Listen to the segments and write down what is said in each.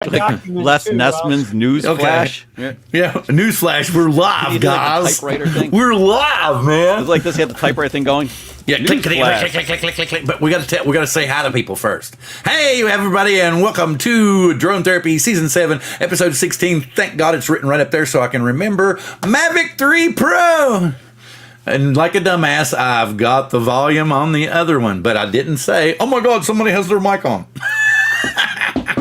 Like Les Nessman's news flash. Yeah, news flash. We're live, guys. Like we're live, man. It's like this. You have the typewriter thing going. Yeah, click, click. But we got to say hi to people first. Hey, everybody, and welcome to Drone Therapy Season 7, Episode 16. Thank God it's written right up there so I can remember. Mavic 3 Pro. And like a dumbass, I've got the volume on the other one, but I didn't say, oh my God, somebody has their mic on.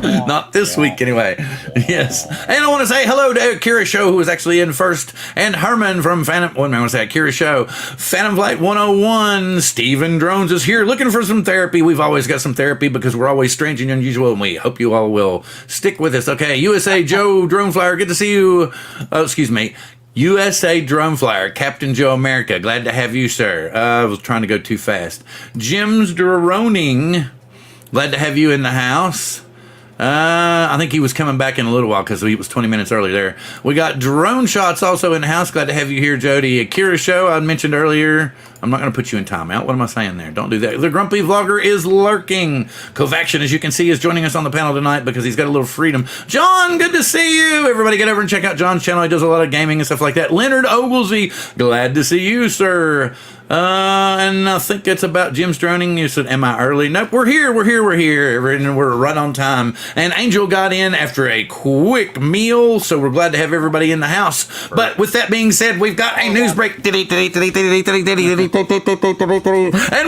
Not this week, anyway. Yes. And I want to say hello to Kira Show, who was actually in first, and Herman from Phantom. What am I want to say? Kira Show, Phantom Flight 101. Steven Drones is here looking for some therapy. We've always got some therapy because we're always strange and unusual, and we hope you all will stick with us. Okay, USA Joe Drone Flyer, good to see you. Oh, excuse me. USA Drone Flyer, Captain Joe America, glad to have you, sir. I was trying to go too fast. Jim's Droning, glad to have you in the house. I think he was coming back in a little while because he was 20 minutes early there. We got Drone Shots also in the house. Glad to have you here, Jody. Akira Show, I mentioned earlier. I'm not going to put you in timeout. What am I saying there? Don't do that. The Grumpy Vlogger is lurking. Kovaction, as you can see, is joining us on the panel tonight because he's got a little freedom. John, good to see you. Everybody get over and check out John's channel. He does a lot of gaming and stuff like that. Leonard Oglesby, glad to see you, sir. And I think it's about Jim's droning. You said, am I early? Nope, we're here. And we're right on time. And Angel got in after a quick meal, so we're glad to have everybody in the house. But with that being said, we've got a news break. And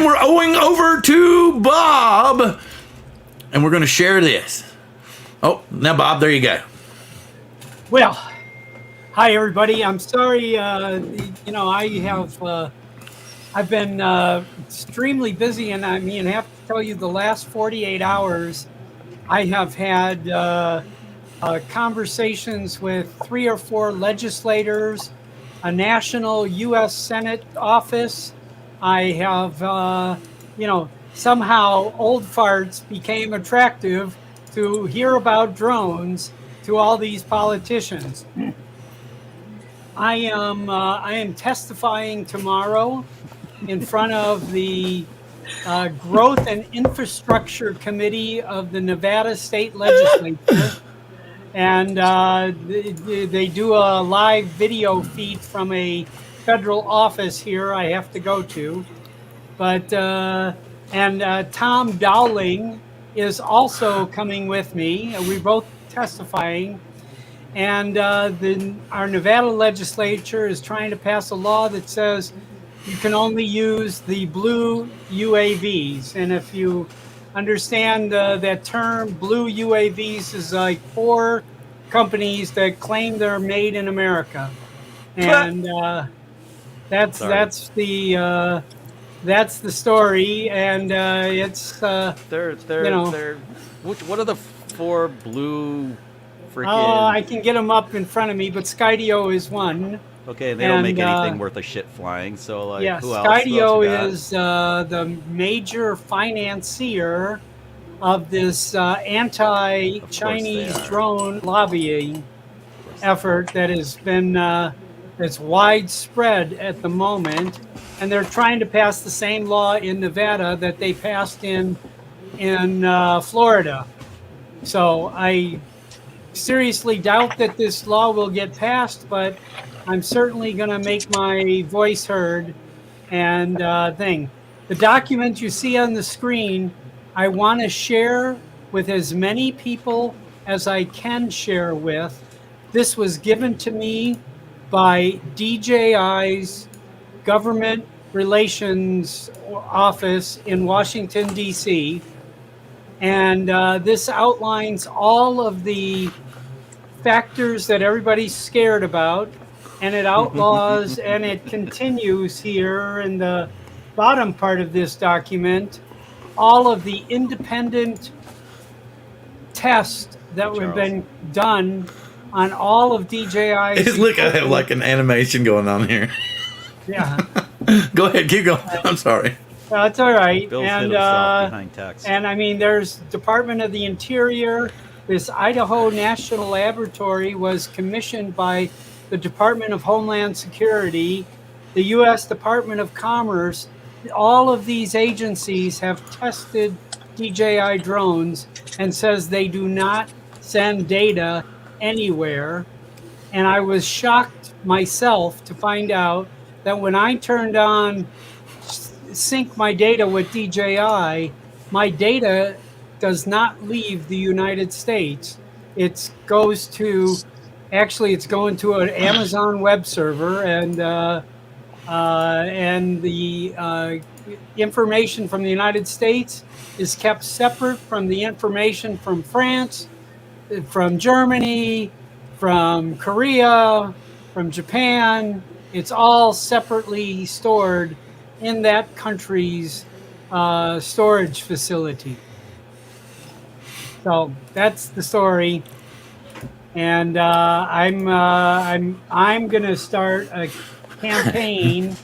we're owing over to Bob. And we're going to share this. Oh, now, Bob, there you go. Well, hi, everybody. I'm sorry, I've been extremely busy, and I have to tell you, the last 48 hours, I have had conversations with 3 or 4 legislators, a national U.S. Senate office. I have, somehow old farts became attractive to hear about drones to all these politicians. I am testifying tomorrow in front of the Growth and Infrastructure Committee of the Nevada State Legislature. And they do a live video feed from a federal office here I have to go to. But, Tom Dowling is also coming with me. We're both testifying. And our Nevada legislature is trying to pass a law that says you can only use the blue UAVs. And if you understand that term, blue UAVs is like 4 companies that claim they're made in America. And that's the story. And it's what are the 4 blue? I can get them up in front of me, but Skydio is one. Okay, they don't make anything worth a shit flying. So, like, yeah, who else? Skydio is the major financier of this anti-Chinese drone lobbying effort that has been that's widespread at the moment, and they're trying to pass the same law in Nevada that they passed in Florida. So I seriously doubt that this law will get passed, but I'm certainly going to make my voice heard. And the document you see on the screen, I want to share with as many people as I can share with. This was given to me by DJI's Government Relations Office in Washington, D.C., and this outlines all of the factors that everybody's scared about, and it outlaws and it continues here in the bottom part of this document, all of the independent tests that have been done on all of DJI's. Look, I have like an animation going on here. Yeah. Go ahead, keep going. I'm sorry. It's all right. Bill's hit himself behind text. And there's Department of the Interior. This Idaho National Laboratory was commissioned by the Department of Homeland Security, the U.S. Department of Commerce. All of these agencies have tested DJI drones and says they do not send data anywhere. And I was shocked myself to find out that when I turned on sync my data with DJI, my data does not leave the United States. It goes to, actually, it's going to an Amazon web server, and the information from the United States is kept separate from the information from France, from Germany, from Korea, from Japan. It's all separately stored in that country's storage facility. So that's the story, and I'm going to start a campaign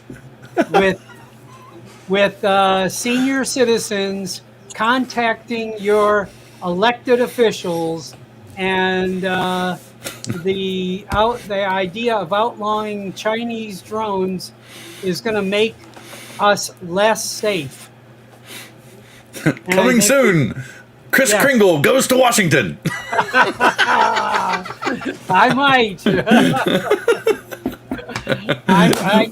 with senior citizens contacting your elected officials, and the idea of outlawing Chinese drones is going to make us less safe. Coming soon. Chris Kringle goes to Washington. I might. I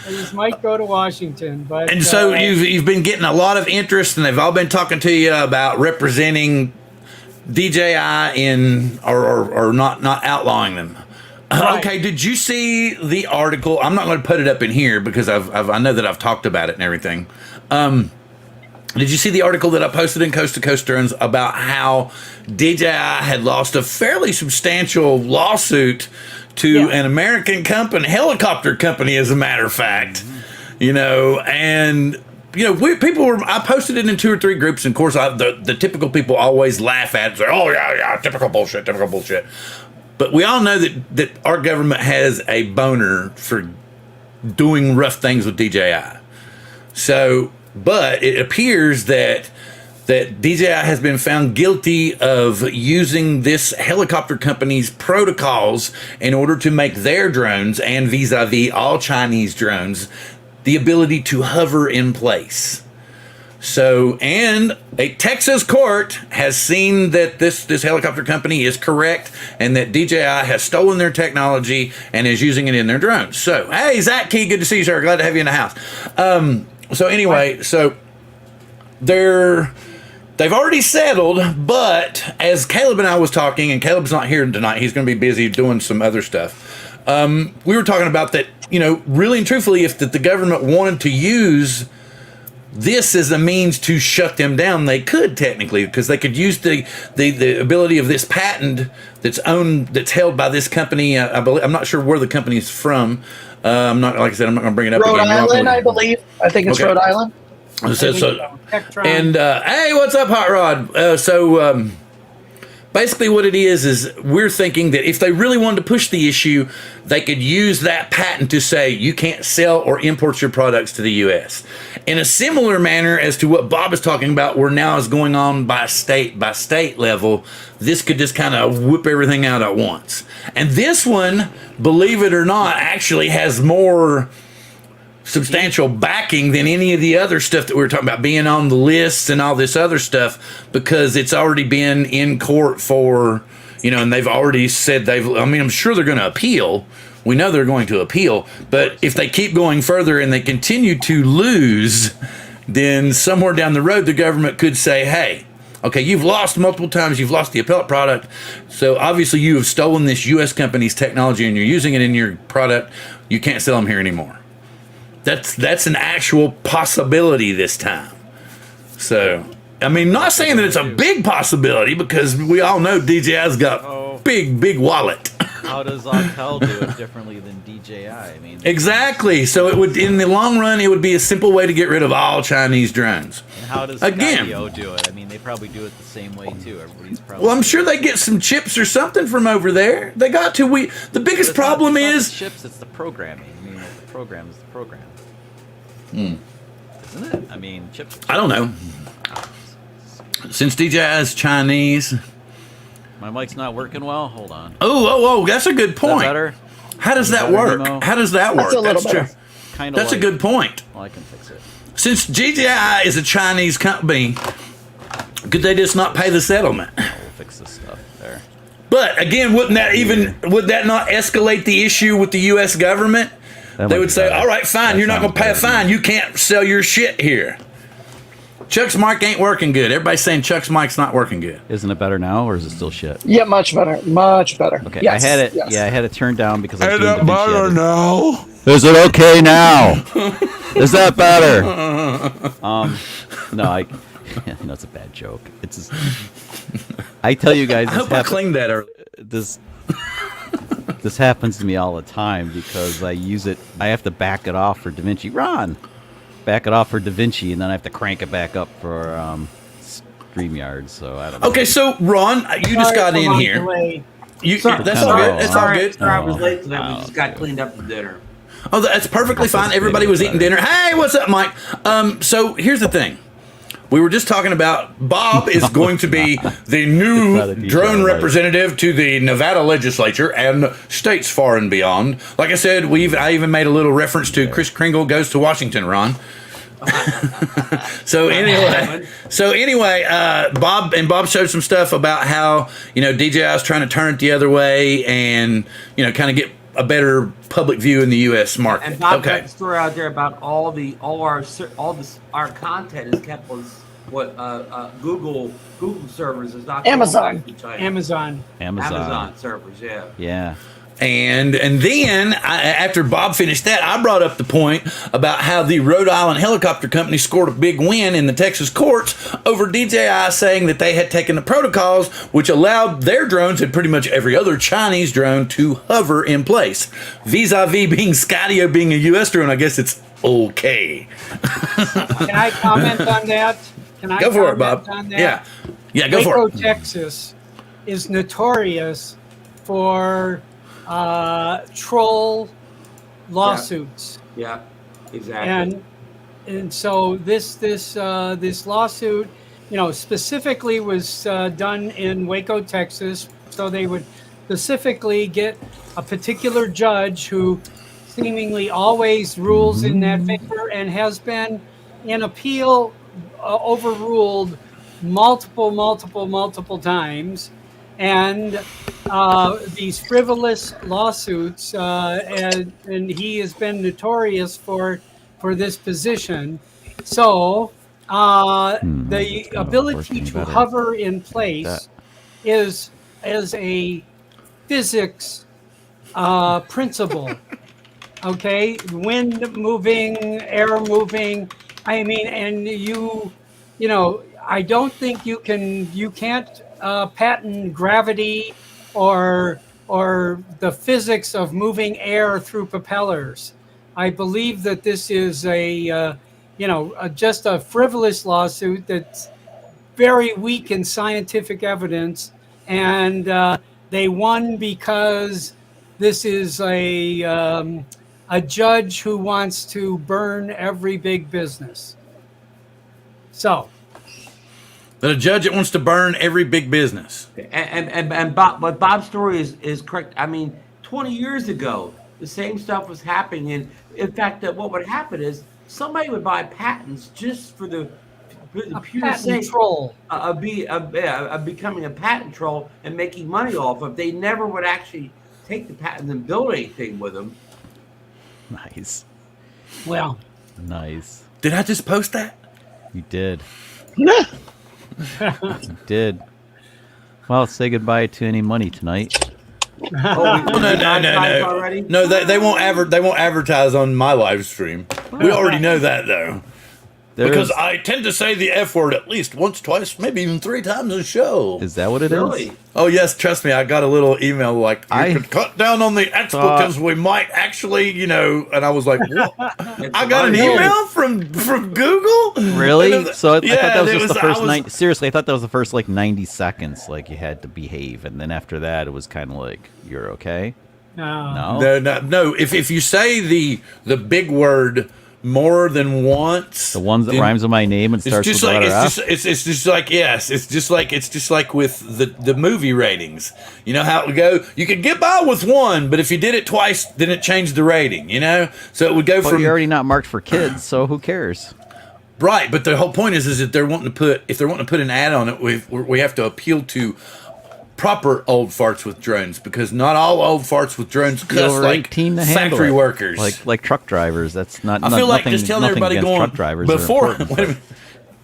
just might go to Washington. But and so you've been getting a lot of interest, and they've all been talking to you about representing DJI in or not outlawing them. Right. Okay, did you see the article? I'm not going to put it up in here because I know that I've talked about it and everything. Did you see the article that I posted in Coast to Coast Drones about how DJI had lost a fairly substantial lawsuit to an American company, helicopter company, as a matter of fact? You know, and I posted it in 2 or 3 groups, and of course, the typical people always laugh at it, say, "Oh yeah, typical bullshit." But we all know that our government has a boner for doing rough things with DJI. So. But it appears that DJI has been found guilty of using this helicopter company's protocols in order to make their drones, and vis-a-vis all Chinese drones, the ability to hover in place. So, and a Texas court has seen that this helicopter company is correct, and that DJI has stolen their technology and is using it in their drones. So, hey, Zach Key, good to see you, sir. Glad to have you in the house. So anyway, so they've already settled, but as Caleb and I was talking, and Caleb's not here tonight, he's going to be busy doing some other stuff. We were talking about that, really and truthfully, if the government wanted to use this as a means to shut them down, they could technically, because they could use the ability of this patent that's held by this company. I believe, I'm not sure where the company's from. I'm not, like I said, I'm not going to bring it up Rhode again. Island, I believe. I think it's Rhode Island. And hey, what's up, Hot Rod? Basically what it is we're thinking that if they really wanted to push the issue, they could use that patent to say you can't sell or import your products to the U.S. In a similar manner as to what Bob is talking about, where now is going on by state level, this could just kind of whip everything out at once. And this one, believe it or not, actually has more substantial backing than any of the other stuff that we were talking about, being on the lists and all this other stuff, because it's already been in court for, and they've already said I'm sure they're going to appeal. We know they're going to appeal, but if they keep going further and they continue to lose, then somewhere down the road, the government could say, hey, okay, you've lost multiple times, you've lost the appellate product, so obviously you have stolen this U.S. company's technology and you're using it in your product, you can't sell them here anymore. That's an actual possibility this time. So, not saying that it's a big possibility, because we all know DJI's got big wallet. How does Untitled do it differently than DJI? Exactly. So it would, in the long run, it would be a simple way to get rid of all Chinese drones. And how does Skydio do it? They probably do it the same way too. Everybody's probably. Well, I'm sure they get some chips or something from over there. They got to. The biggest problem is the chips. It's the programming. The program is the program. Isn't it? Chips. I don't know. Since DJI is Chinese. My mic's not working well. Hold on. Oh, that's a good point. Is that better? How does that work? How does that work? That's a little better. That's a good point. Well, I can fix it. Since DJI is a Chinese company, could they just not pay the settlement? We'll fix there. But again, would that not escalate the issue with the U.S. government? That They might would be say, better. all right, fine, That you're not going sounds to pay a better. fine. You can't sell your shit here. Chuck's mic ain't working good. Everybody's saying Chuck's mic's not working good. Isn't it better now, or is it still shit? Yeah, much better. Much better. Okay, Yes, I had it. yes. Yeah, I had it turned down because I was doing DaVinci edit. now? Is it okay now? Is that better? No, no, it's a bad joke. It's. I tell you guys, I hope I cleaned that earlier. this happens to me all the time because I use it. I have to back it off for DaVinci. Ron, back it off for DaVinci, and then I have to crank it back up for StreamYard. So I don't know. Okay, so Ron, you just got in here. That's all good. That's all good. Sorry, I was late tonight. We Oh, just got cleaned up for dinner. Oh, that's perfectly fine. Everybody was eating dinner. Hey, what's up, Mike? So here's the thing. We were just talking about Bob is going to be the new drone representative to the Nevada legislature and states far and beyond. Like I said, I even made a little reference to Chris Kringle goes to Washington, Ron. So anyway, Bob showed some stuff about how, DJI is trying to turn it the other way and, kind of get a better public view in the U.S. market. And Bob got the story out there about all our content is kept on Google servers. Is not Amazon. Amazon servers. Yeah. Yeah. And then after Bob finished that, I brought up the point about how the Rhode Island helicopter company scored a big win in the Texas courts over DJI, saying that they had taken the protocols which allowed their drones and pretty much every other Chinese drone to hover in place. Vis-a-vis being Skydio being a U.S. drone, I guess it's okay. Can I comment on that? Go for it, Bob. Yeah, go for it. Waco, Texas is notorious for troll lawsuits. Yeah. Exactly. And so this lawsuit, specifically was done in Waco, Texas. So they would specifically get a particular judge who seemingly always rules in that favor and has been in appeal overruled multiple times. And these frivolous lawsuits, and he has been notorious for this position. So the ability to hover in place is a physics principle. Okay, wind moving, air moving. I mean, and I don't think you can't patent gravity or the physics of moving air through propellers. I believe that this is just a frivolous lawsuit that's very weak in scientific evidence, and they won because this is a judge who wants to burn every big business. So. A judge that wants to burn every big business. And Bob, but Bob's story is correct. I mean, 20 years ago, the same stuff was happening. And in fact, what would happen is somebody would buy patents just for the pure sake of becoming a patent troll and making money off of. They never would actually take the patents and build anything with them. Nice. Well. Nice. Did I just post that? You did. You did. Well, say goodbye to any money tonight. No. No, they won't advertise on my live stream. We already know that though. Because I tend to say the F word at least once, twice, maybe even 3 times a show. Is that what it is? Oh, yes, trust me. I got a little email like, you could cut down on the expletives. We might actually, and I was like, what? I got an email from Google? Really? So I thought that was just the first seriously, I thought that was the first 90 seconds, you had to behave. And then after that, it was kind of like, you're okay? No. No. If you say the big word more than once, the ones that rhymes with my name and starts with the letter F. It's just like with the movie ratings. You know how it would go? You could get by with one, but if you did it twice, then it changed the rating, So it would go from... You're already not marked for kids, so who cares? Right, but the whole point is if they're wanting to put an ad on it, we have to appeal to proper old farts with drones, because not all old farts with drones Be cuss over like 18 to handle factory it. workers. like truck drivers. That's not. I feel like nothing, just telling nothing everybody against going truck drivers are before. important, Wait a but- minute.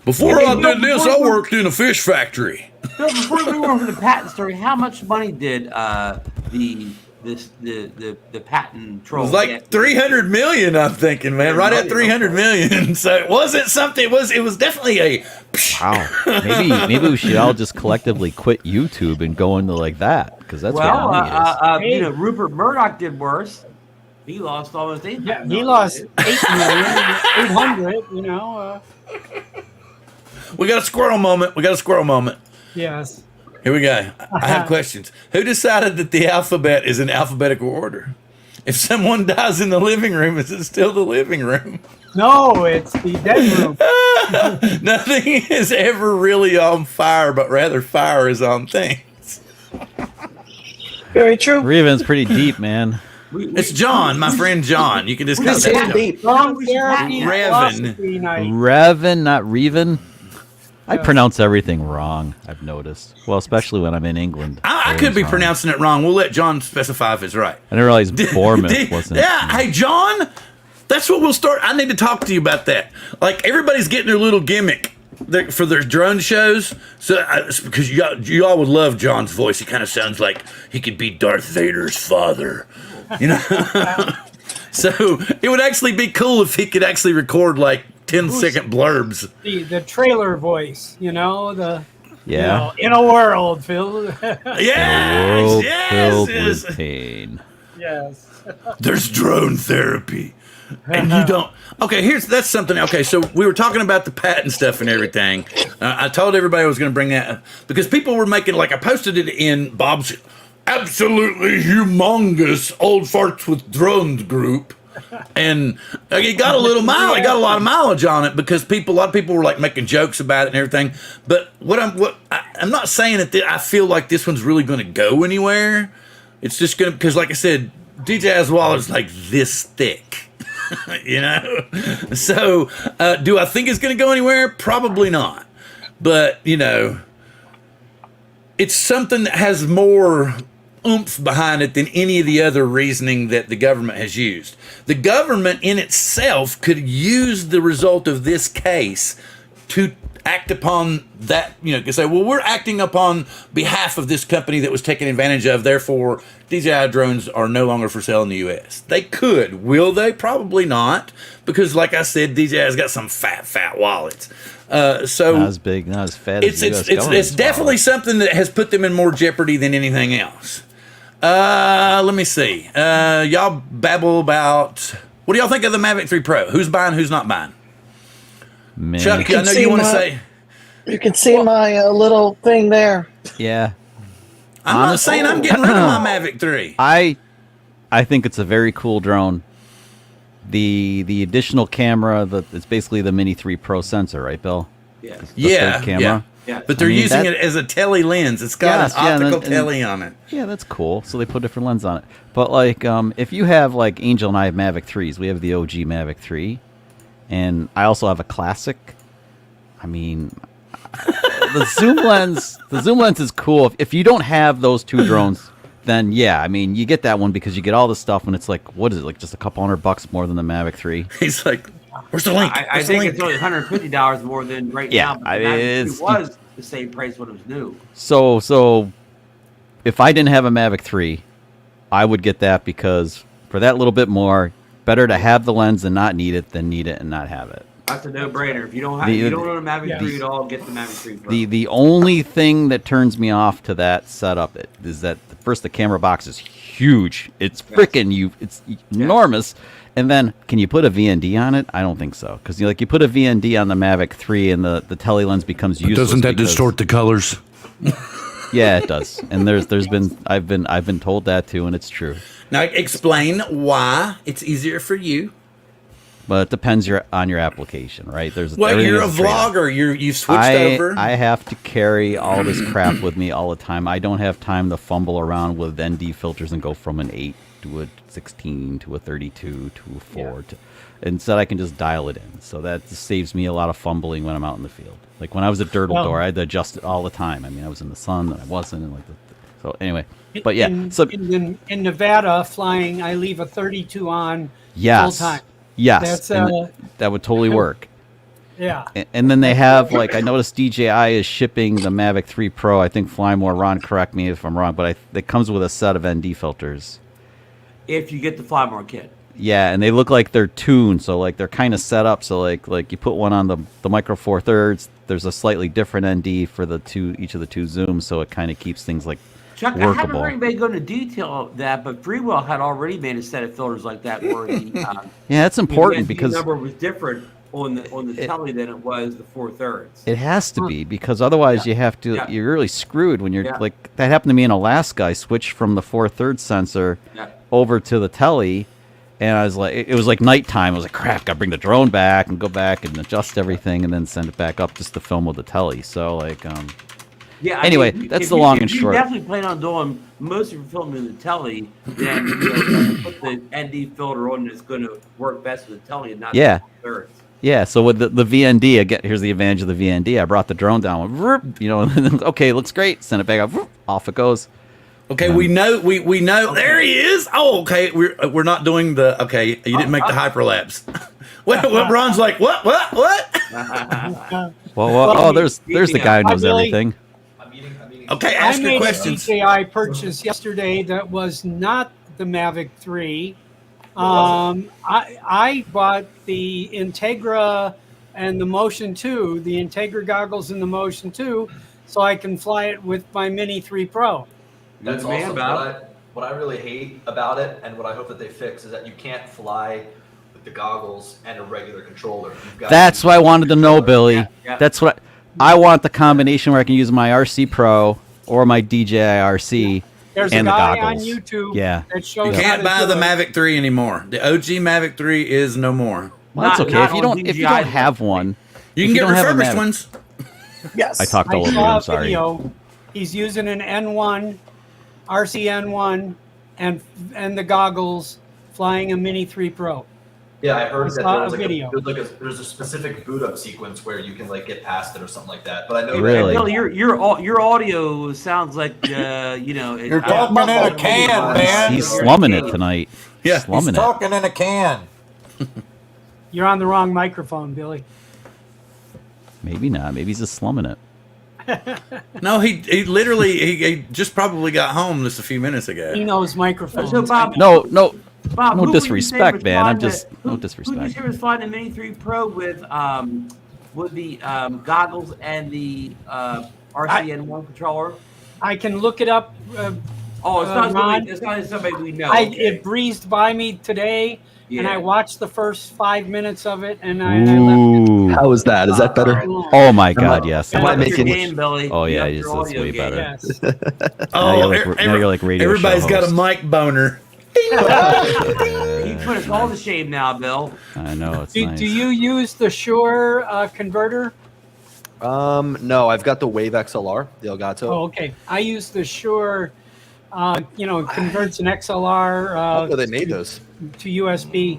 Before I did this, I worked in a fish factory. Bill, before we go over the patent story, how much money did the patent It troll was like get? 300 million, I'm thinking, man. Right at 300 million. So it wasn't something. It was definitely a. Wow. Maybe we should all just collectively quit YouTube and go into like that, because that's Well, what money is. Hey. Rupert Murdoch did worse. He lost almost 8. Yeah, he lost 8,800,000. You know. We got a squirrel moment. Yes. Here we go. I have questions. Who decided that the alphabet is in alphabetical order? If someone dies in the living room, is it still the living room? No, it's the dead room. Nothing is ever really on fire, but rather fire is on things. Very true. Reven's pretty deep, man. It's John, my friend John. You can just It's contact him. deep. Long should patent therapy that. philosophy night. Revan, not Reven. I Yeah. pronounce everything wrong, I've noticed. Well, especially when I'm in England. I Always could be wrong. pronouncing it wrong. We'll let John specify if it's right. I didn't realize Bournemouth wasn't. Yeah, hey John, that's what we'll start. I need to talk to you about that. Like everybody's getting their little gimmick for their drone shows. So because you all would love John's voice. He kind of sounds like he could be Darth Vader's father, you know. So it would actually be cool if he could actually record like 10-second blurbs. The trailer voice, you know, Yeah. in a world filled. Yes, World yes, filled yes. with pain. Yes. There's drone therapy. And you don't. Okay, that's something. Okay, so we were talking about the patent stuff and everything. I told everybody I was going to bring that up because people were making, like, I posted it in Bob's absolutely humongous old farts with drones group. And it got a little it got a lot of mileage on it because a lot of people were like making jokes about it and everything. But I'm not saying that I feel like this one's really going to go anywhere. It's just going to, because like I said, DJ's wallet's like this thick, you know? So, do I think it's going to go anywhere? Probably not. But, you know, it's something that has more oomph behind it than any of the other reasoning that the government has used. The government in itself could use the result of this case to act upon that, you know, could say, well, we're acting upon behalf of this company that was taken advantage of, therefore DJI drones are no longer for sale in the U.S. They could. Will they? Probably not, because like I said, DJI's got some fat wallets. So Not as big, not as fat as the US it's government's definitely wallet. something that has put them in more jeopardy than anything else. Let me see. Y'all babble about, what do y'all think of the Mavic 3 Pro? Who's buying, who's not buying? Man. Chuck, I know see you want to my- say. You can see my little thing there. Yeah. I'm not Honestly- saying I'm getting rid of my Mavic 3. I think it's a very cool drone. The additional camera, it's basically the Mini 3 Pro sensor, right, Bill? Yeah. The Yeah, third camera. Yeah. But they're I mean, using that- it as a tele lens. It's got Yes, an yeah, optical and- tele on it. Yeah, that's cool. So they put different lens on it. But like, if you have like Angel and I have Mavic 3s, we have the OG Mavic 3, and I also have a classic. I mean, the zoom lens is cool. If you don't have those two drones, then yeah, I mean, you get that one because you get all the stuff, and it's like, what is it, like just a couple $100 more than the Mavic 3? He's like, where's the link? I Where's the think link? it's only $150 more than right Yeah, now. But I the mean, Mavic it's- 2 was the same price when it was new. So if I didn't have a Mavic 3, I would get that because for that little bit more, better to have the lens and not need it than need it and not have it. That's a no-brainer. If you don't have, The- if you don't own a Mavic Yeah. 3 at all, get the Mavic 3 Pro. The only thing that turns me off to that setup is that first the camera box is huge. It's freaking it's enormous. And then can you put a VND on it? I don't think so, because you put a VND on the Mavic 3 and the tele lens becomes useless. Doesn't that because- distort the colors? Yeah, it does. And I've been told that too, and it's true. Now explain why it's easier for you. But it depends on your application, right? Well, everything you're a is trade-off. vlogger. You've switched over. I have to carry all this crap with me all the time. I don't have time to fumble around with ND filters and go from an 8 to a 16 to a 32 to a 4. Instead, I can just dial it in. So that just saves me a lot of fumbling when I'm out in the field. Like when I was at Dirtle Door, I had to adjust it all the time. I mean, I was in the sun, and I wasn't, and So anyway, but yeah, in Nevada flying, I leave a 32 on yes, full time. yes, That's and that would totally work. yeah. And then they have, like, I noticed DJI is shipping the Mavic 3 Pro. I think Fly More, Ron, correct me if I'm wrong, but it comes with a set of ND filters. If you get the Fly More kit. Yeah, and they look like they're tuned, so like they're kind of set up. So like you put one on the Micro Four Thirds. There's a slightly different ND for each of the two zooms, so it kind of keeps things like Chuck, workable. I haven't heard anybody go into detail of that, but Freewell had already made a set of filters like that where the yeah, that's important the because number was different on the telly than it was the 4/3. it has to be, because otherwise you have to. Yeah. You're really screwed when you're Yeah. like that happened to me in Alaska. I switched from the 4/3 sensor over to the telly, and I was like, it was like nighttime. I was like, crap, gotta bring the drone back and go back and adjust everything and then send it back up just to film with the telly. So like, Yeah. Anyway, that's the long and short. You definitely plan on doing most of your filming in the telly. Then you put the ND filter on, it's going to work best with the telly and not Yeah. the 4/3. yeah. So with the VND, again, here's the advantage of the VND. I brought the drone down, went, you know, and then, okay, looks great. Send it back up, off it goes. Okay, we know. There he is. Oh, okay. We're not doing the. Okay, you didn't make the hyperlapse. What? Ron's like, what? Well, oh, there's the guy who knows everything. Okay, I ask your made questions. a DJI purchase yesterday that was not the Mavic 3. I bought the Integra and the Motion 2, the Integra goggles and the Motion 2, so I can fly it with my Mini 3 Pro. That's Good man, awesome. Bob. What I really hate about it, and what I hope that they fix, is that you can't fly with the goggles and a regular controller. You've got That's what I wanted to know, Billy. Yeah. That's what I want, the combination where I can use my RC Pro or my DJI RC There's and a the guy goggles. on YouTube Yeah. that shows You how can't to buy do the it. Mavic 3 anymore. The OG Mavic 3 is no more. Well, that's Not- okay. not If you on don't DJI. have one, You if can get don't have a refurbished Mavic- ones. Yes. I talked all I over you. saw I'm a sorry. video. He's using an N1, RCN1, and the goggles, flying a Mini 3 Pro. Yeah, I heard I that saw there's a like video. there's a specific boot up sequence where you can like get past it or something like that. But I know Really? Bill, your audio sounds like You're talking in a can, man. He's slumming it tonight. Yeah, slumming He's it. talking in a can. You're on the wrong microphone, Billy. Maybe not. Maybe he's just slumming it. No, he literally he just probably got home just a few minutes ago. He knows microphones. So, Bob, No, Bob, no who would you say disrespect, was man. I'm flying just the- no Who did disrespect. you say was flying the Mini 3 Pro with the goggles and the RCN1 controller? I can look it up. Oh, it's not Ron, somebody, it's not somebody we know. I, okay. it breezed by me today, and Yeah. I watched the first 5 minutes of it, and I left Ooh. How is that? Is that better? it alone. Oh my God, yes. Am I Up your making- game, Billy. Oh, yeah, Up it's- your it's audio way game. better. Yes. Oh, now you're like radio show everybody's got a host. mic boner. You put us all to shame now, Bill. I know it's Do, nice. do you use the Shure converter? No, I've got the Wave XLR, the Elgato. Oh, okay. I use the Shure. It converts an XLR How they made those? to USB.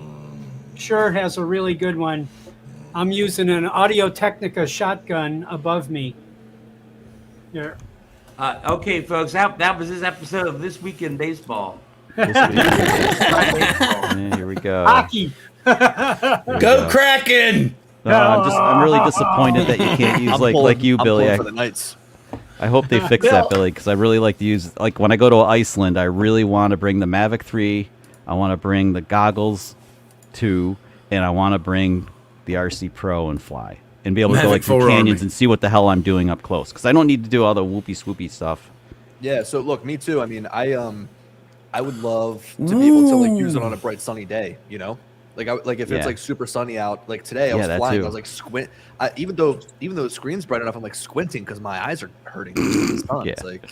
Shure has a really good one. I'm using an Audio Technica shotgun above me. Here. Okay, folks, that was this episode of This Week in Baseball. Yeah, here we go. Hockey. Go Kraken! No, I'm really disappointed that you can't use like you, I'm Billy. pulling for the Knights. I hope they fix that, Billy, because I really like to use, like when I go to Iceland, I really want to bring the Mavic 3, I want to bring the goggles 2, and I want to bring the RC Pro and fly. And be able to go Mavic like through 4 canyons Army. and see what the hell I'm doing up close. Because I don't need to do all the whoopy swoopy stuff. Yeah, so look, me too. I mean, I would love to be able to like use it on a bright sunny day, you know? Like if Yeah. it's like super sunny out, like today I Yeah, was that flying, too. I was like even though the screen's bright enough, I'm like squinting because my eyes are hurting from the sun. Yeah. It's like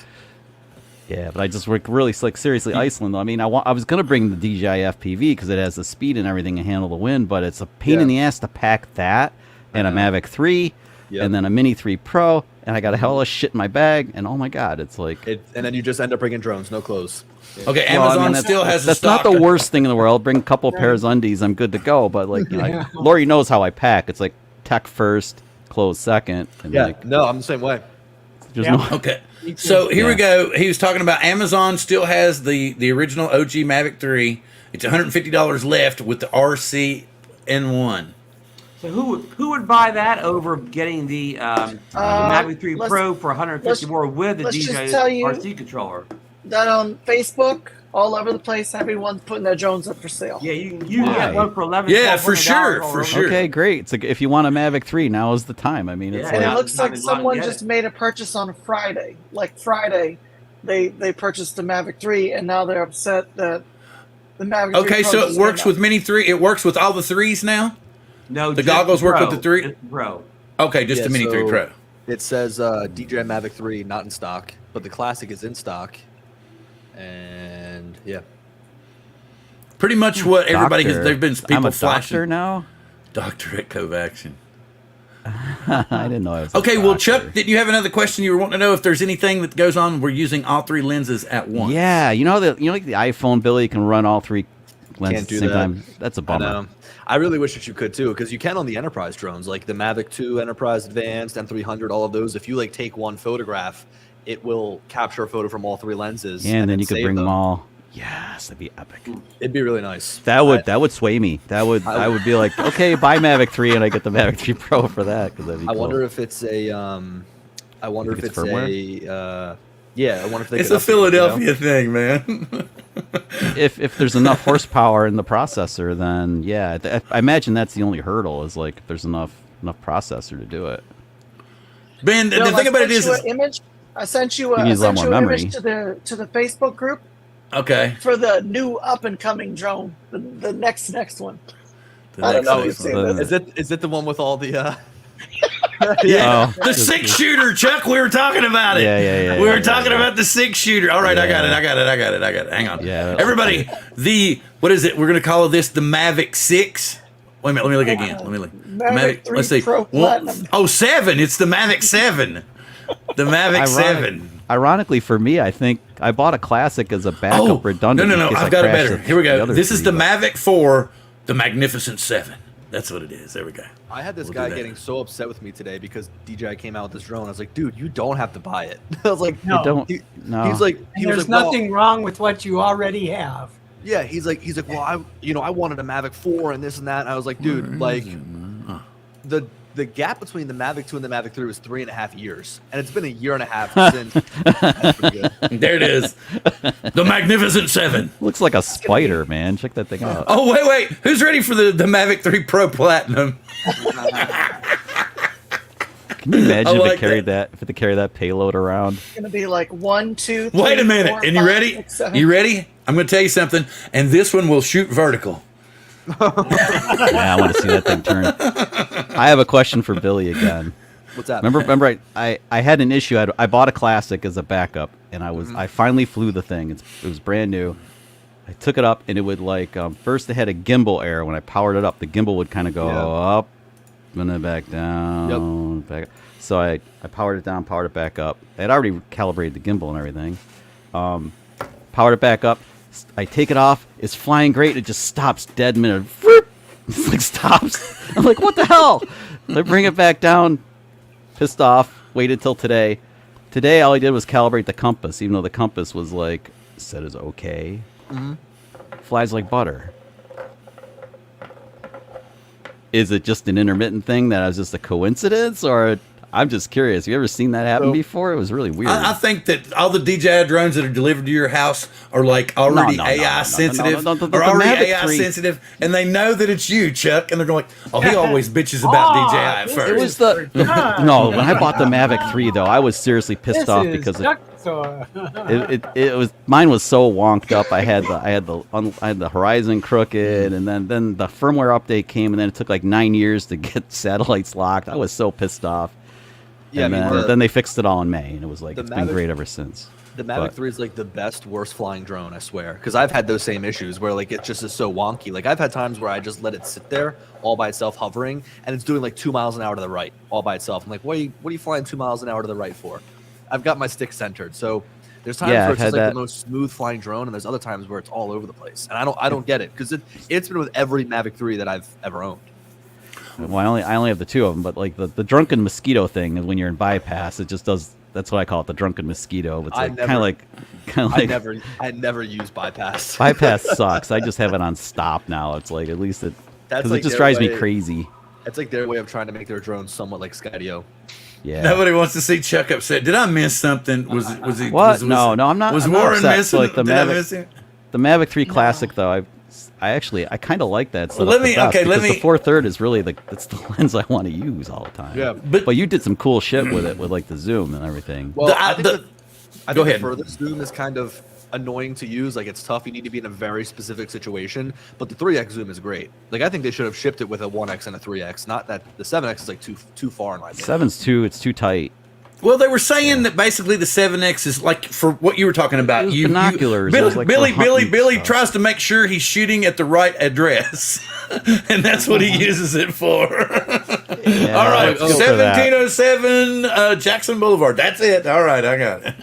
Yeah, but I just work really like seriously Iceland. Though. I mean, I was gonna bring the DJI FPV because it has the speed and everything to handle the wind, but it's a pain in Yeah. the ass to pack that and a Mavic 3 Yep. and then a Mini 3 Pro, and I got a hell of a shit in my bag, and oh my God, it's like. and then you just end up bringing drones, no clothes. Okay, Well, I Amazon mean, that's- still has That's not the worst thing in the world. Bring a couple pairs of undies, I'm good to go. But like, you know, Lori knows how I pack. It's like tech first, clothes second, and Yeah, like no, I'm the same way. There's Yeah. no. Okay. So here we Yeah. go. He was talking about Amazon still has the original OG Mavic 3. It's $150 left with the RC N1. So who would buy that over getting the Mavic 3 let's- Pro for 150 let's- more with the let's just DJ tell you- RC controller? That on Facebook, all over the place, everyone's putting their drones up for sale. Yeah, you can Why? get one for 11. Yeah, for sure, $1,200 all for over. sure. Okay, great. It's like if you want a Mavic 3, now is the time. I mean, it's Yeah. And like, it looks Now like they someone get just it. made a purchase on a Friday. Like Friday, they purchased the Mavic 3, and now they're upset that the Mavic 3 Okay, Pro so it just works came with Mini 3. It works with all the 3s now? No, The just goggles work with Pro. the 3? Just the Pro. Okay, just the Mini 3 Pro. It says DJI Mavic 3 not in stock, but the Classic is in stock. And yeah. Pretty much what everybody has. doctor. There have been people I'm a flashing. doctor now. Doctor at Covaction. I didn't know I was. a Okay, well, doctor. Chuck, did you have another question you were wanting to know if there's anything that goes on? We're using all 3 lenses at once. Yeah, like the iPhone, Billy, you can run all 3 lenses Can't at do the same that. time. That's a I bummer. know. I really wish that you could too, because you can on the Enterprise drones, like the Mavic 2 Enterprise Advanced, M300, all of those. If you like take one photograph, it will capture a photo from all 3 lenses. Yeah, and then you could save bring them all. Yes, that'd be epic. It'd be really nice. That would sway me. I would be like, okay, buy Mavic 3 and I get the Mavic 3 Pro for that because that'd be I cool. wonder if it's a I wonder Think if it's it's firmware? a yeah, I wonder if they It's could a update it, Philadelphia thing, man. if there's enough horsepower in the processor, then yeah, I imagine that's the only hurdle is like if there's enough processor to do it. Ben, Bill, the thing about it I is, sent you an image. I sent you You need a lot more memory. image to the Facebook group okay. for the new up and coming drone, the next one. The I don't next know one. if you've seen this. Is it the one with all the Yeah, Oh. the 6-shooter, Chuck. We were talking about it. Yeah. We were talking about the 6-shooter. All right, I got it. Hang on. Yeah. Everybody, what is it? We're gonna call this the Mavic 6. Wait a minute. Let me look again. Let me look. Mavic 3 Let's see. Pro Platinum. 7. It's the Mavic 7. The Mavic 7. Ironically for me, I think I bought a Classic as a backup redundant. No. in case I I've got it crashed better. the- Here we the go. other This is three, the but- Mavic 4, the Magnificent 7. That's what it is. There we go. I had this We'll do guy that. getting so upset with me today because DJI came out with this drone. I was like, dude, you don't have to buy it. I was like, No. You don't. He, No. He's like, And he was there's like, well, nothing wrong with what you already have. yeah, he's like, well, I wanted a Mavic 4 and this and that. And I was like, dude, like, the gap between the Mavic 2 and the Mavic 3 was 3.5 years, and it's been a year and a half since. That's pretty good. There it is. The Magnificent 7. Looks like a spider, man. Check that thing out. Oh, wait. Who's ready for the Mavic 3 Pro Platinum? Can you imagine I like if it carried that payload around? It's gonna be like 1, 2, 3, Wait a minute. 4, And you 5, ready? 6, 7. You ready? I'm going to tell you something. And this one will shoot vertical. Yeah, I want to see that thing turn. I have a question for Billy again. What's that? Remember, I had an issue. I bought a Classic as a backup, and I finally flew the thing. It was brand new. I took it up, and it would like first it had a gimbal error. When I powered it up, the gimbal would kind of go up, and then back down, back up. So I powered it down, powered it back up. I had already calibrated the gimbal and everything. Powered it back up. I take it off. It's flying great. It just stops dead minute. It's like stops. I'm like, what the hell? I bring it back down. Pissed off. Waited till today. Today, all I did was calibrate the compass, even though the compass was like set as okay. Flies like butter. Is it just an intermittent thing that was just a coincidence, or I'm just curious? Have you ever seen that happen before? It was really weird. I think that all the DJI drones that are delivered to your house are like already No, AI sensitive, no. The are already Mavic AI 3 sensitive, and they know that it's you, Chuck, and they're going, "Oh, he always bitches about DJI at first." It was the no. When I bought the Mavic 3, though, I was seriously pissed off because it was mine was so wonked up. I had the horizon crooked, and then the firmware update came, and then it took like 9 years to get satellites locked. I was so pissed off. Yeah, and I mean, then they fixed it all in May, and it was like the it's been Mavic- great ever since. The Mavic 3 is like the best, worst flying drone, I swear. Because I've had those same issues where like it just is so wonky. Like I've had times where I just let it sit there all by itself hovering, and it's doing like 2 miles an hour to the right all by itself. I'm like, what are you flying 2 miles an hour to the right for? I've got my stick centered. So there's times where it's just like the most smooth flying drone, and there's other times where it's all over the place. And I don't get it because it's been with every Mavic 3 that I've ever owned. Well, I only have the two of them, but like the drunken mosquito thing is when you're in bypass, it just does That's what I call it, the drunken mosquito. It's I like kind of like I never use bypass. bypass sucks. I just have it on stop now. It's like at least it because like it just their drives me way- crazy. It's like their way of trying to make their drones somewhat like Skydio. Yeah. Nobody wants to see Chuck upset. Did I miss something? Was he? What? No, I'm not. Was I'm not Warren upset. missing? Like the Did I Mavic, miss him? the Mavic 3 Classic though. I kind of like that. Let me- okay, let me- The 4/3 is really that's the lens I want to use all the time. Yeah, but you did some cool shit with it, with like the zoom and everything. Well, I think Go the ahead. furthest zoom is kind of annoying to use. Like it's tough. You need to be in a very specific situation. But the 3x zoom is great. Like I think they should have shipped it with a 1x and a 3x. Not that the 7x is like too far in my opinion. 7's too. It's too tight. Well, they were saying that basically the 7X is like for what you were talking about. It was binoculars. It Billy, was like Billy, for Billy, hunting Billy stuff. tries to make sure he's shooting at the right address, and that's what he uses it for. Yeah, All right, let's go for that. 1707 Jackson Boulevard. That's it. All right, I got it.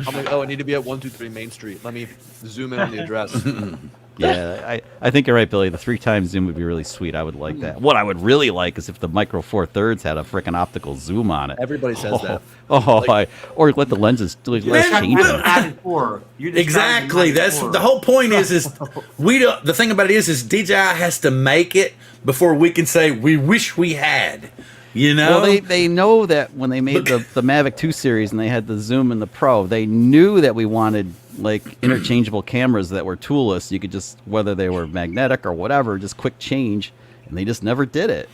I'm like, I need to be at 123 Main Street. Let me zoom in on the address. Yeah, I think you're right, Billy. The 3x zoom would be really sweet. I would like that. What I would really like is if the Micro Four Thirds had a freaking optical zoom on it. Everybody says that. Or let the lenses let Man, us change them. Added four. You described Exactly. the That's four. the whole point. Is we don't. The thing about it is DJI has to make it before we can say we wish we had. You know. Well, they know that when they made the Mavic 2 series and they had the zoom and the Pro, they knew that we wanted like interchangeable cameras that were toolless. You could just, whether they were magnetic or whatever, just quick change, and they just never did it.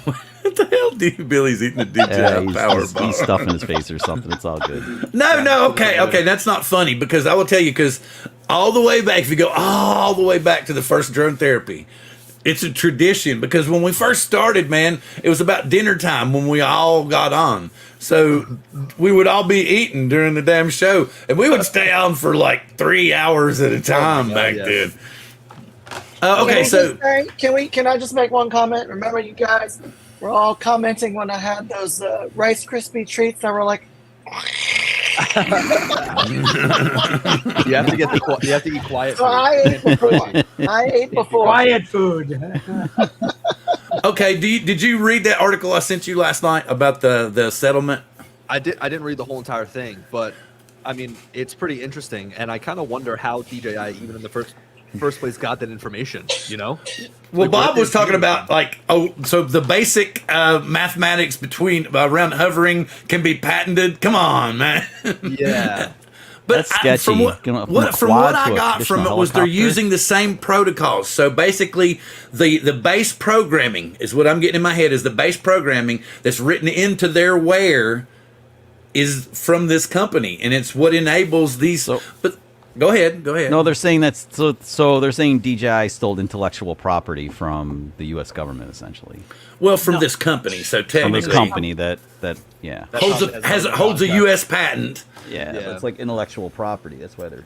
What the hell? Billy's eating a DJI power bar. He's stuffing his face or something. It's all good. No, okay, that's not funny because I will tell you because all the way back, if you go all the way back to the first drone therapy, it's a tradition because when we first started, man, it was about dinner time when we all got on. So we would all be eating during the damn show, and we would stay on for like 3 hours at a time back then. Okay, so Can I just make one comment? Remember, you guys were all commenting when I had those Rice Krispie treats that were like. You have to eat quiet. So I ate before. Quiet food. okay, did you read that article I sent you last night about the settlement? I didn't read the whole entire thing, but I mean it's pretty interesting, and I kind of wonder how DJI even in the first place got that information. You know. Well, Like, Bob was talking about so the basic mathematics around hovering can be patented. Come on, man. Yeah. But That's sketchy. from what From a from quad what I to a got from it traditional was they're helicopter? using the same protocols. So basically, the base programming is what I'm getting in my head is the base programming that's written into their wear is from this company, and it's what enables these. But go ahead. No, they're saying that's so. They're saying DJI stole intellectual property from the U.S. government, essentially. Well, from this company. So From technically, this company that yeah. holds a U.S. patent. Yeah, it's like intellectual property. That's why they're.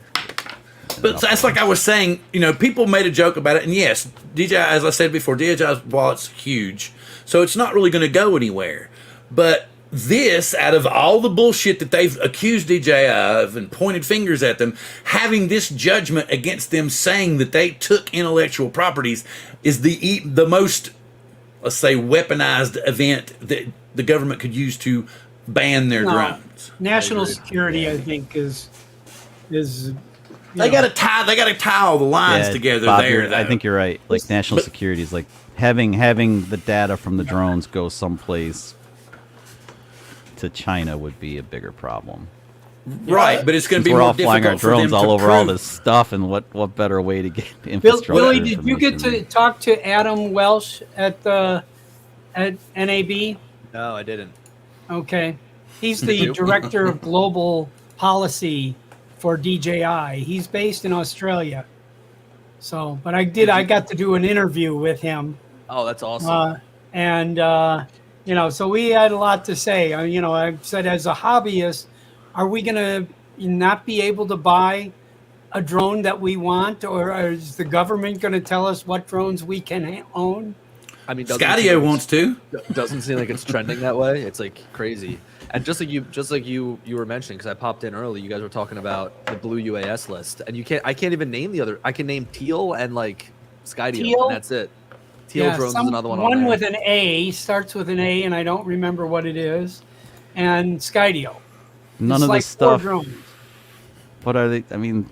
But that's like I was saying, people made a joke about it. And yes, DJI, as I said before, DJI's wallet's huge. So it's not really going to go anywhere. But this, out of all the bullshit that they've accused DJI of and pointed fingers at them, having this judgment against them saying that they took intellectual properties is the most, let's say, weaponized event that the government could use to ban their drones. National security, I think, is They got to tie all the lines together Bob, there. I think you're right. Like national security is like having the data from the drones go someplace to China would be a bigger problem. Right, but it's going to be We're more all flying our difficult for them drones all to over all prove. this stuff, and what better way to get infrastructure? Billy, did you get information? to talk to Adam Welsh at NAB? No, I didn't. Okay, he's the director of global policy for DJI. He's based in Australia. So, but I got to do an interview with him. Oh, that's awesome. So we had a lot to say. I said, as a hobbyist, are we going to not be able to buy a drone that we want, or is the government going to tell us what drones we can own? I mean, Skydio wants to. Doesn't seem like it's trending that way. It's like crazy. And just like you were mentioning, because I popped in early, you guys were talking about the blue UAS list, and I can't even name the other. I can name Teal and like Skydio, Teal? and that's it. Teal drones is another one. One on there. with an A, starts with an A, and I don't remember what it is. And Skydio. none It's of like this 4 stuff. drones. What are they? I mean,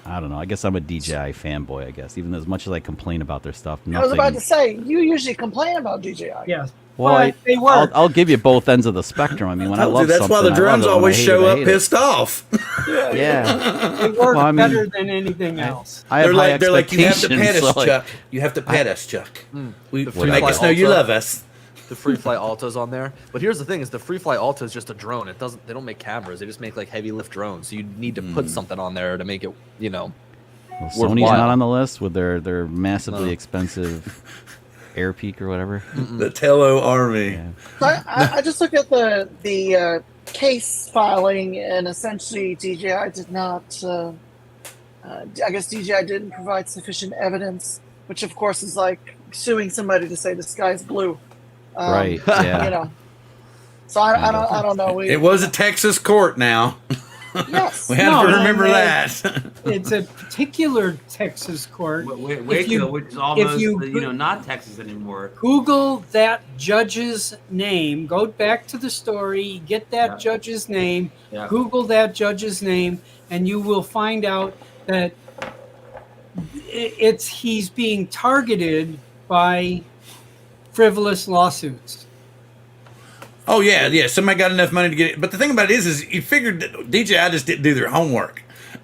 I don't know. I guess I'm a DJI fanboy. I guess even as much as I complain about their stuff, I was about nothing. to say, you usually complain about DJI. Yes. Well, But they work. I'll give you both ends of the spectrum. I mean, when I Told love you, that's why something, the I love drones it. When I always hate show it, I up hate it. pissed off. Yeah. They work Well, I mean, better than anything else. I have high They're like, you have to pet expectations, us, so, like, Chuck. You have to pet us, Chuck. We The to make Freefly us know you Alta. love us. The Freefly Alta's on there. But here's the thing: is the Freefly Alta is just a drone. It doesn't. They don't make cameras. They just make like heavy lift drones. So you need to put something on there to make it, well, Sony's worthwhile. not on the list with their massively No. expensive Air Peak or whatever. The Tello Army. Yeah. So I just look at the case filing, and essentially DJI did not. I guess DJI didn't provide sufficient evidence, which of course is like suing somebody to say the sky's blue. Right, yeah. You know. So I don't know. It was a Texas court now. Yes. We have No, to remember and, that. It's a particular Texas court. Waco, which is almost not Texas anymore. Google that judge's name, go back to the story, get that judge's name, Yeah. Google that judge's name, and you will find out that he's being targeted by frivolous lawsuits. Oh yeah. Somebody got enough money to get it. But the thing about it is you figured that DJI just didn't do their homework,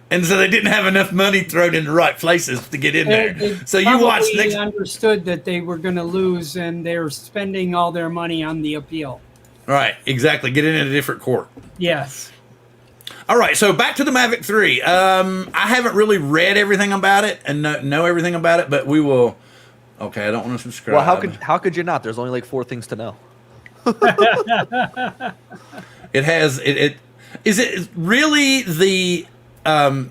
and so they didn't have enough money thrown in the right places to get in there. They So you watch probably next. understood that they were going to lose, and they're spending all their money on the appeal. Right, exactly. Get in at a different court. Yes. All right, so back to the Mavic 3. I haven't really read everything about it and know everything about it, but we will. Okay, I don't want to subscribe. Well, how could you not? There's only like 4 things to know. It has it. Is it really the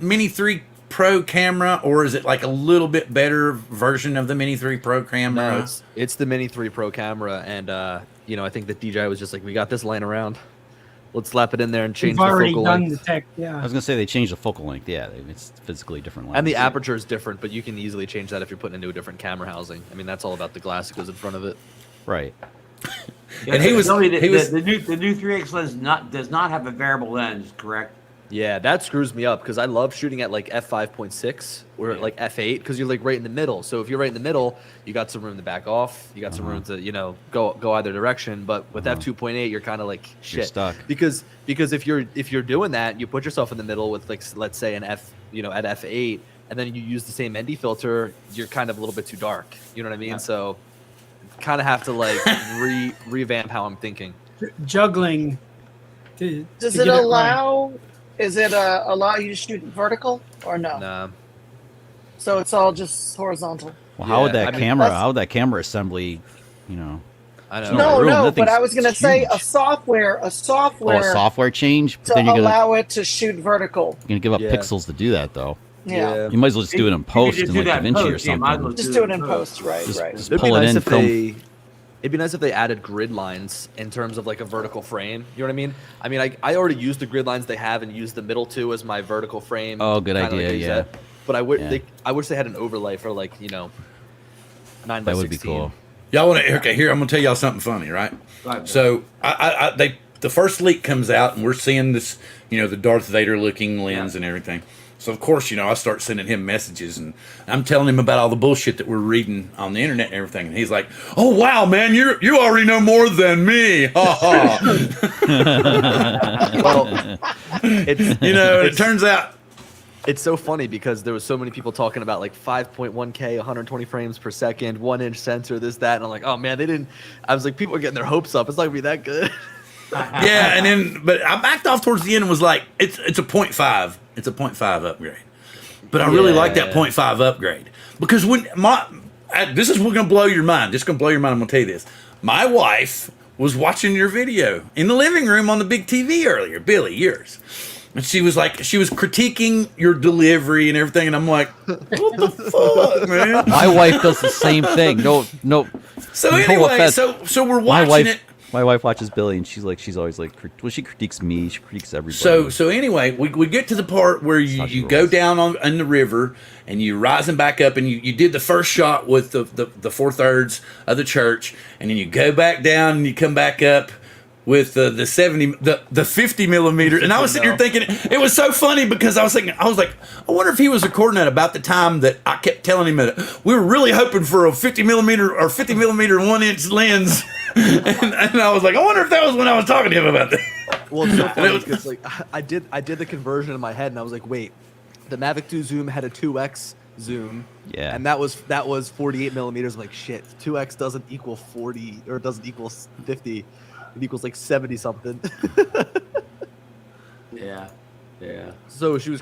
Mini 3 Pro camera, or is it like a little bit better version of the Mini 3 Pro camera? No, it's the Mini 3 Pro camera, and I think that DJI was just like, we got this laying around. Let's slap it in there and change We've the already focal done length. the tech. I Yeah. was gonna say they changed the focal length. Yeah, it's physically different. And the lens. aperture is different, but you can easily change that if you're putting into a different camera housing. I mean, that's all about the glass that goes in front of it. Right. And he was- the he new 3X lens does not have a variable lens, correct? Yeah, that screws me up because I love shooting at like f5.6 or like f8 because you're like right in the middle. So if you're right in the middle, you got some room to back off. You got some room to go either direction. But with f2.8, you're kind of like shit. You're stuck. Because if you're doing that, you put yourself in the middle with like let's say an at f8, and then you use the same ND filter, you're kind of a little bit too dark. You know what I mean? Yeah. So kind of have to like revamp how I'm thinking. Juggling. Does to it get right. allow? Is it allow you to shoot vertical or no? Nah. So it's all just horizontal. Well, how would Yeah, that I mean, camera? that's- How would that camera assembly? I know. No No, room. no. That But thing's I was gonna say a huge. software Oh, a software change. But to then you're allow it to shoot vertical. gonna give up Yeah. pixels to do that, though. Yeah. You might as well just do it in post just in do like that in DaVinci or post, yeah, might as well something. Just do it in post, right? Just- Right. just It'd be pull it nice in, if film. it'd be nice if they added grid lines in terms of like a vertical frame. You know what I mean? I mean, I already use the grid lines they have and use the middle two as my vertical frame. Oh, good kinda idea, use yeah. that. But I would, Yeah. I wish they had an overlay for like 9 by That would be 16. cool. Y'all want to? Okay, here I'm gonna tell y'all something funny, right? Right. So the first leak comes out, and we're seeing this, the Darth Vader looking lens and everything. So of course, I start sending him messages, and I'm telling him about all the bullshit that we're reading on the internet and everything. And he's like, "Oh wow, man, you already know more than me." Ha ha. Well, It turns out. it's so funny because there was so many people talking about like 5.1K, 120 frames per second, 1-inch sensor, this, that, and I'm like, oh man, they didn't. I was like, people are getting their hopes up. It's not gonna be that good. Yeah, but I backed off towards the end and was like, it's a 0.5. It's a 0.5 upgrade. But I really like that 0.5 upgrade. Because we're going to blow your mind. Just going to blow your mind. I'm going to tell you this. My wife was watching your video in the living room on the big TV earlier. Billy, yours. And she was critiquing your delivery and everything. And I'm like, what the fuck, man? My wife does the same thing. No. So no anyway, offense. so we're watching it. My wife watches Billy, and she's always like, she critiques me. She critiques everybody. So anyway, we get to the part where you go down in the river and you rising back up, and you did the first shot with the 4/3 of the church, and then you go back down and you come back up with the 70 the 50 millimeter, and I was sitting here thinking it was so funny because I was like, I wonder if he was recording at about the time that I kept telling him that we were really hoping for a 50 millimeter or 50 millimeter 1-inch lens, and I was like, I wonder if that was when I was talking to him about that. Well, it's so funny because like I did the conversion in my head, and I was like, wait, the Mavic 2 zoom had a 2x zoom, Yeah. and that was 48 millimeters. I'm like, shit, 2x doesn't equal 40 or doesn't equal 50. It equals like 70 something. Yeah. So you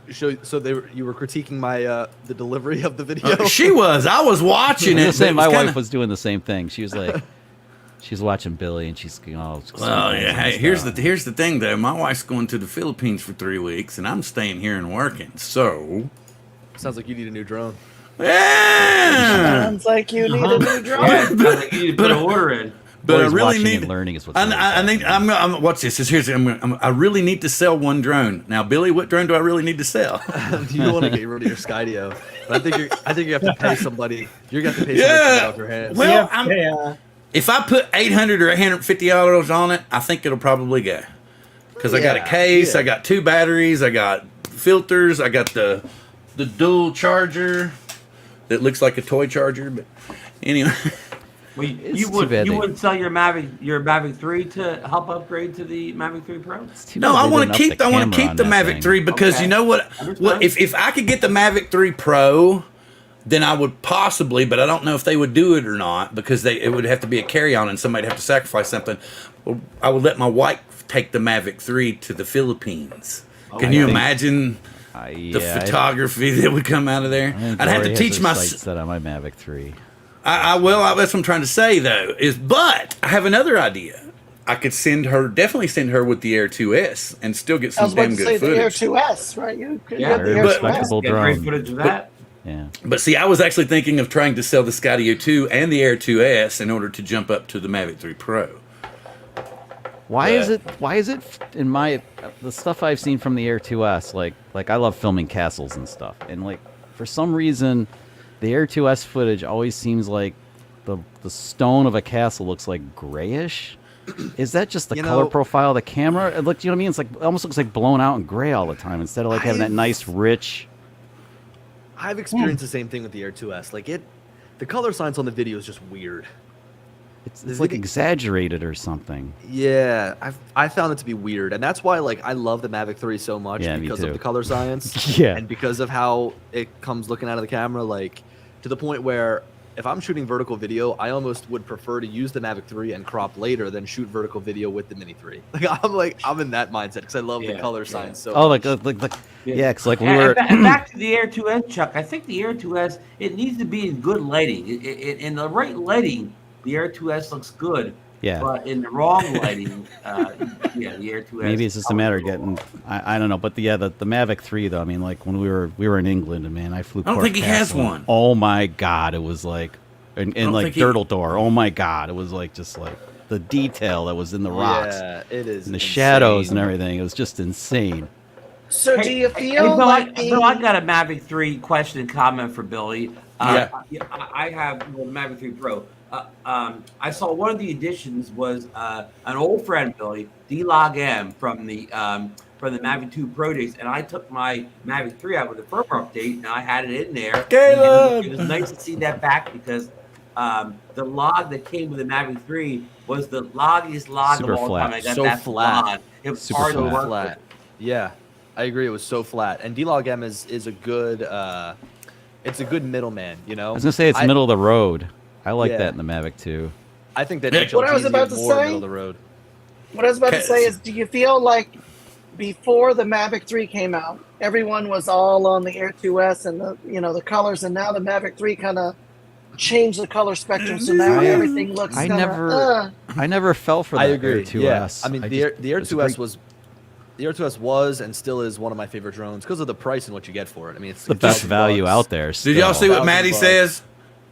were critiquing my the delivery of the video. She was. I was watching it. My wife was doing the same thing. She was like, she's watching Billy, and she's Well, yeah. Hey, here's the thing though. My wife's going to the Philippines for 3 weeks, and I'm staying here and working. So Sounds like you need a new drone. yeah. Sounds like you need a new drone. I think you need to put an order in. But I Boys really watching need. and learning is what's I think I'm. Watch this. I really need to sell one drone now, Billy. What drone do I really need to sell? You want to get rid of your Skydio? But I think you have to pay somebody. You're gonna have to pay somebody to get off your hands. Well, if I put $800 or $150 on it, I think it'll probably go. Because I got a case, I got 2 batteries, I got filters, I got the dual charger that looks like a toy charger. But anyway. Well, you wouldn't sell your Mavic 3 to help upgrade to the Mavic 3 Pro? No, I want to keep the Mavic 3 because you know what? If I could get the Mavic 3 Pro, then I would possibly, but I don't know if they would do it or not because it would have to be a carry-on and somebody'd have to sacrifice something. I would let my wife take the Mavic 3 to the Philippines. Can you imagine the photography that would come out of there? I'd have to teach my set on my Mavic 3. That's what I'm trying to say though. But I have another idea. I could definitely send her with the Air 2S and still get some damn good the Air footage. 2S, right? You could Yeah, get the Air very 2S. respectable Get drone. great footage of that. Yeah. But see, I was actually thinking of trying to sell the Skydio 2 and the Air 2S in order to jump up to the Mavic 3 Pro. Why is it in the stuff I've seen from the Air 2S, like I love filming castles and stuff, and like for some reason the Air 2S footage always seems like the stone of a castle looks like grayish. Is that just the color profile of the camera? It looks, you know what I mean? It's like it almost looks like blown out and gray all the time instead of like having that nice rich. I've experienced the same thing with the Air 2S. Like the color science on the video is just weird. It's like exaggerated or something. Yeah, I found it to be weird, and that's why like I love the Mavic 3 so much because of the color science. Yeah, and because of how it comes looking out of the camera, like to the point where if I'm shooting vertical video, I almost would prefer to use the Mavic 3 and crop later than shoot vertical video with the Mini 3. I'm in that mindset because I love the color science so much. Because like we And were back to the Air 2S, Chuck. I think the Air 2S it needs to be in good lighting. In the right lighting, the Air 2S looks good. Yeah. But in the wrong lighting, the Air 2S. Maybe it's just a matter of getting. I don't know, but the Mavic 3 though. I mean, like when we were in England, and man, I flew. I don't think he has one. Oh my god, it was like, and like Dirtledor. Oh my god, it was like just like the detail that was in the rocks. Yeah, it is. And the shadows and everything. It was just insane. So do you feel Bill, like Bill, I got a Mavic 3 question and comment for Billy. I have the Mavic 3 Pro. I saw one of the additions was an old friend, Billy, D-Log M from the Mavic 2 Pro days, and I took my Mavic 3 out with a firmware update, and I had it in there. Caleb! It was nice to see that back because the log that came with the Mavic 3 was the loggiest log Super of all flat. time. I got So that flat. log. It was Super hard to flat. work flat. with. Yeah, I agree. It was so flat, and D-Log M is a good. It's a good middleman, you know. I was gonna say it's middle of the road. I like that in the Mavic 2. I think that What I was about to say- middle of the road. What I was about to say is, do you feel like before the Mavic 3 came out, everyone was all on the Air 2S and the colors, and now the Mavic 3 kind of changed the color spectrum, so now everything looks I kind of. I never fell for that I agree. Air 2S. Yeah. I mean, the Air 2S was. The Air 2S was and still is one of my favorite drones because of the price and what you get for it. I mean, it's the best value out there. Did y'all see what $1,000 Maddie says?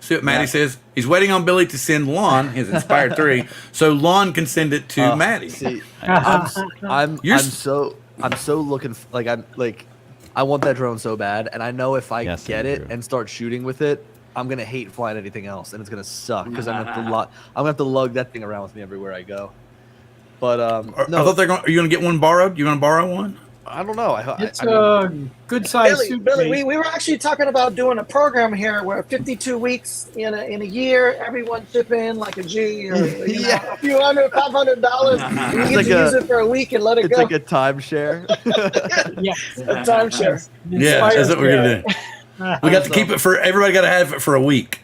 See what Maddie says? He's waiting on Billy to send Lon his Inspired 3, so Lon can send it to Maddie. See, I'm so looking I want that drone so bad, and I know if I get it and start shooting with it, I'm gonna hate flying anything else, and it's gonna suck because I'm gonna have to lug that thing around with me everywhere I go. But I no, thought are you going to get one borrowed? You going to borrow one? I don't know. It's I mean, a good size Billy, suit. Billy, mate. we were actually talking about doing a program here where 52 weeks in a year, everyone chip in like a G or Yeah. a few $500. And you get like to use a- it for a week and let it it's go. like a timeshare. Yeah. A timeshare. Yeah, that's what we're going to do. We got to keep it for everybody. Got to have it for a week,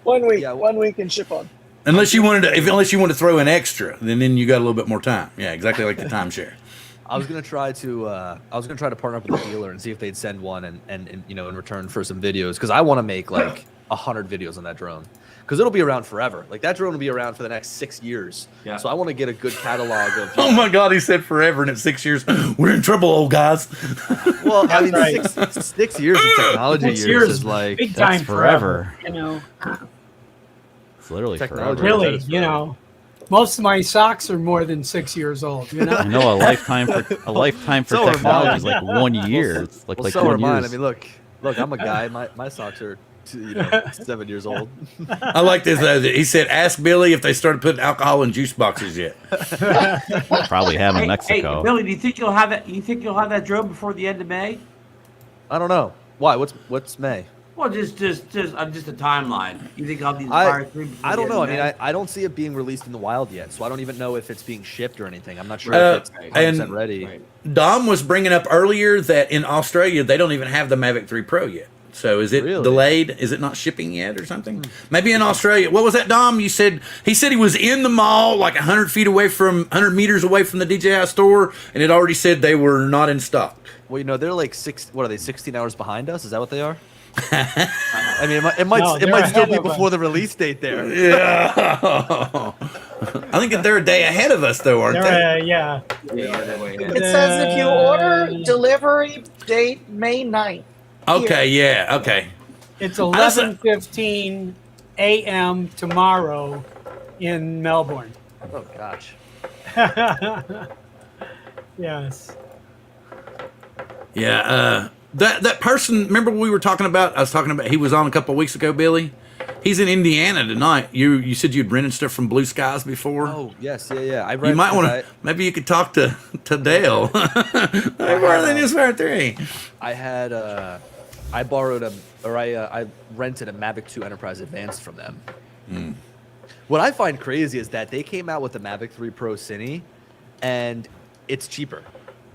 1 week, Yeah. 1 week and ship on. unless you wanted to. Unless you want to throw in extra, then you got a little bit more time. Yeah, exactly like the timeshare. I was gonna try to partner up with a dealer and see if they'd send one and in return for some videos, because I want to make like 100 videos on that drone, because it'll be around forever. Like that drone will be around for the next 6 years. Yeah. So I want to get a good catalog of. Oh my God, he said forever, and it's 6 years. We're in trouble, old guys. Well, I mean, right. 6 years of technology 6 years years is like big that's time forever. You know, It's literally Technology. forever. really, is you forever. know, most of my socks are more than 6 years old. You know. I know a lifetime for So are technology mine. is like 1 year. It's like so are 1 year. mine. I mean, look, I'm a guy. My socks are 7 years old. I like this. He said, "Ask Billy if they started putting alcohol in juice boxes yet." Probably have in Hey, Mexico. Billy, do you think you'll have that? You think you'll have that drone before the end of May? I don't know why. What's May? Well, just a timeline. You think I'll be I inspired through? I don't know. I mean, I don't see it being released in the wild yet, so I don't even know if it's being shipped or anything. I'm not sure if it's 100% and- ready. Right. Dom was bringing up earlier that in Australia they don't even have the Mavic 3 Pro yet. So is it Really? delayed? Is it not shipping yet or something? Maybe in Australia. What was that, Dom? He said he was in the mall, like 100 meters away from the DJI store, and it already said they were not in stock. Well, they're like 16 hours behind us? Is that what they are? I mean, it might No, it they're might still ahead be of us. before the release date there. Yeah. I think that they're a day ahead of us, though, aren't they? Yeah. Yeah, that way. It says if you order delivery date May 9th. Okay, yeah, okay. It's just- 11:15 a.m. tomorrow in Melbourne. Oh gosh. Yes. Yeah, that person, remember we were talking about, I was talking about, he was on a couple of weeks ago, Billy? He's in Indiana tonight. You said you'd rented stuff from Blue Skies before? Oh yes, yeah. I You might want to, maybe you could talk to Dale. Hey, where are they News Fire 3? I had I borrowed I rented a Mavic 2 Enterprise Advanced from them. What I find crazy is that they came out with the Mavic 3 Pro Cine, and it's cheaper.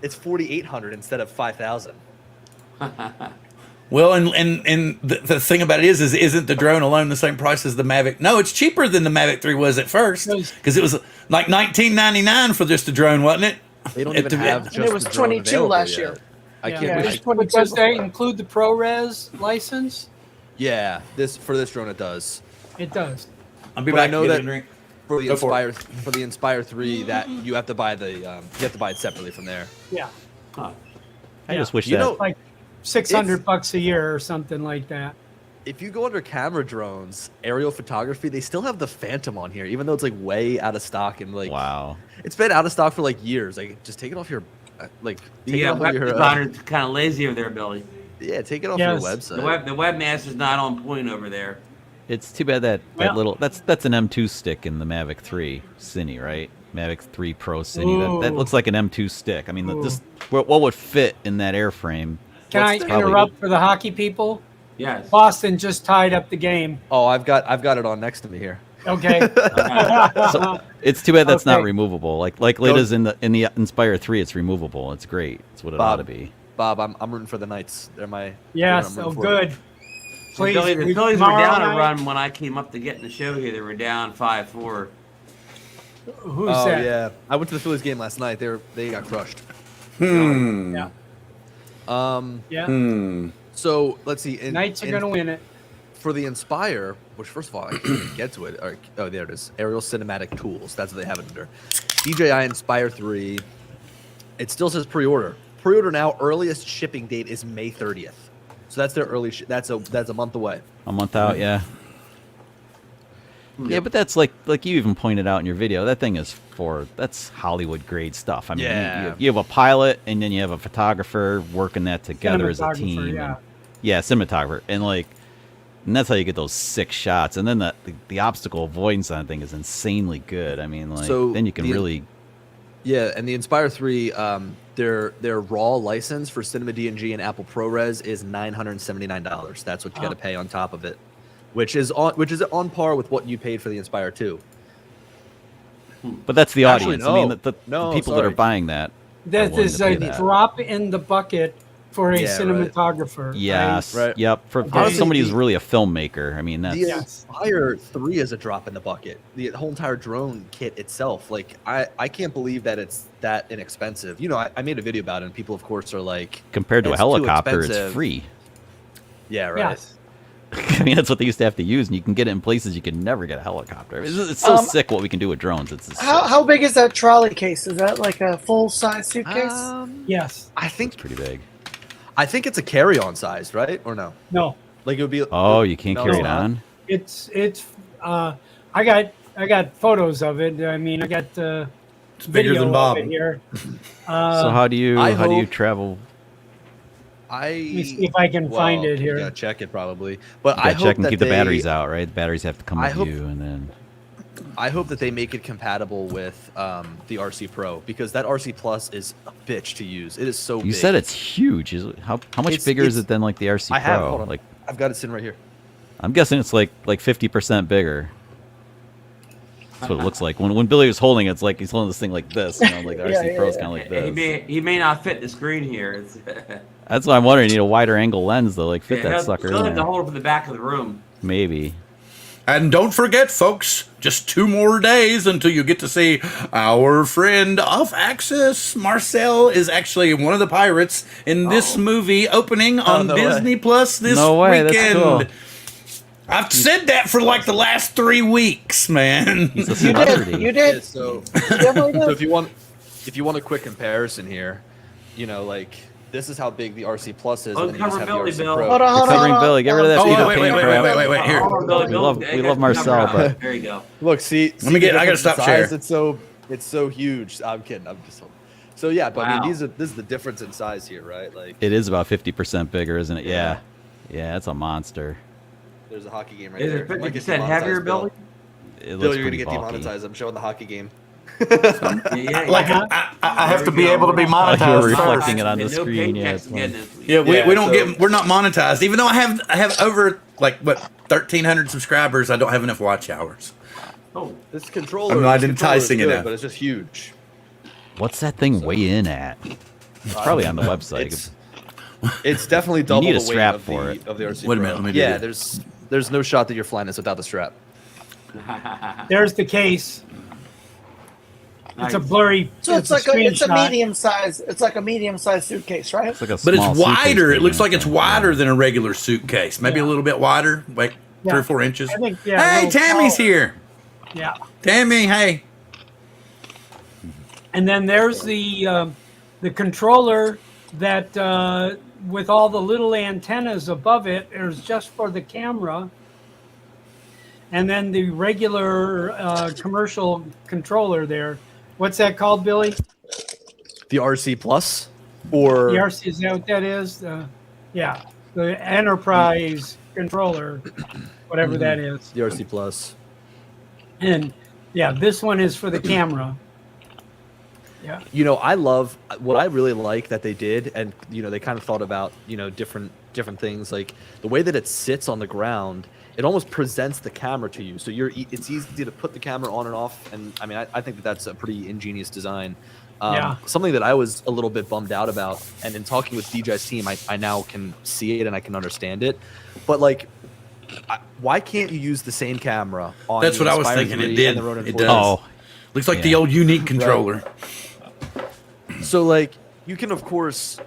It's $4,800 instead of $5,000. Well, and the thing about it is isn't the drone alone the same price as the Mavic? No, it's cheaper than the Mavic 3 was at first, because it was like $19.99 for just the drone, wasn't it? They don't At even the- have And just it was the drone 22 available last yet. year. I Yeah. can't. Just because they include the ProRes license, Yeah, for this drone it does. it does. I'll be But I back. know Get that- a drink. For the Go for Inspire 3, that you have to buy it separately from there. Yeah. I just wish You that. know, Like $600 a year or something like that. if you go under camera drones, aerial photography, they still have the Phantom on here, even though it's like way out of stock and like Wow. it's been out of stock for like years. Like just take it off your take it Yeah, off web of your designers kind of lazy over there, Billy. yeah, take it off Yes. your website. The webmaster's not on point over there. It's too bad that Well- little that's an M2 stick in the Mavic 3 Cine, right? Mavic 3 Pro Cine. That Ooh. looks like an M2 stick. I mean, Ooh. just what would fit in that airframe? Can I Probably- interrupt for the hockey people? Yes. Boston just tied up the game. Oh, I've got it on next to me here. Okay. So, it's too bad that's not Okay. removable. Like it is in the Inspire 3. It's removable. It's great. It's what it ought to be. Bob, I'm rooting for the Knights. They're my Yes. they're who Oh, I'm rooting good. The Please. Phillies were tomorrow down a night- run when I came up to get in the show here. They were down 5-4. Who's Oh that? yeah, I went to the Phillies game last night. They got crushed. Yeah. Yeah. So let's see. Knights are going to win it. For the Inspire, which first of all, I can't even get to it. Oh, there it is. Aerial Cinematic Tools. That's what they have it under. DJI Inspire 3. It still says pre-order. Pre-order now. Earliest shipping date is May 30th. So that's their early. That's a month away. A month out, yeah. Yeah, but that's like you even pointed out in your video. That thing is that's Hollywood grade stuff. I mean, Yeah. you have a pilot and then you have a photographer working that together as a Cinematographer, team. yeah. And, yeah, cinematographer, and that's how you get those 6 shots. And then the obstacle avoidance on that thing is insanely good. I mean, So then you can the- really Yeah, and the Inspire 3, their raw license for Cinema DNG and Apple ProRes is $979. That's what you got to pay on top of it, which is on par with what you paid for the Inspire 2. But that's the Actually, audience. I mean, no. the No, people that are sorry. buying that. That willing is to pay a that. drop in the bucket for a Yeah, right. cinematographer. Yes. Right. Yep. For Okay. somebody who's The- really a filmmaker. I mean, that's The Inspire 3 is a drop in the bucket. The whole entire drone kit itself, like I can't believe that it's that inexpensive. You know, I made a video about it, and people, of course, are like, compared to a "It's too helicopter, it's expensive." free. Yeah, right. Yes. I mean, that's what they used to have to use, and you can get it in places you can never get a helicopter. It's so sick what we can do with drones. It's just How big is that trolley case? Is that like a full size suitcase? Yes. I think pretty big. I think it's a carry-on size, right? Or no? No. Like it would be. Oh, you can't No, carry it's it not. on? It's I got photos of it. I mean, I got bigger video than of Bob. it here. So how do you I hope- travel? Let me see if I can find it here. Yeah, check it probably. But You I gotta hope check and that keep the they- batteries out, right? The batteries have to come I with hope- you, and then I hope that they make it compatible with the RC Pro, because that RC Plus is a bitch to use. It is so big. you said it's huge. Is it, how much It's- bigger is it's- it than like the RC I have. Pro? Hold on. Like I've got it sitting right here. I'm guessing it's like 50% bigger. That's what it looks like. When Billy was holding it, it's like he's holding this thing like this. You know, like the RC Pro's kind of like this. He may not fit the screen here. It's, That's why I'm wondering. You need a wider angle lens to like fit that he'll- sucker he'll in have to there. hold it in the back of the room. Maybe. And don't forget, folks, just 2 more days until you get to see our friend Off Axis. Marcel is actually one of the pirates in this movie opening on no way. Disney Plus this No way, that's weekend. cool. I've said that for like the last 3 weeks, man. He's a You did. celebrity. You did. So, You definitely so did. if you want a quick comparison here, you know, like this is how big the RC Plus is, and then you just Uncover have the Billy, RC Bill. Pro. Hold on, You're hold on. covering hold on. Billy. Get rid of that Oh, piece of wait, paint crap. wait, here. Hold on, Billy, We love- Bill, we get love the Marcel, camera out. but- There you go. Look, see. Let me get- I gotta stop share. It's so huge. I'm kidding. I'm just. So yeah, but I Wow. mean, this is the difference in size here, right? Like It is about 50% bigger, isn't it? Yeah. Yeah, it's a monster. there's a hockey game right Is there. it Might get 50% heavier, demonetized, Billy? It Bill, looks you're gonna pretty get bulky. demonetized. I'm showing the hockey game. Yeah, Like, I have to be able to be Oh, you monetized were first. reflecting it on the And no screen. paychecks Yeah, it's again fine. this week. Yeah, we Yeah, don't so- we're not monetized. Even though I have over like what 1,300 subscribers, I don't have enough watch hours. Oh, This controller. I'm not this controller is enticing good, enough. but it's just huge. What's that thing weigh in at? It's probably on the website. It's definitely double need a the weight strap of for the, it. of the RC Wait a Pro. minute, let me do Yeah, this. there's no shot that you're flying this without the strap. There's the case. It's a nice. blurry. So it's like a screenshot. medium size. It's like a medium size suitcase, right? It's like a But small it's suitcase wider. It big looks in like it's there. wider than a regular suitcase. Maybe a little bit wider, like 3 Yeah. or 4 inches. I think, yeah, a Hey, little Tammy's taller. here. Yeah. Tammy, hey. And then there's the controller that with all the little antennas above it is just for the camera. And then the regular commercial controller there. What's that called, Billy? The RC Plus, or The RC, is that what that is? Yeah, the enterprise controller, whatever that is. the RC Plus. And yeah, this one is for the camera. Yeah. You know, I love what I really like that they did, and you know, they kind of thought about, you know, different things, like the way that it sits on the ground. It almost presents the camera to you, so it's easy to put the camera on and off. And I mean, I think that's a pretty ingenious design. Yeah. Something that I was a little bit bummed out about, and in talking with DJ's team, I now can see it and I can understand it. But like, why can't you use the same camera on? That's the what I was Inspire thinking. 3 It did. and the Ronin It 40? does. Oh, Looks like the Yeah. old unique controller. So like, you can of course,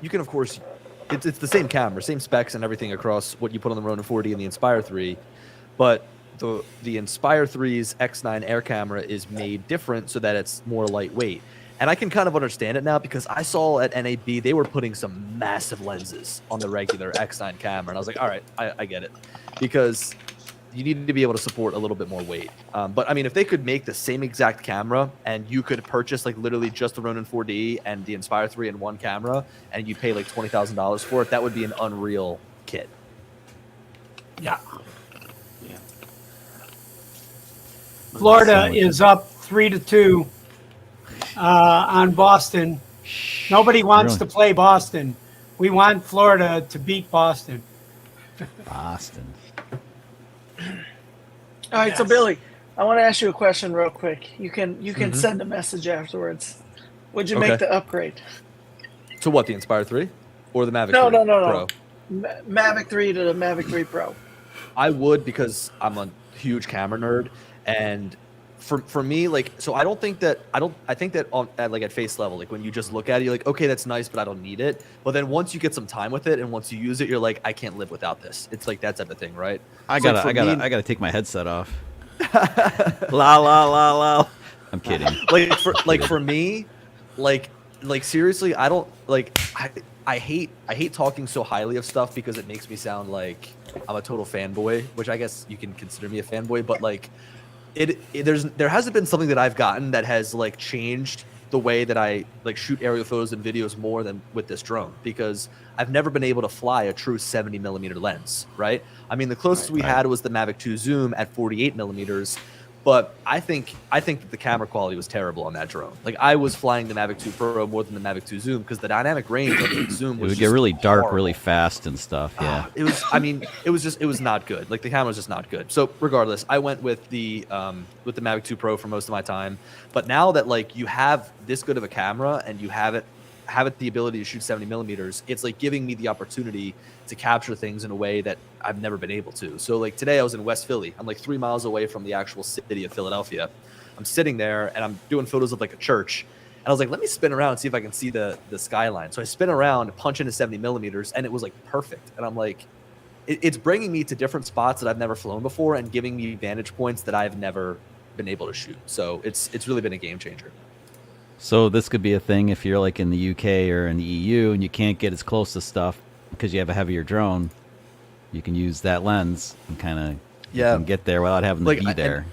it's the same camera, same specs and everything across what you put on the Ronin 40 and the Inspire 3, but the Inspire 3's X9 air camera is made different so that it's more lightweight. And I can kind of understand it now, because I saw at NAB they were putting some massive lenses on the regular X9 camera, and I was like, all right, I get it, because you need to be able to support a little bit more weight. But I mean, if they could make the same exact camera and you could purchase like literally just the Ronin 4D and the Inspire 3 in one camera, and you pay like $20,000 for it, that would be an unreal kit. Yeah. Florida is up 3-2. on Boston. Nobody wants Really? to play Boston. We want Florida to beat Boston. Boston. All right, so Yes. Billy, I want to ask you a question real quick. You can send a message afterwards. Would you make Okay. the upgrade? To what, the Inspire 3 or the Mavic No, 3 no, no, Pro? no. Mavic 3 to the Mavic 3 Pro. I would, because I'm a huge camera nerd, and for me, like, so I think that at face level, like when you just look at it, you're like, okay, that's nice, but I don't need it. But then once you get some time with it and once you use it, you're like, I can't live without this. It's like that type of thing, right? I So, gotta for me- I gotta take my headset off. La la la la. I'm kidding. for me, like seriously, I don't like I hate talking so highly of stuff because it makes me sound like I'm a total fanboy, which I guess you can consider me a fanboy, but like there hasn't been something that I've gotten that has like changed the way that I like shoot aerial photos and videos more than with this drone, because I've never been able to fly a true 70mm lens, right? I mean, the closest we had was the Mavic 2 Zoom at 48mm, but I think that the camera quality was terrible on that drone. Like, I was flying the Mavic 2 Pro more than the Mavic 2 Zoom because the dynamic range of the Zoom It was would get just really dark horrible. really fast and stuff. Yeah. It was, I mean, it was not good. Like, the camera was just not good. So regardless, I went with the Mavic 2 Pro for most of my time. But now that like you have this good of a camera and you have it the ability to shoot 70mm, it's like giving me the opportunity to capture things in a way that I've never been able to. So like today I was in West Philly. I'm like 3 miles away from the actual city of Philadelphia. I'm sitting there and I'm doing photos of like a church. And I was like, let me spin around and see if I can see the skyline. So I spin around, punch into 70mm, and it was like perfect. And I'm like, it's bringing me to different spots that I've never flown before and giving me vantage points that I've never been able to shoot. So it's really been a game changer. So this could be a thing if you're like in the UK or in the EU and you can't get as close to stuff because you have a heavier drone. You can use that lens and kind of get there without having to be there.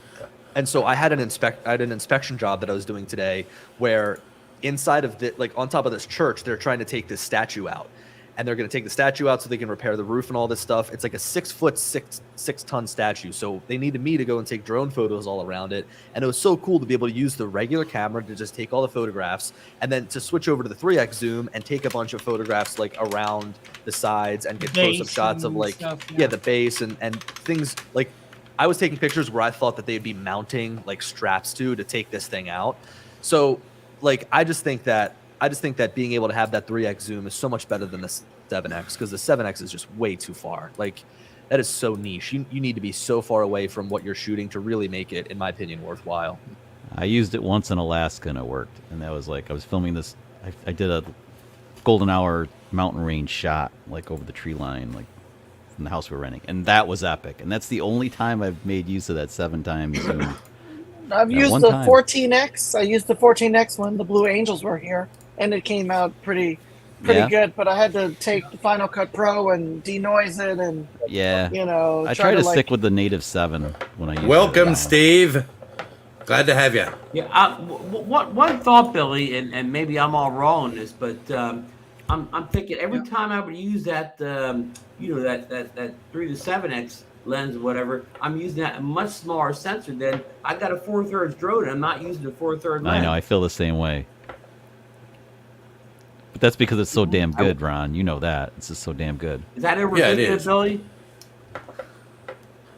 And so I had an inspection job that I was doing today where inside of on top of this church, they're trying to take this statue out. And they're going to take the statue out so they can repair the roof and all this stuff. It's like a 6 foot, 6 ton statue. So they needed me to go and take drone photos all around it. And it was so cool to be able to use the regular camera to just take all the photographs and then to switch over to the 3x zoom and take a bunch of photographs like around the sides and get close-up shots of like, the base and things. Like, I was taking pictures where I thought that they'd be mounting like straps to take this thing out. So like, I just think that being able to have that 3x zoom is so much better than the 7x, because the 7x is just way too far. Like, that is so niche. You need to be so far away from what you're shooting to really make it, in my opinion, worthwhile. I used it once in Alaska and it worked. And that was like, I was filming this. I did a golden hour mountain range shot, like over the tree line, like from the house we were renting. And that was epic. And that's the only time I've made use of that 7x zoom. I've used one the time. 14X. I used the 14X when the Blue Angels were here, and it came out pretty good. But I had to take the Final Cut Pro and denoise it, and I try to stick with the native 7 when I use Welcome, it. Steve. Glad to have you. Yeah, one thought, Billy, and maybe I'm all wrong on this, but I'm thinking every time I would use that, that 3 to 7x lens or whatever, I'm using that a much smaller sensor than I got a 4/3 drone and I'm not using the 4/3 lens. I know, I feel the same way. But that's because it's so damn good, Ron. You know that. It's just so damn good. Is that ever Yeah, it ridiculous, is. Billy?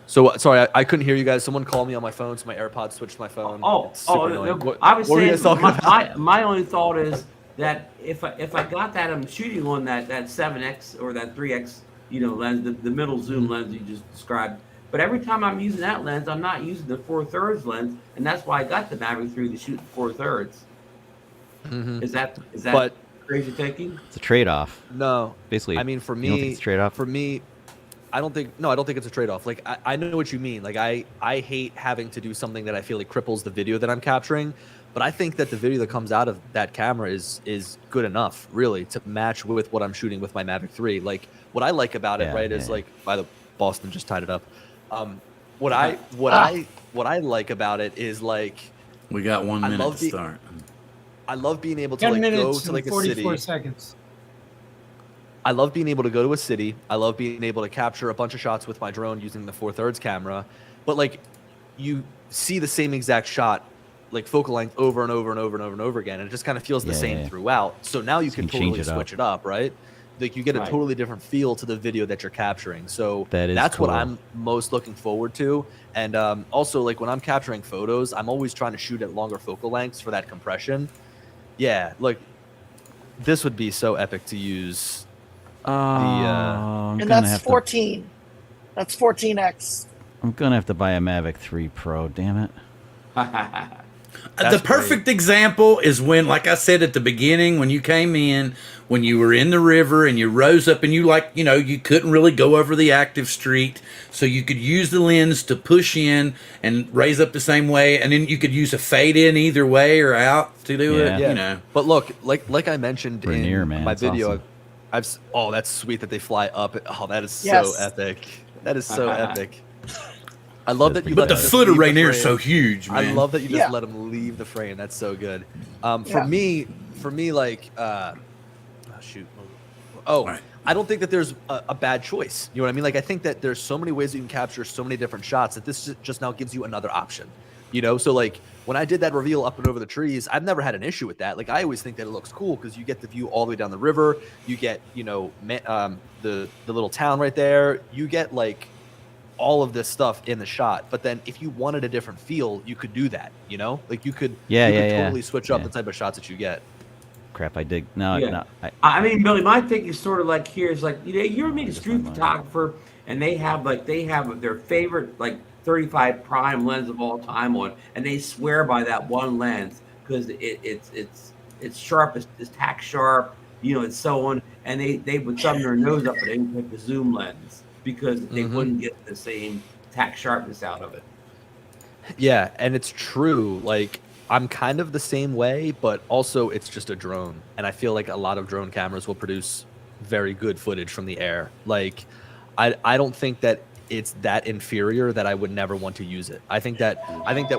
So sorry, I couldn't hear you guys. Someone called me on my phone, so my AirPods switched my phone. It's super annoying. I was what were you saying guys talking about? my only thought is that if I got that, I'm shooting on that 7x or that 3x lens, the middle zoom lens you just described. But every time I'm using that lens, I'm not using the 4/3 lens, and that's why I got the Mavic 3 to shoot 4/3. Is that But- crazy thinking? It's a trade-off. No, Basically, I mean, for you don't think me, it's a trade-off? For me, I don't think it's a trade-off. Like, I know what you mean. Like, I hate having to do something that I feel like cripples the video that I'm capturing, but I think that the video that comes out of that camera is good enough, really, to match with what I'm shooting with my Mavic 3. Like, what I like about it, is like, by the Boston just tied it up. What I like about it is like, We got 1 minute love to the- start. I love being able to 10 like go minutes to and like a 44 city. seconds. I love being able to go to a city. I love being able to capture a bunch of shots with my drone using the 4/3 camera. But like, you see the same exact shot like focal length over and over and over and over and over again, and it just kind of feels the same throughout. So now you can totally switch it up, right? Like you get a totally different feel to the video that you're capturing. So that's cool. What I'm most looking forward to. And also, like when I'm capturing photos, I'm always trying to shoot at longer focal lengths for that compression. Yeah, like this would be so epic to use. And that's 14. That's 14x. I'm gonna have to buy a Mavic 3 Pro. Damn it. The perfect example is when, like I said at the beginning, when you came in, when you were in the river and you rose up and you couldn't really go over the active street, so you could use the lens to push in and raise up the same way, and then you could use a fade in either way or out to do it. Yeah. But look, like I mentioned Rainier, in man, my video, awesome. that's sweet that they fly up. Oh, that is so epic. That is so epic. I love that you. But the foot of Rainier is so huge, man. I love that you just let him leave the frame. That's so good. For me, like, shoot. I don't think that there's a bad choice. You know what I mean? Like, I think that there's so many ways you can capture so many different shots that this just now gives you another option. You know, so like when I did that reveal up and over the trees, I've never had an issue with that. Like, I always think that it looks cool because you get the view all the way down the river. You get, the little town right there. You get like all of this stuff in the shot. But then if you wanted a different feel, you could do that, you know? Like you could totally switch up the type of shots that you get. Crap, I dig. No. I mean, Billy, my thing is sort of like here's like, you ever meet a street photographer and they have their favorite like 35 prime lens of all time on, and they swear by that one lens because it's sharp, it's tack sharp, and so on. And they would thumb their nose up, but they would pick the zoom lens because they wouldn't get the same tack sharpness out of it. Yeah, and it's true. Like, I'm kind of the same way, but also it's just a drone. And I feel like a lot of drone cameras will produce very good footage from the air. Like, I don't think that it's that inferior that I would never want to use it. I think that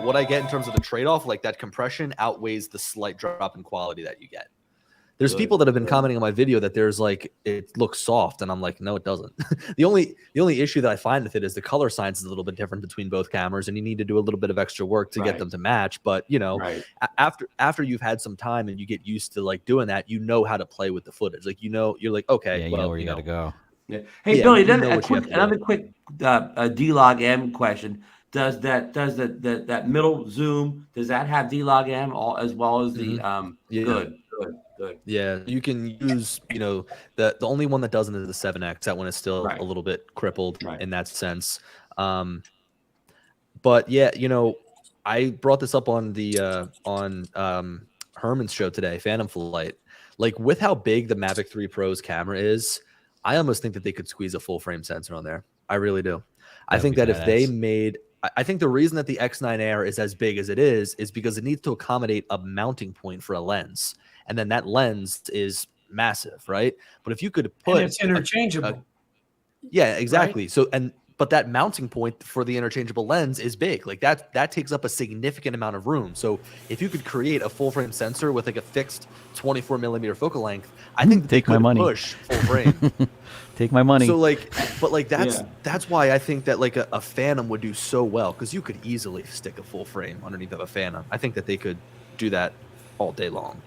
what I get in terms of the trade-off, like that compression outweighs the slight drop in quality that you get. There's people that have been commenting on my video that there's like, it looks soft, and I'm like, no, it doesn't. The only issue that I find with it is the color science is a little bit different between both cameras, and you need to do a little bit of extra work to get them to match. But after you've had some time and you get used to like doing that, you know how to play with the footage. Like you're like, okay, you know where you got to go. Yeah. Hey, Billy, another quick D-Log M question. Does that middle zoom, does that have D-Log M as well as the Good. Yeah, you can use, the only one that doesn't is the 7X. That one is still a little bit crippled in that sense. But yeah, I brought this up on the Herman's show today, Phantom Flight. Like, with how big the Mavic 3 Pro's camera is, I almost think that they could squeeze a full frame sensor on there. I really do. I think that if they made, I think the reason that the X9 Air is as big as it is because it needs to accommodate a mounting point for a lens. And then that lens is massive, right? But if you could put, and it's interchangeable. Yeah, exactly. Right? So, but that mounting point for the interchangeable lens is big. Like that takes up a significant amount of room. So if you could create a full frame sensor with like a fixed 24 millimeter focal length, I think take my money. Push full frame. Take my money. So that's why I think that like a Phantom would do so well, because you could easily stick a full frame underneath of a Phantom. I think that they could do that all day long.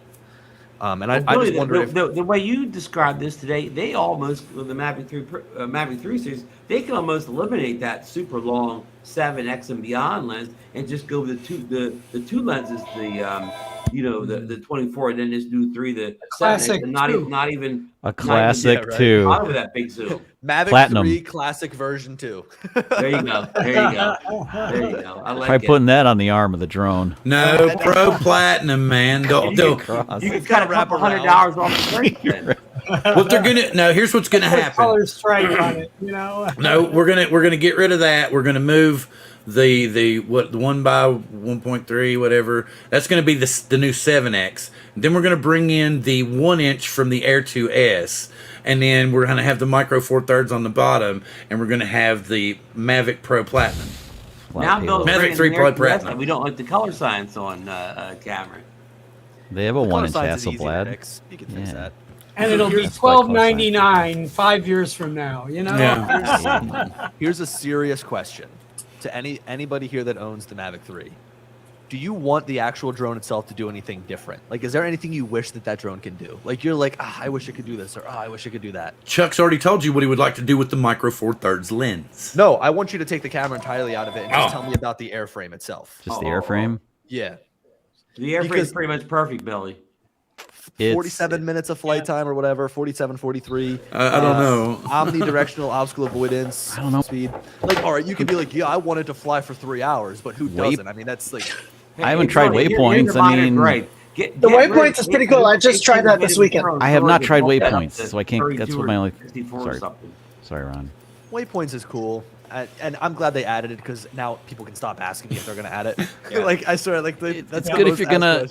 And I just wonder if the way you described this today, they almost, with the Mavic 3 series, they can almost eliminate that super long 7X and beyond lens and just go with the two lenses, the 24, and then just do 3 the classic, and not even a classic 2 out of that big zoom. Mavic Platinum. 3 Classic version 2. There you go. I like Try putting that on the arm of the drone. No, Pro Platinum, man. You can cut a couple $100 off the price then. What they're gonna here's what's gonna happen. Color stripe on it, No, we're gonna get rid of that. We're gonna move the 1x1.3 whatever. That's gonna be the new 7X. Then we're gonna bring in the 1-inch from the Air 2S, and then we're gonna have the Micro 4/3 on the bottom, and we're gonna have the Mavic Pro Platinum. Now Mavic 3 Pro Platinum. We don't like the color science on camera. They have a 1-inch Hasselblad. You can fix that. And it'll be $12.99 5 years from now. Here's a serious question to anybody here that owns the Mavic 3. do you want the actual drone itself to do anything different? Like, is there anything you wish that drone can do? Like, you're like, I wish it could do this, or I wish it could do that. Chuck's already told you what he would like to do with the Micro Four Thirds lens. No, I want you to take the camera entirely out of it and just tell me about the airframe itself. Just the airframe? Yeah. The airframe is pretty much perfect, Billy. 47 minutes of flight time or whatever, 47, 43. I don't know. Omnidirectional obstacle avoidance. I don't know. Speed. Like, all right, you could be like, yeah, I wanted to fly for 3 hours, but who doesn't? I mean, that's like... I haven't tried waypoints. I mean, The waypoints is pretty cool. I just tried that this weekend. I have not tried waypoints, so I can't. That's what my like. Sorry. Sorry, Ron. Waypoints is cool. And I'm glad they added it because now people can stop asking me if they're gonna add it. Like I swear, like that's good if you're gonna.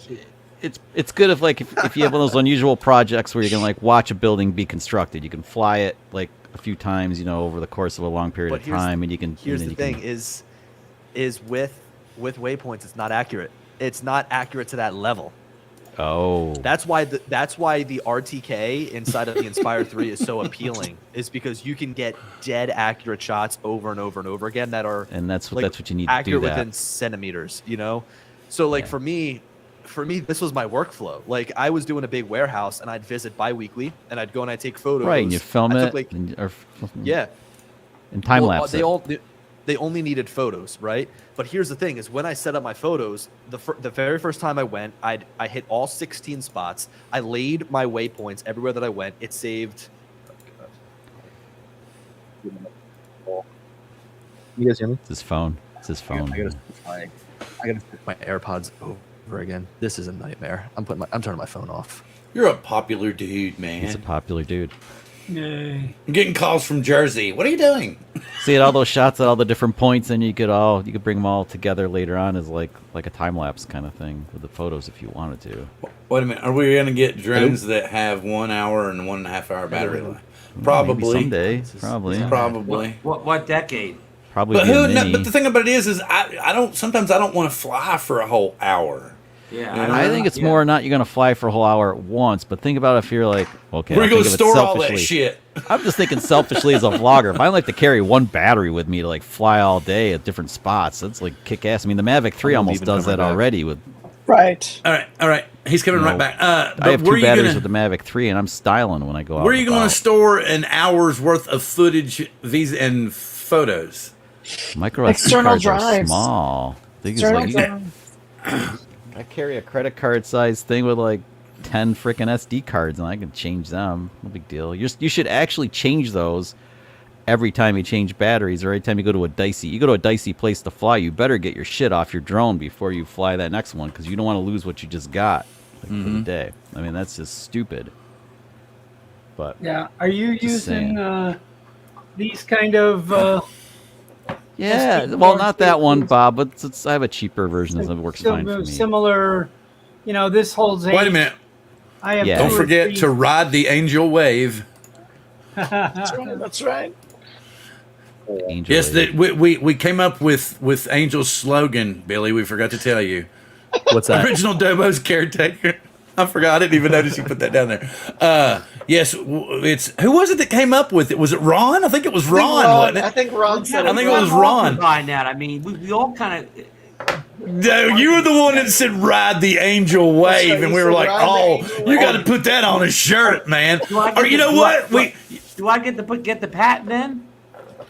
It's good if like if you have one of those unusual projects where you're gonna like watch a building be constructed, you can fly it like a few times, you know, over the course of a long period of time, and you can. Here's the thing: is with waypoints, it's not accurate. It's not accurate to that level. Oh. That's why the RTK inside of the Inspire 3 is so appealing. Is because you can get dead accurate shots over and over and over again that are that's what you need accurate to do that. within centimeters. You know, so like for me, this was my workflow. Like I was doing a big warehouse, and I'd visit bi-weekly, and I'd go and I'd take photos. Right, and you film it. Like, yeah. And time lapse. They only needed photos, right? But here's the thing: is when I set up my photos, the very first time I went, I hit all 16 spots. I laid my waypoints everywhere that I went. It saved. You guys hear me? It's his phone. It's his phone. I gotta put my AirPods over again. This is a nightmare. I'm turning my phone off. You're a popular dude, man. He's a popular dude. Yay. I'm getting calls from Jersey. What are you doing? See, at all those shots at all the different points, and you could bring them all together later on as like a time lapse kind of thing with the photos if you wanted to. Wait a minute. Are we gonna get drones that have 1 hour and 1.5 hour battery life? Probably. Maybe someday. Probably. What decade? Probably. But the thing about it is I don't. Sometimes I don't want to fly for a whole hour. Yeah, you know? I think it's more not you're gonna fly for a whole hour at once, but think about if you're like, okay, we're gonna store all that shit. I'm just thinking selfishly as a vlogger. If I like to carry one battery with me to like fly all day at different spots, that's like kick ass. I mean, the Mavic 3 almost does that already with. Right. All right. He's coming right back. I have 2 batteries with the Mavic 3, and I'm styling when I go out. Where are you going to store an hour's worth of footage, and photos? Micro SD cards are small. I carry a credit card size thing with like 10 freaking SD cards, and I can change them. No big deal. You should actually change those every time you change batteries, or every time you go to a dicey place to fly. You better get your shit off your drone before you fly that next one, because you don't want to lose what you just got for the day. I mean, that's just stupid. But yeah, are you using these kind of? Yeah, well, not that one, Bob, but I have a cheaper version that works fine for me. Similar, you know, this holds. Wait a minute. I have. Don't forget to ride the Angel Wave. That's right. Angel yes, we came up with Angel's slogan, Billy. We forgot to tell you. What's that? Original Dobo's caretaker. I forgot. I didn't even notice you put that down there. Yes, it's who was it that came up with it? Was it Ron? I think it was Ron. Wasn't it? I think Ron said I think it was Ron. Behind that, I mean, we all kind of. No, you were the one that said "Ride the Angel Wave," right, and we were like, "Oh, you got to put that on a shirt, man." Or you know what? Do I get the patent in?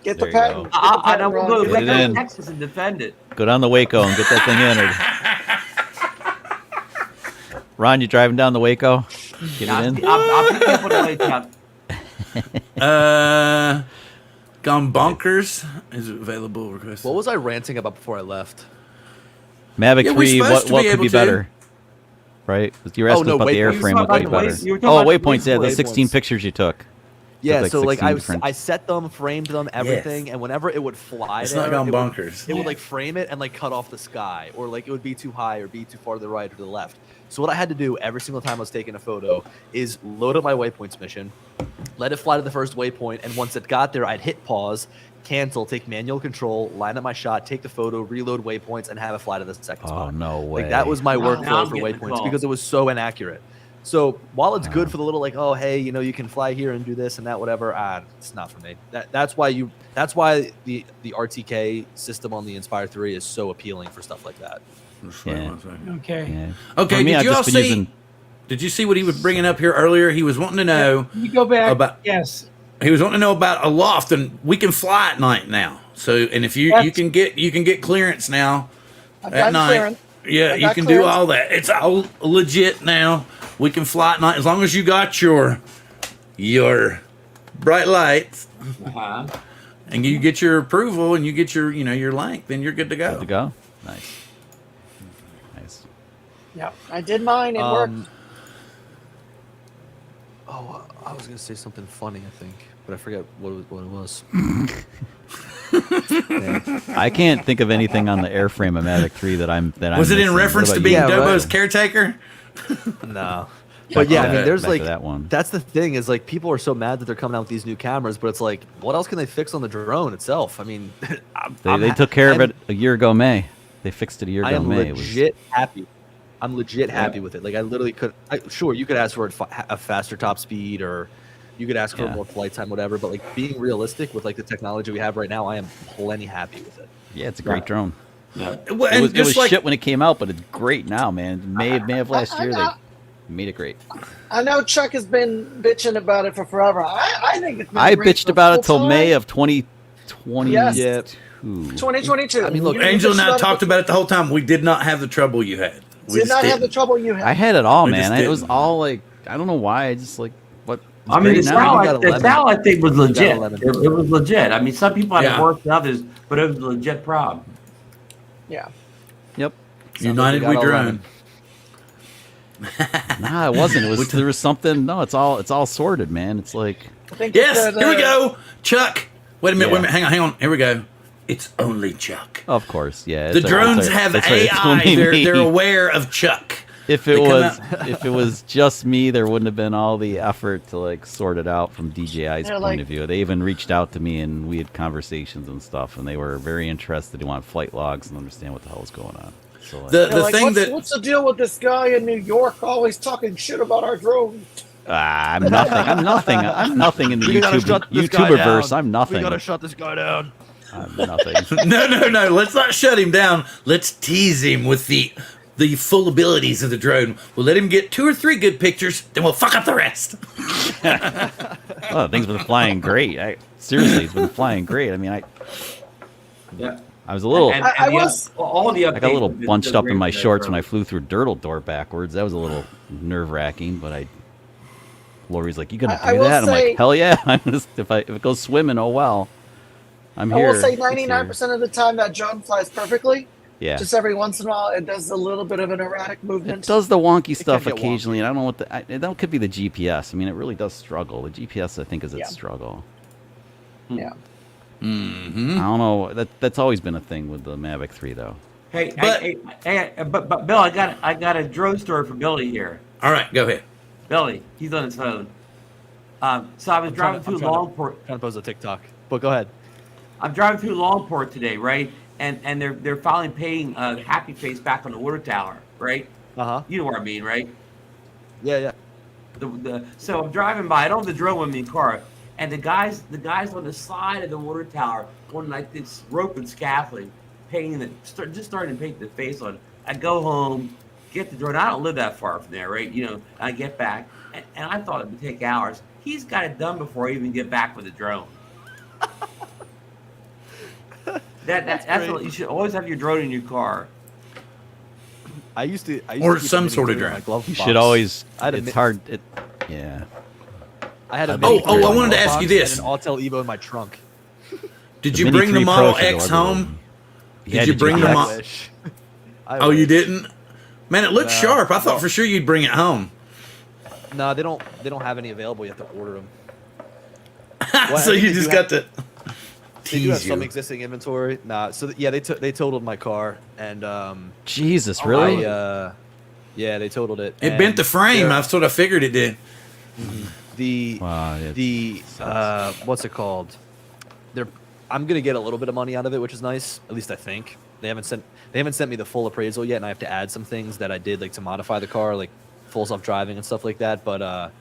Get the patent. I don't go Get it in. to Texas and defend it. Go down the Waco and get that thing entered. Ron, you driving down the Waco? Get it in. I'll pick up on the way, Chuck. Gone Bonkers is available. Request. What was I ranting about before I left? Mavic 3, what could be better? Right? You were asking about the airframe, what could be better. Oh, waypoints, yeah, the 16 pictures you took. Yeah, so like I set them, framed them, everything, and whenever it would fly, it's not Gone Bonkers. It would like frame it and like cut off the sky, or like it would be too high or be too far to the right or to the left. So what I had to do every single time I was taking a photo is load up my waypoints mission, let it fly to the first waypoint, and once it got there, I'd hit pause, cancel, take manual control, line up my shot, take the photo, reload waypoints, and have it fly to the second spot. Oh, no way. Like that was my workflow for waypoints because it was so inaccurate. So while it's good for the little like, oh hey, you know, you can fly here and do this and that, whatever, it's not for me. That's why the RTK system on the Inspire 3 is so appealing for stuff like that. Just wait Yeah. 1 second. Okay. Yeah. Okay, For me, did I've you all just been see? using- Did you see what he was bringing up here earlier? He was wanting to know. You go back. About- Yes. He was wanting to know about a loft, and we can fly at night now. So, and if you That's- can get clearance now I've at gotten night. clearance. Yeah, I you got can clearance. do all that. It's all legit now. We can fly at night as long as you got your bright lights Uh-huh. and you get your approval and you get your your length, then you're good to go. Good to go. Nice. Nice. Yeah. I did mine. It worked. Oh, I was gonna say something funny, I think, but I forget what it was. I can't think of anything on the airframe of Mavic 3 that I'm Was I'm it in missing. reference What to about being you? Yeah, Dobo's right. caretaker? No. But yeah, I Okay, mean, there's back to like that one. that's the thing is like people are so mad that they're coming out with these new cameras, but it's like, what else can they fix on the drone itself? I mean, They took care of it a year ago May. They fixed it a year I ago am May. It was- legit happy. I'm legit happy with it. Like I literally could. Sure, you could ask for a faster top speed, or you could ask for Yeah. more flight time, whatever. But like being realistic with like the technology we have right now, I am plenty happy with it. Yeah, it's a great drone. Well, It and was, it just was like shit when it came out, but it's great now, man. May of last year, they made it great. I know Chuck has been bitching about it for forever. I think it's been I great bitched for about it full till May time. of 2022. Yes. Yeah. 2022. I mean, look, You Angel and bitched I talked about it the whole time. We did not have the trouble you had. We Did just not have the didn't. trouble you had. I had it all, We man. just It was didn't. all like, I don't know why. I just like, what? I mean, the it's great now. sound, You got a the lemon. sound I think was legit. a lemon. It was legit. I mean, some people had Yeah. it worse than others, but it was a legit problem. Yeah. Yep. United got we all drone. Nah, it wasn't. It was, there was something. No, it's all sorted, man. It's like, I think Yes, that, here we go. Chuck. Wait a minute, Yeah. wait a minute. Hang on. Here we go. It's only Chuck. of course, yeah. The it's drones it's have that's right, it's AI. only They're me. aware of Chuck. If They it come was out- if it was just me, there wouldn't have been all the effort to like sort it out from DJI's They're point like- of view. They even reached out to me and we had conversations and stuff, and they were very interested. They want flight logs and understand what the hell is going on. So like, The they're like, thing that what's the deal with this guy in New York always talking shit about our drone? I'm nothing. I'm nothing. I'm nothing in the We gotta shut this guy YouTuber down. verse. I'm nothing. We gotta shut this guy down. I'm nothing. no. Let's not shut him down. Let's tease him with the full abilities of the drone. We'll let him get 2 or 3 good pictures, then we'll fuck up the rest. Oh, things been flying great. Seriously, it's been flying great. I mean, Yeah. I was a little. And I the was- all the I got a little updates have been bunched so up in great my for that shorts when I drone. flew through Dirtle Door backwards. That was a little nerve wracking, but Lori's like, "You gonna I do will that?" I'm say- like, "Hell yeah!" I'm just, if it goes swimming, oh well. I'm I here. will say It's 99% of the time that drone flies perfectly. here. Yeah, Just every once in a while, it does a little bit of an erratic movement. it does the wonky stuff get occasionally, and I don't know what that could be the GPS. I mean, it really does struggle. The GPS, I think, is its Yeah. struggle. Yeah. Mm-hmm. I don't know. That's always been a thing with the Mavic 3, though. Hey, But- but Bill, I got a drone story for Billy here. All right, go ahead. Billy, he's on his phone. So I was driving through Longport. Trying to post a TikTok, but go ahead. I'm driving through Longport today, right? And they're finally paying Happy Face back on the water tower, right? You know what I mean, right? Yeah. So I'm driving by. I don't have the drone with me in the car, and the guys on the side of the water tower on like this rope and scaffolding, painting just starting to paint the face on it. I go home, get the drone. I don't live that far from there, right? You know, I get back, and I thought it would take hours. He's got it done before I even get back with the drone. That's great. what you should always have your drone in your car. I used to Or keep a some mini sort of drone in drone. my glove You box. should always. I had a It's mi- hard. Yeah. I had a Oh, mini oh, drone I in my wanted to glove ask you box this. and an Autel Evo in my trunk. Did The you Mini bring the 3 Pro Model should go X everywhere. home? Yeah, Did you bring the I Model? wish. Oh, you didn't? Man, it looks No. sharp. I thought for sure you'd bring it home. No, they don't have any available. You have to order them. So you just got to They do have tease some you. existing inventory. Nah, so yeah, they totaled my car, and Jesus, really? yeah, they totaled it. It and bent the frame. they're- That's what I figured it did. Wow, it the sucks. what's it called? I'm gonna get a little bit of money out of it, which is nice. At least I think. They haven't sent me the full appraisal yet, and I have to add some things that I did like to modify the car, like full self driving and stuff like that. But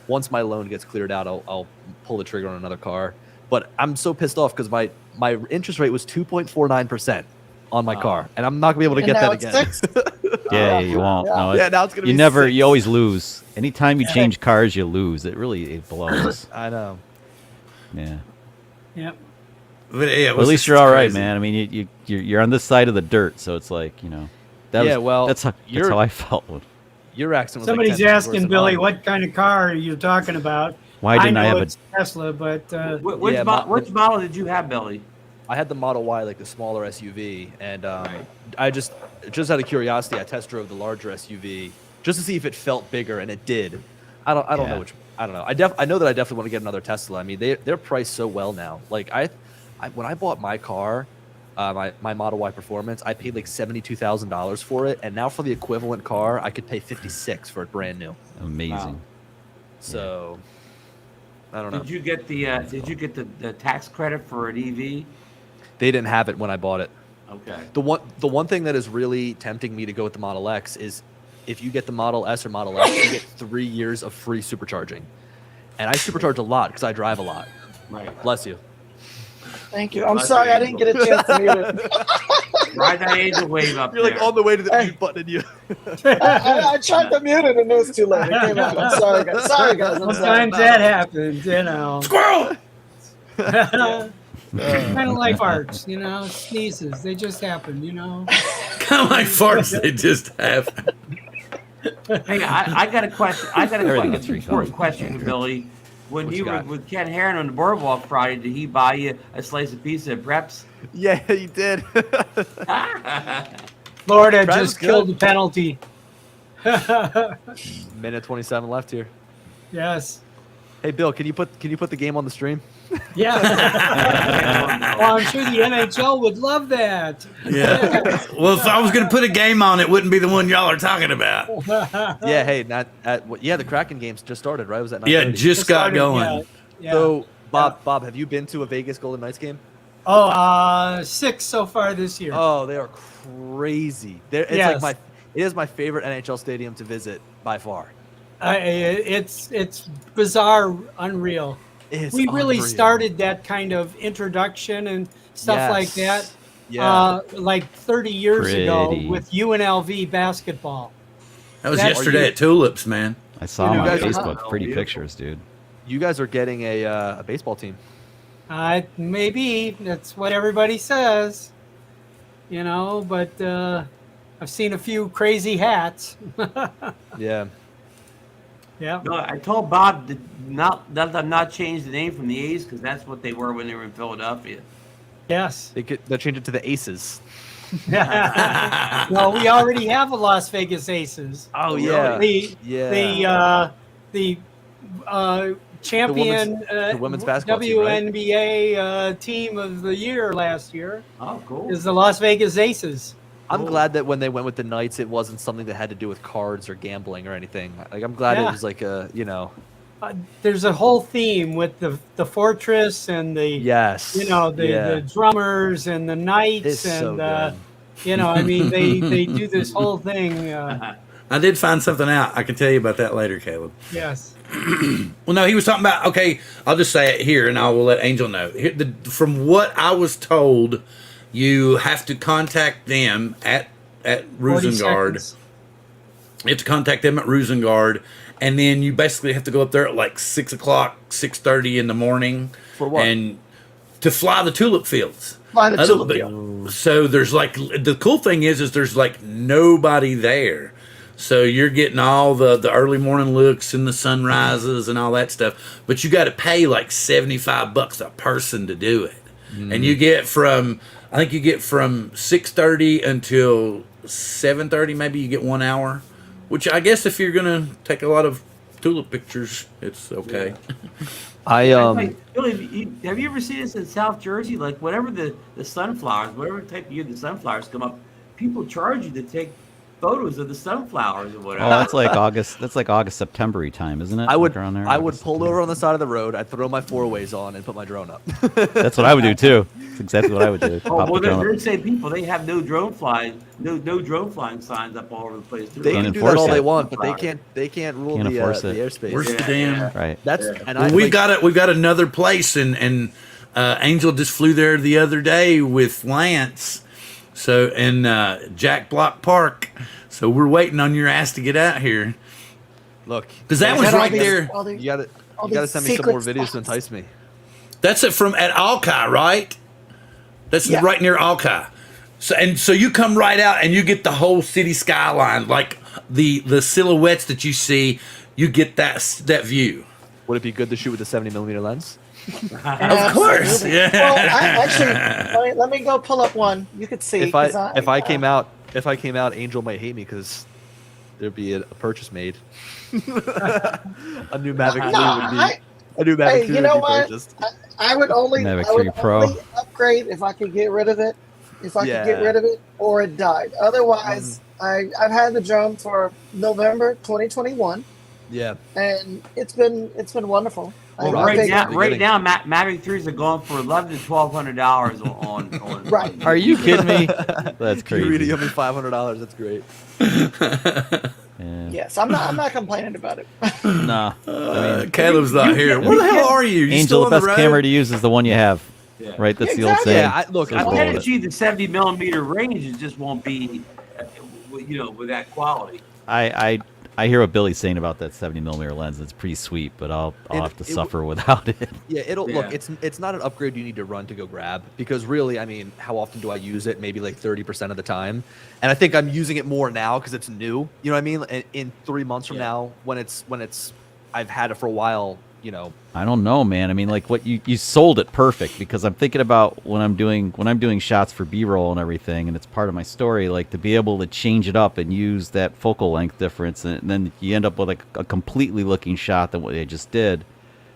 once my loan gets cleared out, I'll pull the trigger on another car. But I'm so pissed off because my interest rate was 2.49%. on my car, and I'm not gonna be able to And get now that it's again. fixed? Yeah, you won't. Yeah. No, Yeah, now it's gonna you be never. 6. You always lose. Anytime you change cars, you lose. It blows. I know. Yeah. Yep. But yeah, But at least you're all right, man. I mean, you're on this side of the dirt, so it's like Yeah, well, that's how I felt. Your accident was Somebody's like 10 times worse asking than Billy mine. what kind of car are you talking about. Why didn't I know have a? it's Tesla, but Which, Yeah, which model did you have, Billy? I had the Model Y, like the smaller SUV, and I just out of curiosity, I test drove the larger SUV just to see if it felt bigger, and it did. I don't Yeah. know which. I don't know. I know that I definitely want to get another Tesla. I mean, they're priced so well now. Like I when I bought my car, my Model Y Performance, I paid like $72,000 for it, and now for the equivalent car, I could pay 56 for it brand new. Amazing. Wow. So I don't know. Did you get the tax credit for an EV? They didn't have it when I bought it. Okay. The one thing that is really tempting me to go with the Model X is if you get the Model S or Model X, you get 3 years of free supercharging. And I supercharge a lot because I drive a lot. Right. Bless you. Thank you. I'm sorry I didn't get a chance to mute it. Ride that angel wave up You're like there. on the way to the mute button and you. I tried to mute it and it was too late. It came out. I'm sorry, guys. Sorry, guys. I'm sorry. sometimes that happens, Squirrel. Kind of like farts, sneezes. They just happen, Kind of like farts. They just happen. Hey, I got a question. Everything gets Important question, Billy. When What you you were got? with Ken Heron on the boardwalk Friday, did he buy you a slice of pizza at Preps? Yeah, you did. Florida Travis just killed the good. penalty. Minute 27 left here. Yes. Hey Bill, can you put the game on the stream? Yeah. Well, I'm sure the NHL would love that. Yeah. Well, if I was going to put a game on, it wouldn't be the one y'all are talking about. Yeah, hey, the Kraken games just started, right? Was that Yeah, 9:30? just got Started, going. Yeah. So, Bob, have you been to a Vegas Golden Knights game? 6 so far this year. Oh, they are crazy. It's Yes. like it is my favorite NHL stadium to visit by far. It's bizarre, unreal. It's We really unreal. started that kind of introduction and stuff like that Yeah. like 30 years ago Pretty. with UNLV basketball. That was That- yesterday at Tulips, man. I saw You him on guys are- Facebook. Pretty beautiful. pictures, dude. You guys are getting a baseball team. Maybe that's what everybody says, but I've seen a few crazy hats. Yeah. Yeah. No, I told Bob to not change the name from the A's because that's what they were when they were in Philadelphia. Yes. They'll change it to the Aces. Well, we already have a Las Vegas Aces. Oh The yeah. the champion the women's basketball team, right? WNBA team of the year last year Oh, cool. is the Las Vegas Aces. I'm glad that when they went with the Knights, it wasn't something that had to do with cards or gambling or anything. Like I'm glad it Yeah. was like There's a whole theme with the fortress and the yes. the drummers and the knights It's so and good. I mean they do this whole thing. I did find something out. I can tell you about that later, Caleb. Yes. Well, no, he was talking about. Okay, I'll just say it here, and I will let Angel know. From what I was told, you have to contact them at 40 Rosengard. seconds. You have to contact them at Rosengard, and then you basically have to go up there at like 6 o'clock, 6:30 in the morning. For what? And to fly the tulip fields. Fly the Other- tulip but- field. So there's like the cool thing is there's like nobody there. So you're getting all the early morning looks and the sunrises and all that stuff, but you got to pay like $75 a person to do it, and you get from 6:30 until 7:30, maybe you get 1 hour, which I guess if you're gonna take a lot of tulip pictures, it's okay. Hey, Billy, have you ever seen this in South Jersey? Like, whenever the sunflowers, whatever type of year the sunflowers come up, people charge you to take photos of the sunflowers or whatever. Oh, that's like August. That's like August, September time, isn't it? I would Like around there, I would August, pull September. over on the side of the road. I'd throw my four-ways on and put my drone up. That's what I would do too. That's exactly what I would do. Oh, Pop well, the drone they're up. saying people they have no drone flying signs up all over the place too. They Can't can do that enforce all it. they want, but they can't rule Can't the enforce the it. airspace. Where's the damn? Right. That's and I Well, we've like, got another place, and Angel just flew there the other day with Lance, So in Jack Block Park. So we're waiting on your ass to get out here. Look, Because that was Got all right these- there. all these- you gotta all you gotta these send me some more secret videos to spots. entice me. That's it from at Alki, right? That's Yeah. right near Alki. So you come right out and you get the whole city skyline, like the silhouettes that you see. You get that view. Would it be good to shoot with a 70mm lens? Of course, Absolutely. yeah. Well, actually, let me go pull up one. You could see. If 'cause I came out, Angel might hate me because there'd be a purchase made. A new Mavic 3 No, would be. I- A new Mavic Hey, 3 you know would be what? purchased. I would only, Mavic I would 3 Pro. only upgrade if I could get rid of it. If I could get Yeah. rid of it, or it died. Otherwise, I've had the drone for November 2021, Yeah. and it's been wonderful. Well, Right right now- now, Mavic 3s are going for $1,100 to $1,200 on. Right. Are you kidding me? That's You really crazy. owe me $500. That's great. Yeah. Yes, I'm not complaining about it. Nah. I mean, Caleb's not here. Where the hell are you? You Angel, still the on the best road? camera to use is the one you have. Yeah. Right? That's the old Exactly. saying. Yeah, look, So I I roll can with it. achieve the 70mm range. It just won't be, with that quality. I hear what Billy's saying about that 70mm lens. It's pretty sweet, but I'll have to it- suffer without it. Yeah, look. Yeah. It's not an upgrade you need to run to go grab because really, I mean, how often do I use it? Maybe like 30% of the time, and I think I'm using it more now because it's new. You know what I mean? In 3 months from now, when it's I've had it for a while. You know, I don't know, man. I mean, like what you sold it perfect because I'm thinking about when I'm doing shots for B-roll and everything, and it's part of my story. Like to be able to change it up and use that focal length difference, and then you end up with like a completely looking shot than what they just did.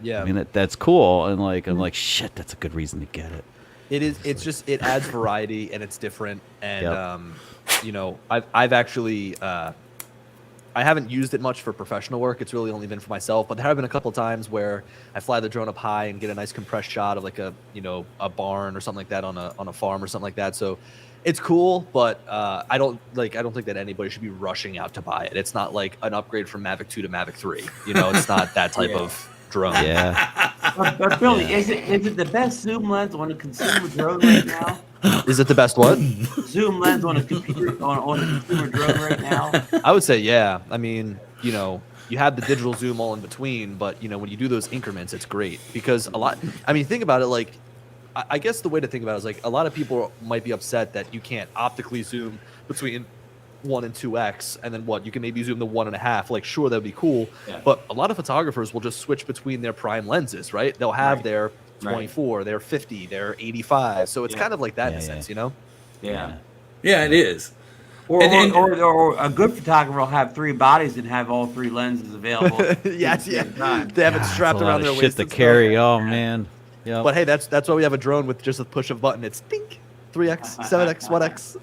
yeah. I mean, that's cool, and like I'm like, shit, that's a good reason to get it. It is. It's just it adds variety and it's different. And Yep. you know, I've actually I haven't used it much for professional work. It's really only been for myself. But there have been a couple of times where I fly the drone up high and get a nice compressed shot of like a barn or something like that on a farm or something like that. So it's cool, but I don't think that anybody should be rushing out to buy it. It's not like an upgrade from Mavic 2 to Mavic 3. You know, it's not that type Yeah. of drone. Yeah. But Billy, is it the best zoom lens on a consumer drone right now? Is it the best what? Zoom lens on a computer on a consumer drone right now? I would say, yeah. I mean, you know, you have the digital zoom all in between, but you know, when you do those increments, it's great because I mean, think about it. Like, I guess the way to think about it is like a lot of people might be upset that you can't optically zoom between 1 and 2x, and then what? You can maybe zoom to 1.5. Like, sure, that'd be cool, Yeah. but a lot of photographers will just switch between their prime lenses, right? They'll have Right. their 24, their 50, their 85. So it's Yeah. kind of like that in Yeah, a yeah. sense, you know? Yeah. Yeah, it is. Or, And- or a good photographer will have 3 bodies and have all 3 lenses available. Yes, yeah. Time. They have it strapped That's a lot around their of waist. shit to and stuff. carry. Oh man. Yeah. But hey, that's why we have a drone with just a push of button. It's dink, 3x, 7x, 1x.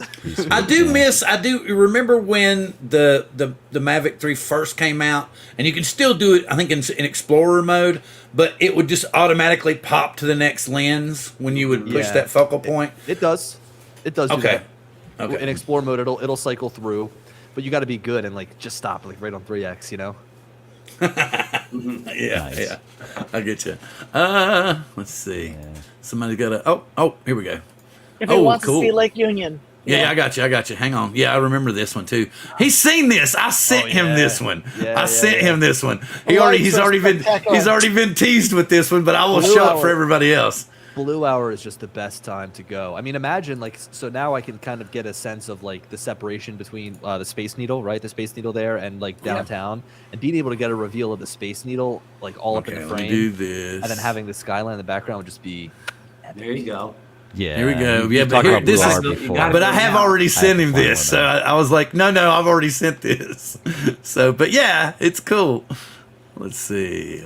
I do remember when the Mavic 3 first came out, and you can still do it, I think, in Explorer mode, but it would just automatically pop to the next lens when you would push Yeah. that focal point. It does. It does do Okay. that. Okay. In Explore mode, it'll cycle through, but you got to be good and like just stop like right on 3x, you know? Yeah, Nice. yeah. I get you. Let's see. Somebody's got a. Oh, here we go. If he Oh, wants cool. to see Lake Union. Yeah, I got you. Hang on. Yeah, I remember this one too. He's seen this. I sent him yeah. this one. Yeah, I yeah, sent yeah. him this one. Lights He's are already spectacular. been teased with this one, but I will Blue show it for hour. everybody else. Blue hour is just the best time to go. I mean, imagine like, so now I can kind of get a sense of like the separation between the Space Needle, right? The Space Needle there and like downtown, and being able to get a reveal of the Space Needle like all up in Okay, the let me frame, do this. and then having the skyline in the background would just be. There you go. Yeah. Here we go. You Yeah, talked but here, about this Blue is. Hour You before. gotta But I have already sent him fun with this, so that. I was like, no, I've already sent this. So, but yeah, it's cool. Let's see.